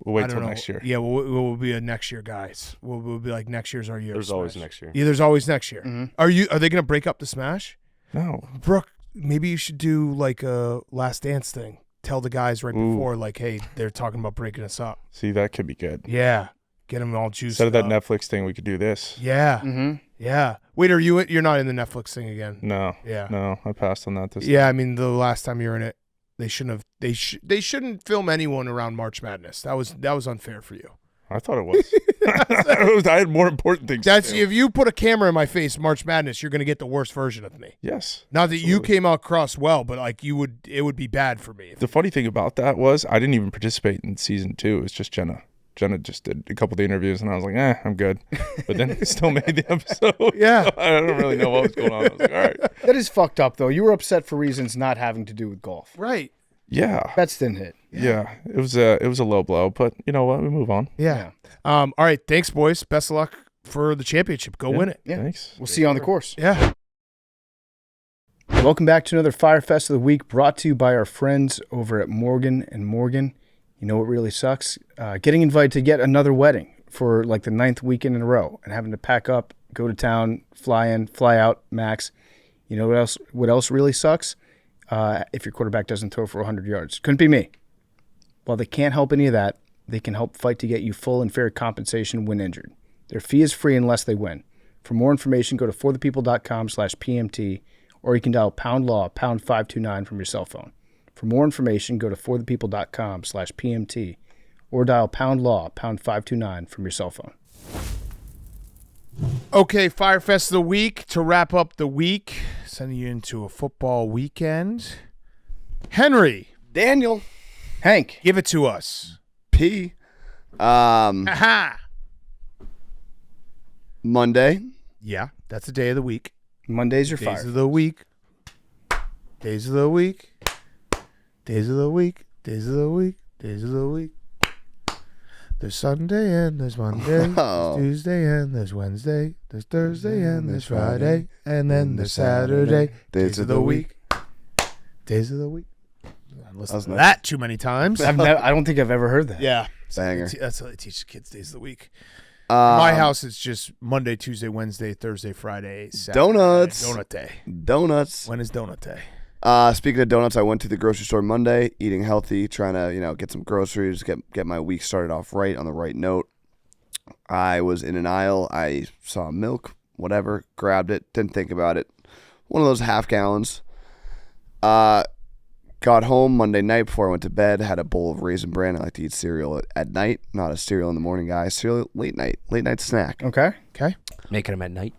We'll I wait don't till know. next year. Yeah, we'll be a next year guys. We'll be like next year's our year. of There's always Smash. next year. Yeah, there's always next year. Mhm. Are they going to break up the Smash? No. Brooke, maybe you should do like a Last Dance thing. Tell the guys right Ooh. before, like, hey, they're talking about breaking us up. See, that could be good. Yeah, get them all juiced Instead of that up. Netflix thing, we could do this. Yeah, Mm-hmm. yeah. Wait, you're not in the Netflix thing again? No. Yeah, No, I passed on that this yeah. I mean, the last time you were in it, they shouldn't have. They shouldn't film anyone around March Madness. That was unfair for you. I thought it was. I had more important things. That's to do. if you put a camera in my face, March Madness, you're going to get the worst version of me. Yes. Not that you came out across well, but like it would be bad for me. The funny thing about that was I didn't even participate in season 2. It was just Jenna. Jenna just did a couple of the interviews, and I was like, I'm good. But then I still made the episode. Yeah. So I don't really know what was going on. I was like, all right. That is fucked up, though. You were upset for reasons not having to do with golf. Right. Yeah. Bets didn't hit. Yeah. It was a low blow, but you know what? We move on. Yeah. All right. Thanks, boys. Best of luck for the championship. Go win it. Yeah. Thanks. We'll see you on the course. Yeah. Welcome back to another Fyre Fest of the Week, brought to you by our friends over at Morgan & Morgan. You know what really sucks? Getting invited to yet another wedding for like the 9th weekend in a row and having to pack up, go to town, fly in, fly out, max. You know what else? What else really sucks? If your quarterback doesn't throw for 100 yards. Couldn't be me. While they can't help any of that, they can help fight to get you full and fair compensation when injured. Their fee is free unless they win. For more information, go to forthepeople.com/PMT, or you can dial #law #529 from your cell phone. For more information, go to forthepeople.com/PMT, or dial #law #529 from your cell phone. Okay, Fyre Fest of the Week to wrap up the week, sending you into a football weekend. Henry, Daniel Hank. give it to us. P. Aha. Monday. Yeah, that's the day of the week. Monday's your Days fire. of the week. Days of the week. Days of the week. Days of the week. Days of the week. There's Sunday and there's Monday. Oh. There's Tuesday and there's Wednesday. There's Thursday and there's Friday. And then there's Saturday. Days of the week. Days of the week. I've listened to that too many times. I don't think I've ever heard that. Yeah. Banger. That's how they teach kids days of the week. My house, it's just Monday, Tuesday, Wednesday, Thursday, Friday, Saturday. Donuts. Donut day. Donuts. When is donut day? Speaking of donuts, I went to the grocery store Monday, eating healthy, trying to, get some groceries, get my week started off right on the right note. I was in an aisle. I saw milk, whatever, grabbed it, didn't think about it. One of those half gallons. Got home Monday night before I went to bed, had a bowl of Raisin Bran. I like to eat cereal at night, not a cereal in the morning guy. Cereal late night snack. Okay. Okay. Making them at night.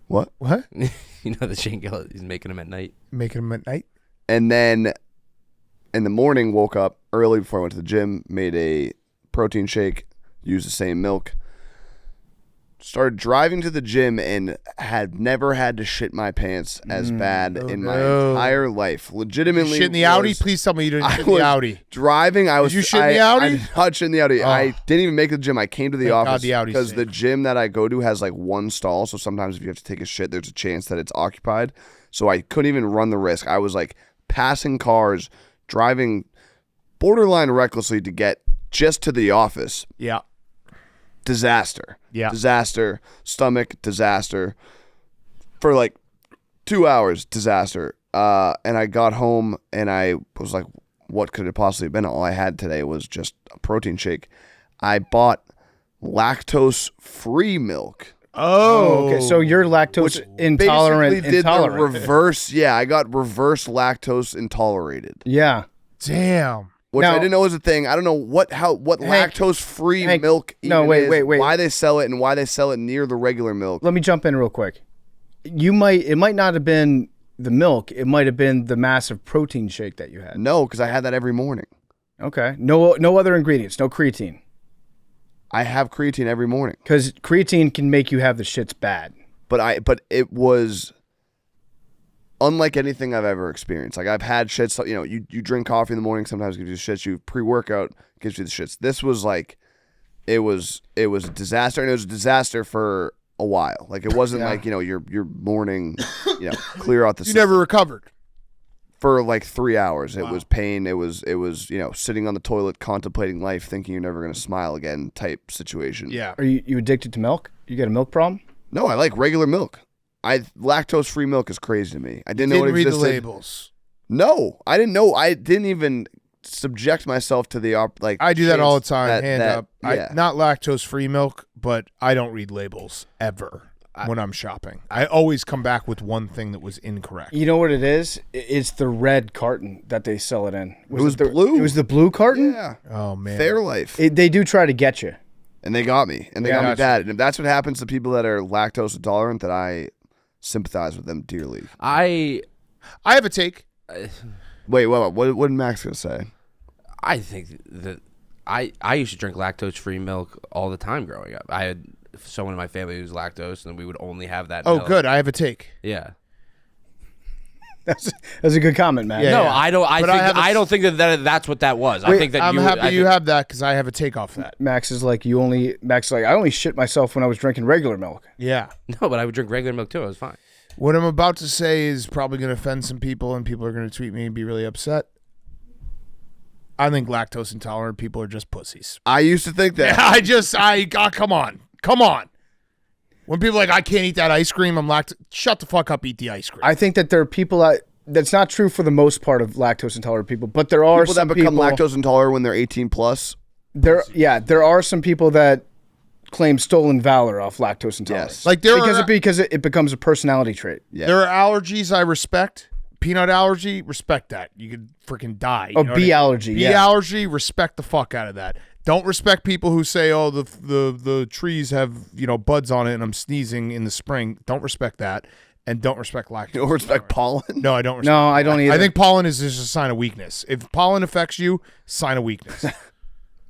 What? You know the Shane Gill, he's making them at night. Making them at night? And then in the morning, woke up early before I went to the gym, made a protein shake, used the same milk. Started driving to the gym and had never had to shit my pants as bad in my entire life. Legitimately. You shit in the Audi? Please tell me you didn't shit in the Audi. Driving. Did you shit in the Audi? I did not shit in the Audi. Oh. I didn't even make the gym. I came to the Thank God office the Audi's because safe. the gym that I go to has like one stall. So sometimes if you have to take a shit, there's a chance that it's occupied. So I couldn't even run the risk. I was like passing cars, driving borderline recklessly to get just to the office. Yeah. Disaster. Yeah. Disaster. Stomach, disaster. For like 2 hours, disaster. And I got home and I was like, what could it possibly have been? All I had today was just a protein shake. I bought lactose-free milk. Oh. Okay, so you're lactose intolerant. Basically did the reverse. Yeah, I got reverse lactose intolerated. Yeah. Damn. Which Now- I didn't know was a thing. I don't know what lactose-free Hank, milk even no, wait, is, wait. why they sell it, and why they sell it near the regular milk. Let me jump in real quick. It might not have been the milk. It might have been the massive protein shake that you had. No, because I had that every morning. Okay. No other ingredients. No creatine. I have creatine every morning. Because creatine can make you have the shits bad. But it was unlike anything I've ever experienced. Like I've had shits, you drink coffee in the morning, sometimes it gives you shits. You pre-workout gives you the shits. This was like, it was a disaster, and it was a disaster for a while. Like it wasn't like, your morning, clear out the You system. never recovered. For like 3 hours. It was pain. It was sitting on the toilet contemplating life, thinking you're never going to smile again type situation. Yeah. Are you addicted to milk? You got a milk problem? No, I like regular milk. Lactose-free milk is crazy to me. I didn't know it Didn't read existed. the labels. No, I didn't know. I didn't even subject myself to the I do that all the time. Hand up. Yeah. Not lactose-free milk, but I don't read labels ever. when I'm shopping. I always come back with one thing that was incorrect. You know what it is? It's the red carton that they sell it in. It was blue. It was the blue carton? Yeah. Oh man. Fairlife. They do try to get you. And they got me. And they got me bad. And if that's what happens to people that are lactose intolerant, then I sympathize with them dearly. I have a take. Wait, what did Max going to say? I think that I used to drink lactose-free milk all the time growing up. I had someone in my family who was lactose, and we would only have that milk. Good. I have a take. Yeah. That's a good comment, man. Yeah, No, yeah. I don't. I don't think that's what that was. I think that I'm happy you have that because I have a take off that. Max is like, I only shit myself when I was drinking regular milk. Yeah. No, but I would drink regular milk too. It was fine. What I'm about to say is probably going to offend some people, and people are going to tweet me and be really upset. I think lactose intolerant people are just pussies. I used to think that. Come on. When people are like, I can't eat that ice cream, I'm lactose. Shut the fuck up, eat the ice cream. I think that there are people that's not true for the most part of lactose intolerant people, but there are People some that become people lactose intolerant when they're 18 plus. there are some people that claim stolen valor off lactose intolerance. Yes. Like because it becomes a personality trait. Yeah. There are allergies I respect. Peanut allergy, respect that. You could freaking die. Oh, You know bee what I mean? allergy, Bee yeah. allergy, respect the fuck out of that. Don't respect people who say, "Oh, the trees have buds on it, and I'm sneezing in the spring." Don't respect that, and don't respect lactose. You don't respect pollen? No, I don't. Respect No, I don't either. I think pollen is just a sign of weakness. If pollen affects you, sign of weakness.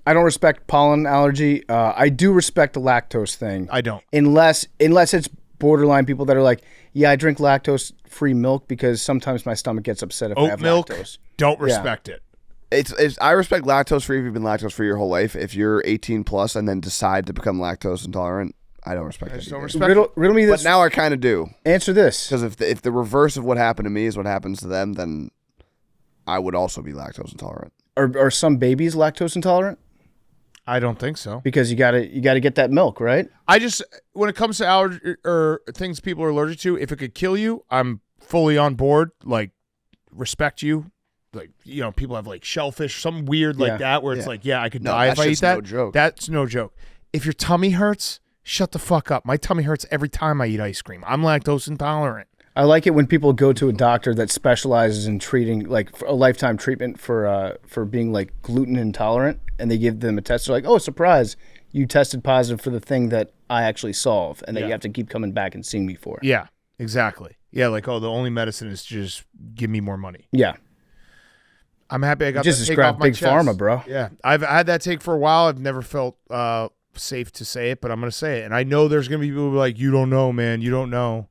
I don't respect pollen allergy. I do respect the lactose thing. I don't. Unless it's borderline people that are like, yeah, I drink lactose-free milk because sometimes my stomach gets upset if I Oat have milk, lactose. don't respect it. It's I respect lactose free if you've been lactose free your whole life. If you're 18 plus and then decide to become lactose intolerant, I don't respect it. Don't respect Riddle me this. But now I kind of do. Answer this. Because if the reverse of what happened to me is what happens to them, then I would also be lactose intolerant. Are some babies lactose intolerant? I don't think so. Because you gotta get that milk, right? I just, when it comes to allergy or things people are allergic to, if it could kill you, I'm fully on board. Like, respect you. Like, people have like shellfish, something weird like that, where it's like, I could die if I eat that. No joke. That's no joke. If your tummy hurts, shut the fuck up. My tummy hurts every time I eat ice cream. I'm lactose intolerant. I like it when people go to a doctor that specializes in treating, like, a lifetime treatment for being like gluten intolerant, and they give them a test. They're like, oh, surprise, you tested positive for the thing that I actually solve, and that you have to keep coming back and seeing me for. Yeah, exactly. Yeah, like, oh, the only medicine is to just give me more money. Yeah. I'm happy I got just that take described off my Big chest. Pharma, bro. Yeah, I've had that take for a while. I've never felt safe to say it, but I'm going to say it. And I know there's going to be people who are like, you don't know, man. You don't know.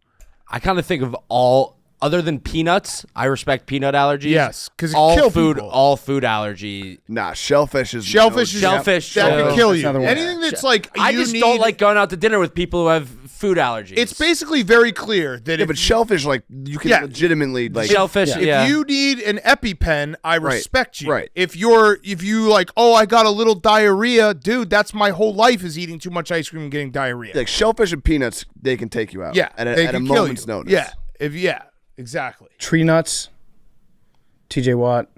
I kind of think of all other than peanuts. I respect peanut allergies. Yes, because it all kill food, people. all food allergy. Nah, shellfish is Shellfish is Shellfish, that too. could kill That's you. another one. Anything that's like I you just need, don't like going out to dinner with people who have food allergies. It's basically very clear that Yeah, if but shellfish, like, you can legitimately, like, shellfish. if you need an EpiPen, I respect you. right. If you like, oh, I got a little diarrhea, dude, that's my whole life is eating too much ice cream and getting diarrhea. like shellfish and peanuts, they can take you out. Yeah, at they a can kill moment's you. notice. Yeah, exactly. Tree nuts, TJ Watt.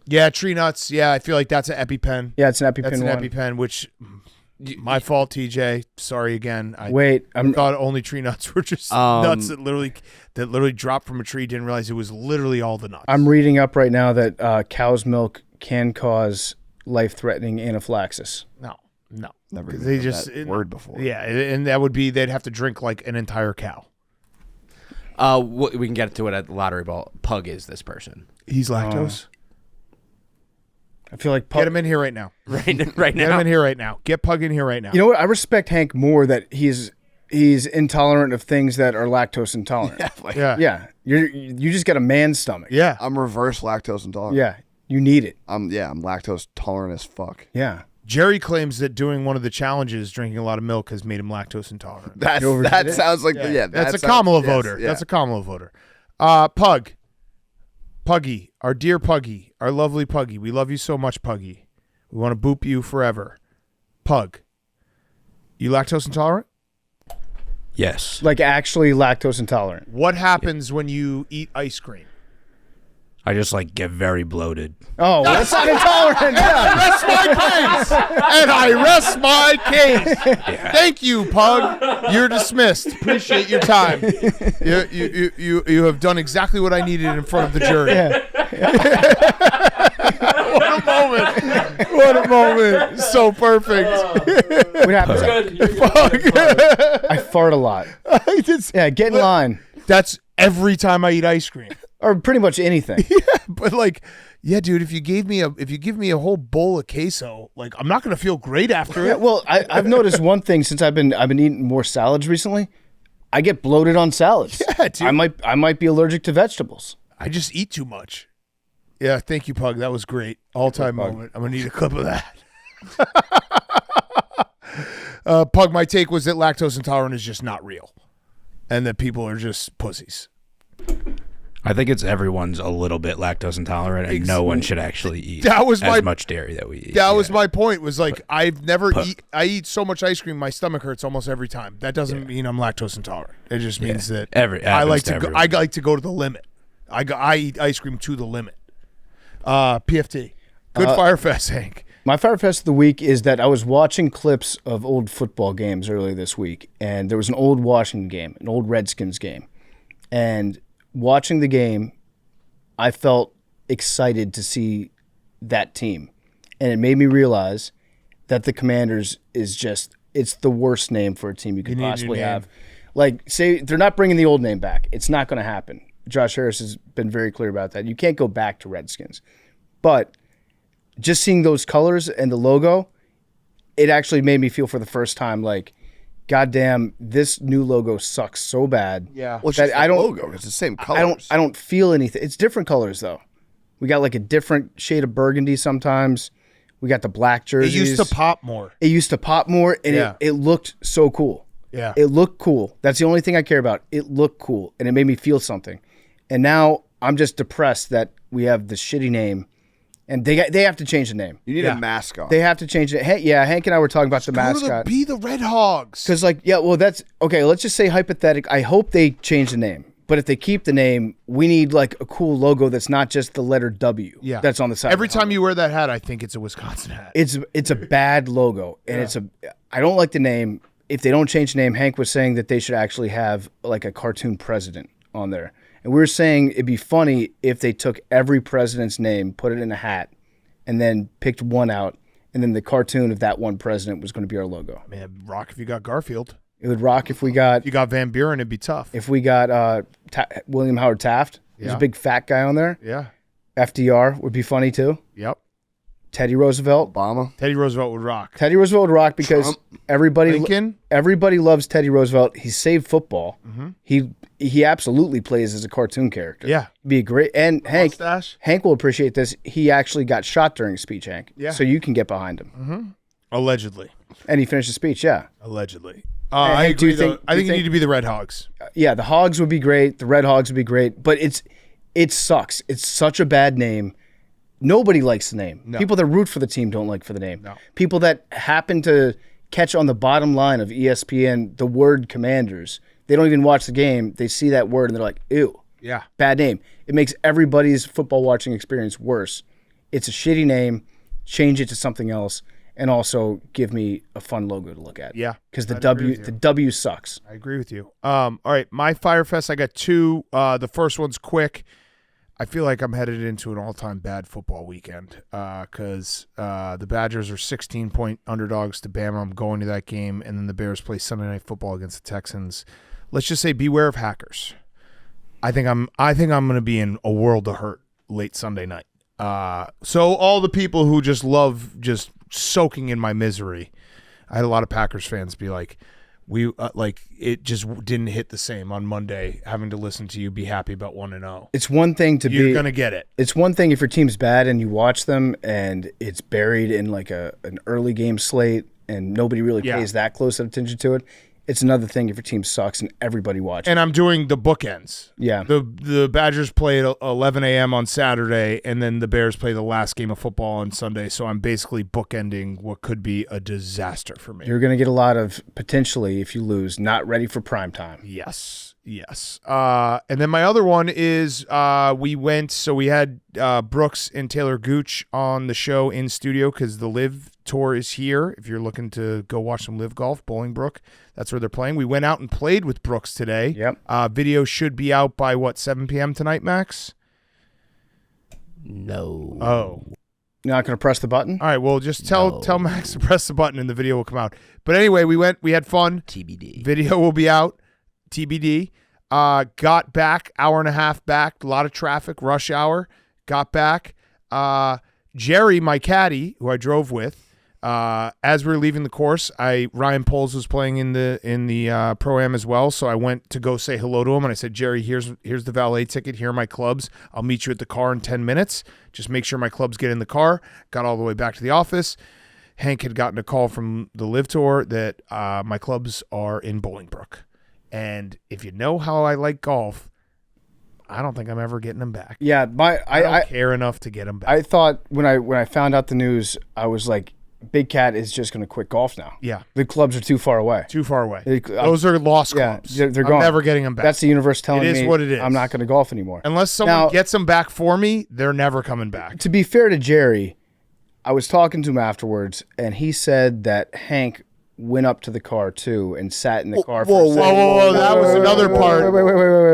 Yeah, tree nuts. Yeah, I feel like that's an EpiPen. Yeah, it's an EpiPen That's an one. EpiPen, which my fault, TJ. Sorry again. I I'm thought only tree nuts were just nuts that literally dropped from a tree. Didn't realize it was literally all the nuts. I'm reading up right now that cow's milk can cause life-threatening anaphylaxis. No. Never 'Cause even they heard just that word before. Yeah, and that would be they'd have to drink like an entire cow. We can get to it at the lottery ball. Pug is this person He's lactose. I feel like Get him in here right now. right Get him now. in here right now. Get Pug in here right now. You know what? I respect Hank more that he's intolerant of things that are lactose intolerant. Yeah. Yeah. You just got a man stomach. Yeah. I'm reverse lactose intolerant. Yeah. You need it. I'm lactose tolerant as fuck. Yeah. Jerry claims that doing one of the challenges, drinking a lot of milk, has made him lactose intolerant. That sounds like That's a Kamala voter. Yeah. That's a Kamala voter. Puggy, our dear Puggy, our lovely Puggy. We love you so much, Puggy. We want to boop you forever. Pug, you lactose intolerant? Yes. Like actually lactose intolerant. What happens when you eat ice cream? I just get very bloated. Oh, well, that's not intolerant. Yeah. Rest my case, and I rest my case. Thank you, Pug. You're dismissed. Appreciate your time. You have done exactly what I needed in front of the jury. What a moment! What a moment! So perfect. What happens? I fart a lot. Yeah, get in line. That's every time I eat ice cream. Or pretty much anything. But dude, if you give me a whole bowl of queso, I'm not gonna feel great after Yeah, it. well, I've noticed one thing since I've been eating more salads recently. I get bloated on salads. Yeah, dude. I might be allergic to vegetables. I just eat too much. Yeah, thank you, Pug. That was great. All-time moment. I'm gonna need a clip of that. Pug, my take was that lactose intolerant is just not real, and that people are just pussies. I think it's everyone's a little bit lactose intolerant, and no one should actually eat as much dairy that we eat. That was my point. Was I've never I eat so much ice cream, my stomach hurts almost every time. That doesn't mean I'm lactose intolerant. It just means that I like to go to the limit. I eat ice cream to the limit. PFT. Good Firefest, Hank. My Firefest of the week is that I was watching clips of old football games earlier this week, and there was an old Washington game, an old Redskins game, and watching the game, I felt excited to see that team. And it made me realize that the Commanders it's the worst name for a team you could possibly have. Say they're not bringing the old name back. It's not going to happen. Josh Harris has been very clear about that. You can't go back to Redskins. But just seeing those colors and the logo, it actually made me feel for the first time goddamn, this new logo sucks so bad. Yeah. Well, it's logo. It's the same colors. I don't feel anything. It's different colors though. We got a different shade of burgundy sometimes. We got the black jerseys. It used to pop more. And it looked so cool. Yeah. It looked cool. That's the only thing I care about. It looked cool, and it made me feel something. And now I'm just depressed that we have this shitty name, and they have to change the name. You need a mascot. They have to change it. Hank and I were talking about the mascot. Be the Red Hogs. Because that's okay. Let's just say hypothetical. I hope they change the name. But if they keep the name, we need a cool logo that's not just the letter W. Yeah. That's on the side. Every time you wear that hat, I think it's a Wisconsin hat. It's a bad logo, and I don't like the name. If they don't change the name, Hank was saying that they should actually have a cartoon president on there. And we were saying it'd be funny if they took every president's name, put it in a hat, and then picked one out, and then the cartoon of that one president was going to be our logo. Man, it'd rock if you got Garfield. It would rock if we got... If you got Van Buren, it'd be tough. If we got William Howard Taft. There's a big fat guy on there. Yeah. FDR would be funny too. Yep. Teddy Roosevelt. Obama. Teddy Roosevelt would rock. Teddy Roosevelt would rock because Trump. everybody loves Teddy Roosevelt. He saved football. Mm-hmm. He absolutely plays as a cartoon character. Yeah. Be a great... And Hank will appreciate this. He actually got shot during a speech, Hank. Yeah. So you can get behind him. Mm-hmm. Allegedly. And he finished the speech, yeah. Allegedly. I agree. think you need to be the Red Hogs. Yeah, the Hogs would be great. The Red Hogs would be great. But it sucks. It's such a bad name. Nobody likes the name. No. People that root for the team don't like for the name. No. People that happen to catch on the bottom line of ESPN the word Commanders, they don't even watch the game. They see that word and they're like, ew. Yeah. Bad name. It makes everybody's football watching experience worse. It's a shitty name. Change it to something else. And also give me a fun logo to look at. Yeah. Because the W sucks. I agree with you. All right. My Firefest, I got two. The first one's quick. I feel like I'm headed into an all-time bad football weekend because the Badgers are 16-point underdogs to Bama. I'm going to that game, and then the Bears play Sunday Night Football against the Texans. Let's just say beware of hackers. I think I'm going to be in a world of hurt late Sunday night. So all the people who just love just soaking in my misery, I had a lot of Packers fans be like, we it just didn't hit the same on Monday. Having to listen to you be happy about 1-0. It's one thing You're gonna get it. It's one thing if your team's bad and you watch them and it's buried in an early game slate and nobody really pays that close attention to it. It's another thing if your team sucks and everybody watches. And I'm doing the bookends. Yeah. The Badgers play at 11 a.m. on Saturday, and then the Bears play the last game of football on Sunday. So I'm basically bookending what could be a disaster for me. You're going to get a lot of, potentially, if you lose, not ready for prime time. Yes. And then my other one is we had Brooks and Talor Gooch on the show in studio because the Live Tour is here. If you're looking to go watch some Live Golf, Bolingbrook, that's where they're playing. We went out and played with Brooks today. Yep. Video should be out by, 7 p.m. tonight, Max? No. Oh. You're not going to press the button? All right, well, just tell Max to press the button and the video will come out. But anyway, we had fun. TBD. Video will be out. TBD. Got back, hour and a half back, a lot of traffic, rush hour. Got back. Jerry, my caddy, who I drove with, as we were leaving the course, Ryan Poles was playing in the Pro-Am as well, so I went to go say hello to him, and I said, Jerry, here's the valet ticket. Here are my clubs. I'll meet you at the car in 10 minutes. Just make sure my clubs get in the car. Got all the way back to the office. Hank had gotten a call from the Live Tour that my clubs are in Bolingbrook. And if you know how I like golf, I don't think I'm ever getting them back. Yeah, I don't care enough to get them back. I thought when I found out the news, I was like, Big Cat is just going to quit golf now. Yeah. The clubs are too far away. Too far away. Those are lost clubs. They're gone. I'm never getting them back. That's the universe telling me it is what it is. I'm not going to golf anymore. Unless someone gets them back for me, they're never coming back. To be fair to Jerry, I was talking to him afterwards, and he said that Hank went up to the car too and sat in the car for a second. Whoa, that was another part. Wait.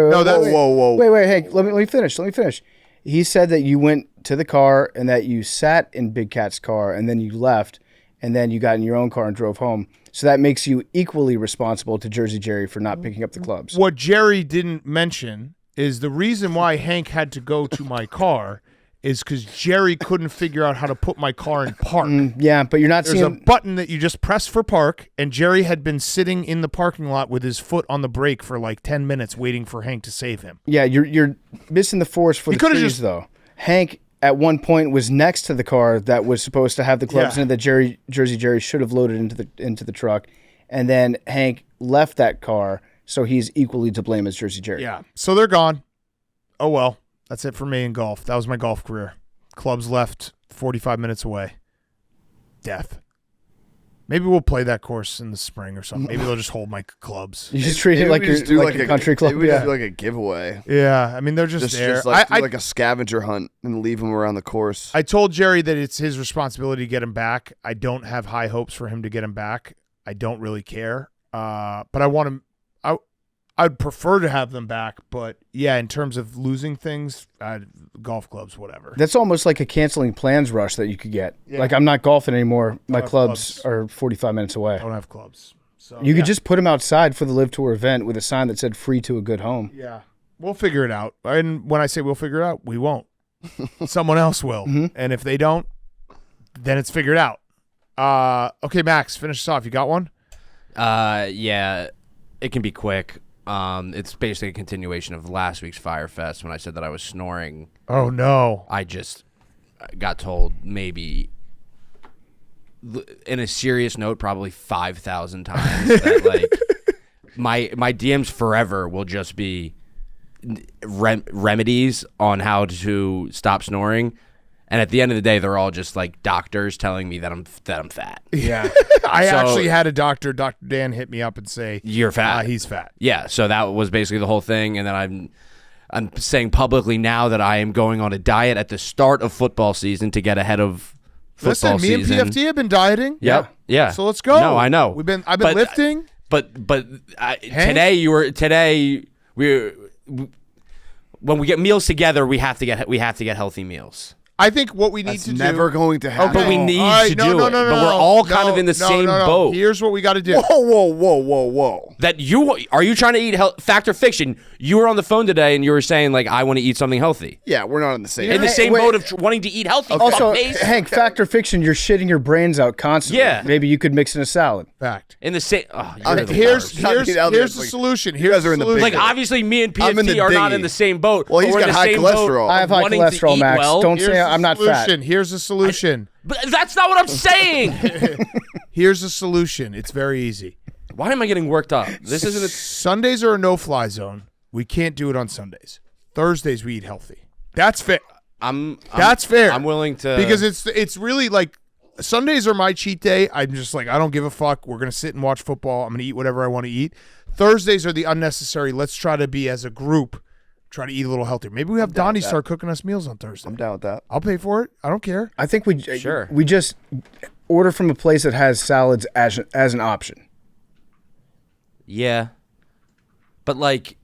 No, that's whoa. Wait, Hank, let me finish. He said that you went to the car and that you sat in Big Cat's car and then you left and then you got in your own car and drove home. So that makes you equally responsible to Jersey Jerry for not picking up the clubs. What Jerry didn't mention is the reason why Hank had to go to my car is because Jerry couldn't figure out how to put my car in park. Yeah, but you're not There's seeing... a button that you just press for park, and Jerry had been sitting in the parking lot with his foot on the brake for like 10 minutes waiting for Hank to save him. Yeah, you're missing the forest for the trees, though. Hank, at one point, was next to the car that was supposed to have the clubs in it that Jersey Jerry should have loaded into the truck, and then Hank left that car, so he's equally to blame as Jersey Jerry. Yeah, so they're gone. Oh, well. That's it for me in golf. That was my golf career. Clubs left 45 minutes away. Death. Maybe we'll play that course in the spring or something. Maybe they'll just hold my clubs. You just treat it like you're like a country club. Maybe we just do like a giveaway. Yeah, I mean, they're just there. Just like a scavenger hunt and leave them around the course. I told Jerry that it's his responsibility to get him back. I don't have high hopes for him to get him back. I don't really care. But I want him. I'd prefer to have them back, but yeah, in terms of losing things, golf clubs, whatever. That's almost like a canceling plans rush that you could get. Yeah. Like, I'm not golfing anymore. My clubs are 45 minutes away. I don't have clubs. So you could just put them outside for the Live Tour event with a sign that said free to a good home. Yeah. We'll figure it out. And when I say we'll figure it out, we won't. Someone else will. Mm-hmm. And if they don't, then it's figured out. Okay, Max, finish us off. You got one? Yeah, it can be quick. It's basically a continuation of last week's Fyre Fest when I said that I was snoring. Oh, no. I just got told maybe, in a serious note, probably 5,000 times that, like, my DMs forever will just be remedies on how to stop snoring. And at the end of the day, they're all just like doctors telling me that I'm fat. Yeah, I actually had a doctor, Dr. Dan, hit me up and say, "You're fat." He's fat. Yeah, so that was basically the whole thing. And then I'm saying publicly now that I am going on a diet at the start of football season to get ahead of football season. Listen, me and PFT have been dieting. Yep. Yeah. So let's go. No, I know. I've been lifting. But today when we get meals together, we have to get healthy meals. I think what we need to do... never going to happen. But we need to do it. But we're all kind of in the same boat. Here's what we got to do. Whoa. Are you trying to eat fact or fiction? You were on the phone today and you were saying, like, I want to eat something healthy. Yeah, we're not in the same boat of wanting to eat healthy. Also, Hank, fact or fiction, you're shitting your brains out constantly. Yeah. Maybe you could mix in a salad. Fact. In the same... Here's the solution. Here's the solution. Like, obviously, me and PFT are not in the same boat. Well, he's got high cholesterol. I have high cholesterol, Max. Don't say I'm not fat. Here's the solution. But that's not what I'm saying. Here's the solution. It's very easy. Why am I getting worked up? This isn't a Sundays are a no-fly zone. We can't do it on Sundays. Thursdays we eat healthy. That's fair. That's fair. I'm willing to because it's really like Sundays are my cheat day. I'm just like I don't give a fuck. We're gonna sit and watch football. I'm gonna eat whatever I want to eat. Thursdays are the unnecessary. Let's try to be as a group. Try to eat a little healthier. Maybe we have Donnie start cooking us meals on Thursday. I'm down with that. I'll pay for it. I don't care. I think we just order from a place that has salads as an option. Yeah. But like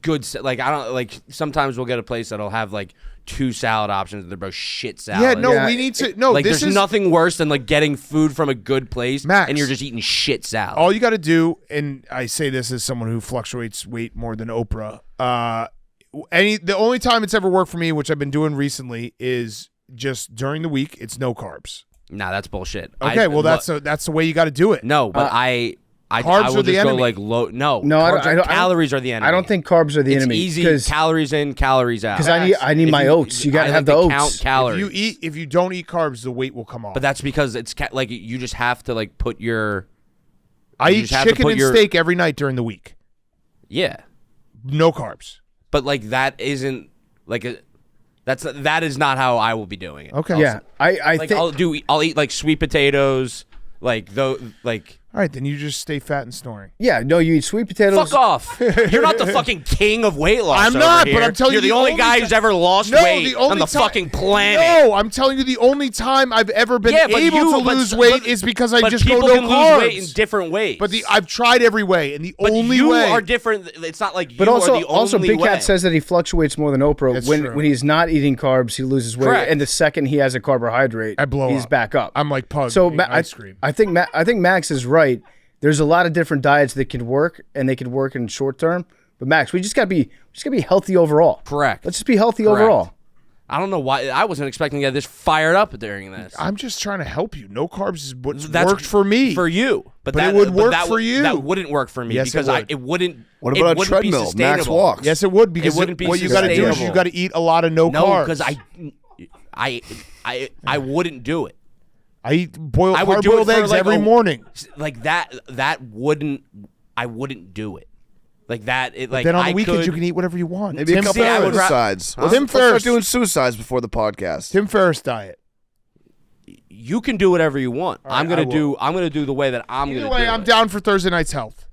good like I don't like sometimes we'll get a place that'll have like 2 salad options and they're both shit salads. Yeah, no, we need to no. Like this there's is nothing worse than like getting food from a good place Max, and you're just eating shit salad. All you got to do, and I say this as someone who fluctuates weight more than Oprah. The only time it's ever worked for me, which I've been doing recently, is just during the week. It's no carbs. Nah, that's bullshit. Okay, that's the way you got to do it. No, but I carbs will are the just go enemy. like low. No, calories are the enemy. I don't think carbs are the it's enemy. Easy calories in, calories out. Because I need my oats. You got to have the oats. Count calories. If you don't eat carbs, the weight will come off. But that's because it's like you just have to like put your. I eat chicken and steak every night during the week. Yeah. No carbs. But like that isn't like that is not how I will be doing it. Okay. Yeah, I like think I'll eat like sweet potatoes, like though like. All right, then you just stay fat and snoring. Yeah, no, you eat sweet potatoes. Fuck off! You're not the fucking king of weight loss. I'm not, over here. but I'm telling you, you're the only guy who's ever lost weight on the fucking planet. No, I'm telling you, the only time I've ever been able to lose weight is because I just go no people can carbs. lose weight in different ways. But I've tried every way, and the only you way are different. It's not like you But are the only also, Big way. Cat says that he fluctuates more than Oprah. That's When true. when he's not eating carbs, he loses weight, Correct. and the second he has a carbohydrate, I blow he's up. back up. I'm like Pug. So eating ice cream. I think Max is right. There's a lot of different diets that can work, and they can work in short term. But Max, we just gotta be healthy overall. Correct. Let's just be healthy Correct. overall. I don't know why. I wasn't expecting to get this fired up during this. I'm just trying to help you. No carbs is what That's worked for me. For you. But it would work for you. That wouldn't work for me Yes, it because would. it wouldn't. What it about a wouldn't be treadmill? Max sustainable. walks. Yes, it would because wouldn't be what you got to do is sustainable. you got to eat a lot of no No, carbs. because I wouldn't do it. I eat I would do it hard-boiled for eggs like every morning. Like that wouldn't. I wouldn't do it. Like that. It like Then on the I weekends could, you can eat whatever you want. Maybe a couple I of would suicides. Huh? Tim Let's start Ferriss. doing suicides before the podcast. Tim Ferriss diet. You can do whatever you want. All right, I'm gonna do the way that I'm Either gonna way, do I'm it. down for Thursday night's health.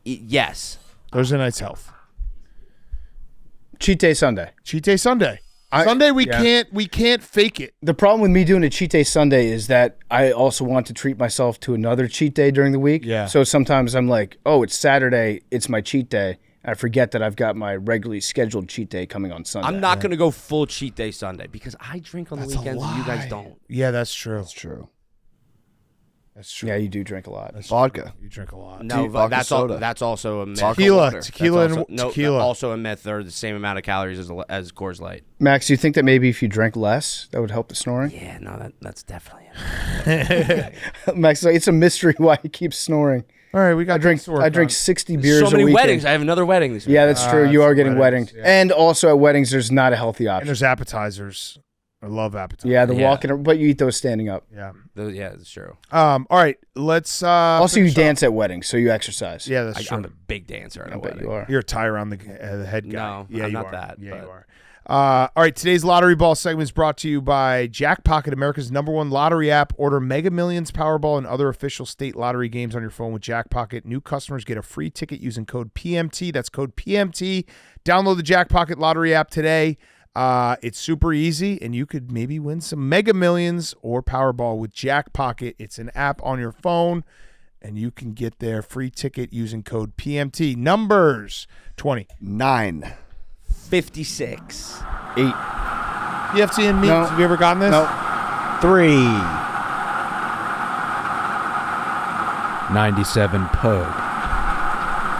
Yes. Thursday night's health. Cheat day Sunday. Cheat day Sunday. Sunday we can't fake it. The problem with me doing a cheat day Sunday is that I also want to treat myself to another cheat day during the week. Yeah. So sometimes I'm like, oh, it's Saturday, it's my cheat day. I forget that I've got my regularly scheduled cheat day coming on Sunday. I'm not gonna go full cheat day Sunday because I drink on the weekends and you guys don't. Yeah, that's true. That's true. That's true. Yeah, you do drink a lot. Vodka. You drink a lot. No, vodka that's soda. that's also a myth. Tequila, water. tequila, That's and tequila. also a myth. They're the same amount of calories as Coors Light. Max, do you think that maybe if you drank less, that would help the snoring? Yeah, no, that's definitely it. Max is like, it's a mystery why he keeps snoring. All right, we got I drink 60 beers So many a weekend. weddings. I have another wedding this week. Yeah, that's true. You are getting weddings, weddings. yeah. And also at weddings, there's not a healthy And option. there's appetizers. I love appetizers. Yeah, the Yeah. walking, but you eat those standing up. Yeah. Yeah, that's true. All right, let's. Also, you finish up. dance at weddings, so you exercise. Yeah, that's true. I'm a big dancer at I a bet wedding. you are. You're a tie around the head guy. No, yeah, I'm you not are. that, Yeah, but- you are. All right, today's Lottery Ball segment is brought to you by Jack Pocket, America's #1 lottery app. Order Mega Millions, Powerball, and other official state lottery games on your phone with Jack Pocket. New customers get a free ticket using code PMT. That's code PMT. Download the Jack Pocket lottery app today. It's super easy, and you could maybe win some Mega Millions or Powerball with Jack Pocket. It's an app on your phone, and you can get their free ticket using code PMT. Numbers 20. 9. 56. 8. PFT and me. No. Have you ever gotten this? No. 3. 97 Pug.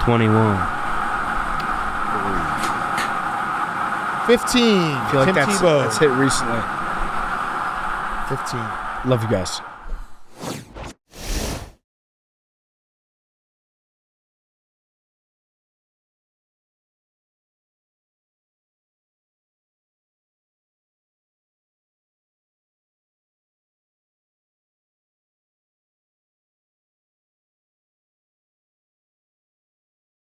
21. 15. I feel like Tim that's Tebow. hit recently. 15. Love you guys.